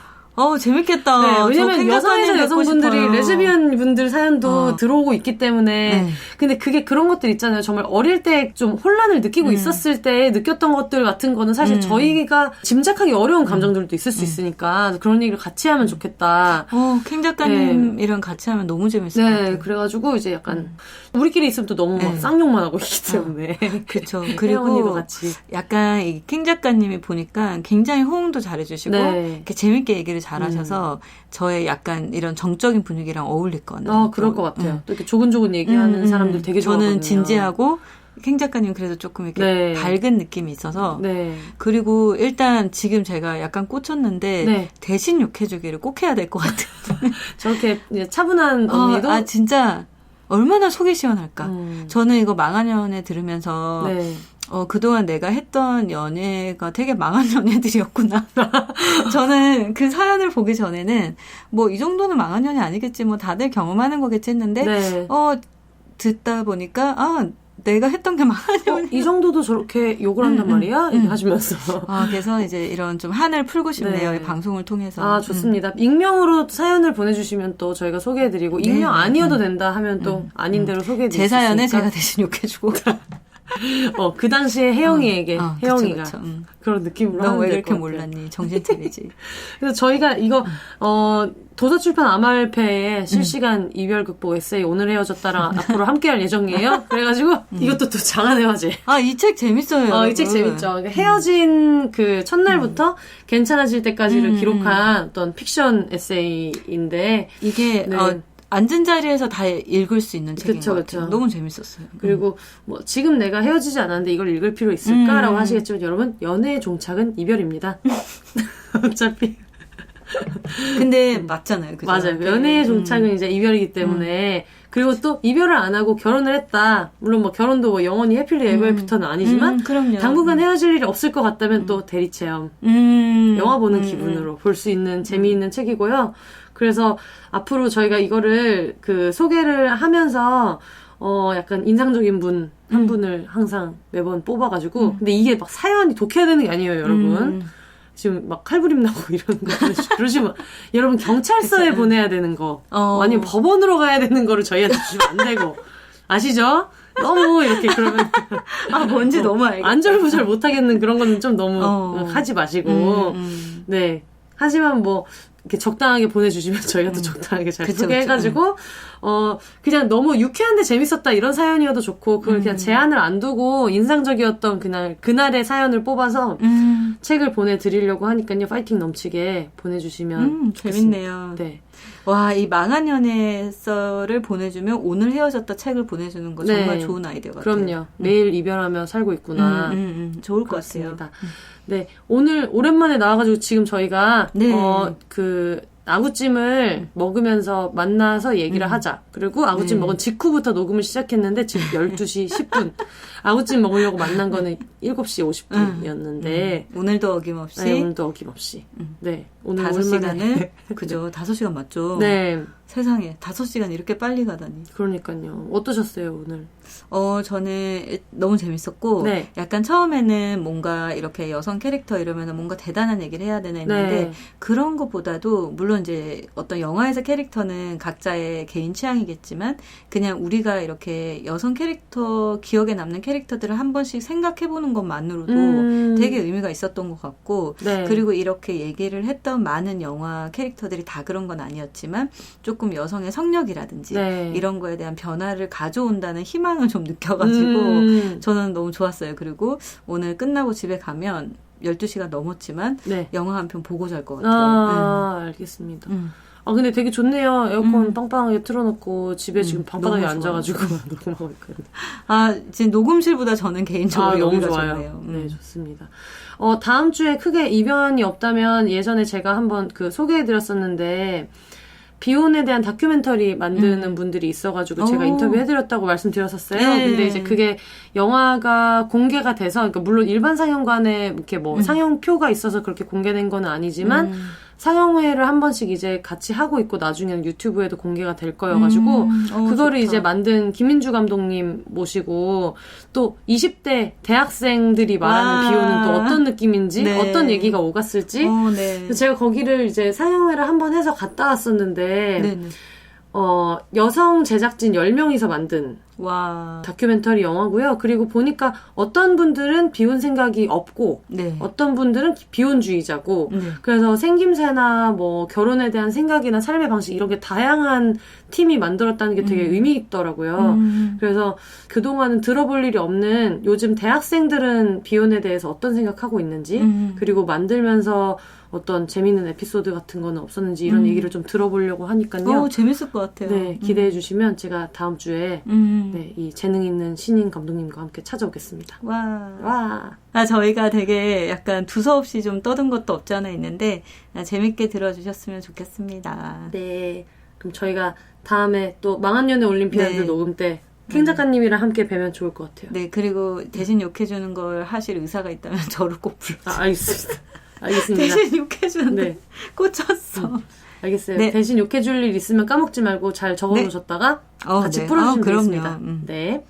Speaker 2: 재밌겠다.
Speaker 1: 네, 왜냐면 여성에서 여성분들이 레즈비언 분들 사연도 들어오고 있기 때문에. 근데 그게 그런 것들 있잖아요. 정말 어릴 때 좀 혼란을 느끼고 있었을 때 느꼈던 것들 같은 거는 사실 저희가 짐작하기 어려운 감정들도 있을 수 있으니까 그런 얘기를 같이 하면 좋겠다.
Speaker 2: 캥 작가님이랑 같이 하면 너무 재밌을 것 같아요.
Speaker 1: 그래가지고 이제 약간 우리끼리 있으면 또 너무 막 쌍욕만 하고 있기 때문에.
Speaker 2: 그렇죠. 그리고
Speaker 1: 같이.
Speaker 2: 약간 이 캥 작가님이 보니까 굉장히 호응도 잘해주시고 이렇게 재밌게 얘기를 잘하셔서 저의 약간 이런 정적인 분위기랑 어울릴 거는.
Speaker 1: 그럴 것 같아요. 또 이렇게 조근조근 얘기하는 사람들 되게 좋아하거든요.
Speaker 2: 저는 진지하고 캥 작가님 그래도 조금 이렇게 밝은 느낌이 있어서. 그리고 일단 지금 제가 약간 꽂혔는데 대신 욕해주기를 꼭 해야 될 것 같아요.
Speaker 1: 저렇게 이제 차분한 언니도.
Speaker 2: 진짜 얼마나 속이 시원할까. 저는 이거 망한 연애 들으면서 그동안 내가 했던 연애가 되게 망한 연애들이었구나. 저는 그 사연을 보기 전에는 뭐 이 정도는 망한 연애 아니겠지, 뭐 다들 경험하는 거겠지 했는데, 듣다 보니까, 내가 했던 게 망한 연애.
Speaker 1: 이 정도도 저렇게 욕을 한단 말이야? 이렇게 하시면서.
Speaker 2: 그래서 이제 이런 좀 한을 풀고 싶네요. 이 방송을 통해서.
Speaker 1: 좋습니다. 익명으로 사연을 보내주시면 또 저희가 소개해드리고, 익명 아니어도 된다 하면 또 아닌 대로 소개해드릴 수 있으니까.
Speaker 2: 제 사연에 제가 대신 욕해주고.
Speaker 1: 그 당시에 혜영이에게, 혜영이가.
Speaker 2: 그쵸.
Speaker 1: 그런 느낌으로
Speaker 2: 너
Speaker 1: 하면
Speaker 2: 왜
Speaker 1: 될
Speaker 2: 이렇게
Speaker 1: 것
Speaker 2: 몰랐니? 정신 차리지.
Speaker 1: 그래서 저희가 이거, 도서출판 아말페의 실시간 이별 극복 에세이 오늘 헤어졌다랑 앞으로 함께 할 예정이에요. 그래가지고 이것도 또 장안의 화제.
Speaker 2: 이 책 재밌어요.
Speaker 1: 이 책 재밌죠. 그러니까 헤어진 그 첫날부터 괜찮아질 때까지를 기록한 어떤 픽션 에세이인데
Speaker 2: 이게 앉은 자리에서 다 읽을 수 있는 책인 것 같아요. 너무 재밌었어요.
Speaker 1: 그리고 뭐 지금 내가 헤어지지 않았는데 이걸 읽을 필요 있을까라고 하시겠지만 여러분 연애의 종착은 이별입니다. 어차피.
Speaker 2: 근데 맞잖아요. 그죠?
Speaker 1: 맞아요. 연애의 종착은 이제 이별이기 때문에 그리고 또 이별을 안 하고 결혼을 했다. 물론 뭐 결혼도 뭐 영원히 해피리 에버애프터는 아니지만
Speaker 2: 그럼요.
Speaker 1: 당분간 헤어질 일이 없을 것 같다면 또 대리 체험. 영화 보는 기분으로 볼 수 있는 재미있는 책이고요. 그래서 앞으로 저희가 이거를 그 소개를 하면서 약간 인상적인 분 한 분을 항상 매번 뽑아가지고 근데 이게 막 사연이 독해야 되는 게 아니에요, 여러분. 지금 막 칼부림 나고 이러는 거 그러시면 여러분 경찰서에 보내야 되는 거 아니면 법원으로 가야 되는 거를 저희한테 주시면 안 되고 아시죠? 너무 이렇게 그러면
Speaker 2: 뭔지 너무 알겠다.
Speaker 1: 안절부절 못하겠는 그런 거는 좀 너무 하지 마시고 네 하지만 뭐 이렇게 적당하게 보내주시면 저희가 또 적당하게 잘 소개해가지고 그냥 너무 유쾌한데 재밌었다 이런 사연이어도 좋고 그걸 그냥 제한을 안 두고 인상적이었던 그날의 사연을 뽑아서 책을 보내드리려고 하니까요. 파이팅 넘치게 보내주시면
Speaker 2: 재밌네요.
Speaker 1: 네.
Speaker 2: 와, 이 망한 연애설을 보내주면 오늘 헤어졌다 책을 보내주는 거 정말 좋은 아이디어 같아요.
Speaker 1: 그럼요. 매일 이별하며 살고 있구나.
Speaker 2: 좋을 것
Speaker 1: 그렇습니다.
Speaker 2: 같아요.
Speaker 1: 네, 오늘 오랜만에 나와가지고 지금 저희가 그 아구찜을 먹으면서 만나서 얘기를 하자. 그리고 아구찜 먹은 직후부터 녹음을 시작했는데 지금 12시 10분. 아구찜 먹으려고 만난 거는 7시 50분이었는데
Speaker 2: 오늘도 어김없이
Speaker 1: 네, 오늘도 어김없이. 네. 오늘
Speaker 2: 5시간을 그죠. 5시간 맞죠?
Speaker 1: 네.
Speaker 2: 세상에 5시간 이렇게 빨리 가다니.
Speaker 1: 그러니까요. 어떠셨어요, 오늘?
Speaker 2: 저는 너무 재밌었고 약간 처음에는 뭔가 이렇게 여성 캐릭터 이러면 뭔가 대단한 얘기를 해야 되나 했는데 그런 것보다도 물론 이제 어떤 영화에서 캐릭터는 각자의 개인 취향이겠지만 그냥 우리가 이렇게 여성 캐릭터 기억에 남는 캐릭터들을 한 번씩 생각해보는 것만으로도 되게 의미가 있었던 것 같고 그리고 이렇게 얘기를 했던 많은 영화 캐릭터들이 다 그런 건 아니었지만 조금 여성의 성력이라든지 이런 거에 대한 변화를 가져온다는 희망을 좀 느껴가지고 저는 너무 좋았어요. 그리고 오늘 끝나고 집에 가면 12시간 넘었지만 영화 한 편 보고 잘 것 같아요.
Speaker 1: 알겠습니다. 근데 되게 좋네요. 에어컨 빵빵하게 틀어놓고 집에 지금 방바닥에
Speaker 2: 너무
Speaker 1: 앉아가지고 녹음하고 있거든요.
Speaker 2: 지금 녹음실보다 저는 개인적으로
Speaker 1: 너무
Speaker 2: 여기가
Speaker 1: 좋아요.
Speaker 2: 좋네요.
Speaker 1: 네, 좋습니다. 다음 주에 크게 이변이 없다면 예전에 제가 한번 소개해드렸었는데 비혼에 대한 다큐멘터리 만드는 분들이 있어가지고 제가 인터뷰해드렸다고 말씀드렸었어요.
Speaker 2: 네.
Speaker 1: 근데 이제 그게 영화가 공개가 돼서, 그러니까 물론 일반 상영관에 이렇게 상영표가 있어서 그렇게 공개된 건 아니지만, 상영회를 한 번씩 이제 같이 하고 있고 나중에는 유튜브에도 공개가 될 거여가지고 그거를
Speaker 2: 좋다.
Speaker 1: 이제 만든 김민주 감독님 모시고 또 20대 대학생들이 말하는 비혼은 또 어떤 느낌인지
Speaker 2: 네.
Speaker 1: 어떤 얘기가 오갔을지
Speaker 2: 네.
Speaker 1: 그래서 제가 거기를 이제 상영회를 한 번 해서 갔다 왔었는데
Speaker 2: 네네.
Speaker 1: 여성 제작진 10명이서 만든
Speaker 2: 와.
Speaker 1: 다큐멘터리 영화고요. 그리고 보니까 어떤 분들은 비혼 생각이 없고
Speaker 2: 네.
Speaker 1: 어떤 분들은 비혼주의자고
Speaker 2: 네.
Speaker 1: 그래서 생김새나 뭐 결혼에 대한 생각이나 삶의 방식 이런 게 다양한 팀이 만들었다는 게 되게 의미 있더라고요. 그래서 그동안은 들어볼 일이 없는 요즘 대학생들은 비혼에 대해서 어떤 생각하고 있는지 그리고 만들면서 어떤 재미있는 에피소드 같은 거는 없었는지 이런 얘기를 좀 들어보려고 하니까요.
Speaker 2: 재밌을 것 같아요.
Speaker 1: 네, 기대해 주시면 제가 다음 주에 네, 이 재능 있는 신인 감독님과 함께 찾아오겠습니다.
Speaker 2: 와. 저희가 되게 약간 두서없이 좀 떠든 것도 없지 않아 있는데 재밌게 들어주셨으면 좋겠습니다.
Speaker 1: 네, 그럼 저희가 다음에 또 망한 연애 올림피아드
Speaker 2: 네.
Speaker 1: 녹음 때 캥 작가님이랑 함께 뵈면 좋을 것 같아요.
Speaker 2: 네, 그리고 대신 욕해주는 걸 하실 의사가 있다면 저를 꼭 불러주세요.
Speaker 1: 알겠습니다. 알겠습니다.
Speaker 2: 대신 욕해주는데
Speaker 1: 네.
Speaker 2: 꽂혔어.
Speaker 1: 알겠어요.
Speaker 2: 네.
Speaker 1: 대신 욕해줄 일 있으면 까먹지 말고 잘 적어놓으셨다가 같이
Speaker 2: 네.
Speaker 1: 풀어주시면
Speaker 2: 그럼요.
Speaker 1: 되겠습니다. 네.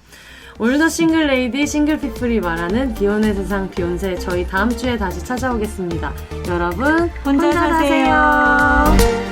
Speaker 1: 오늘도 싱글 레이디, 싱글 피플이 말하는 비혼의 세상 비욘세 저희 다음 주에 다시 찾아오겠습니다. 여러분
Speaker 2: 혼자 사세요.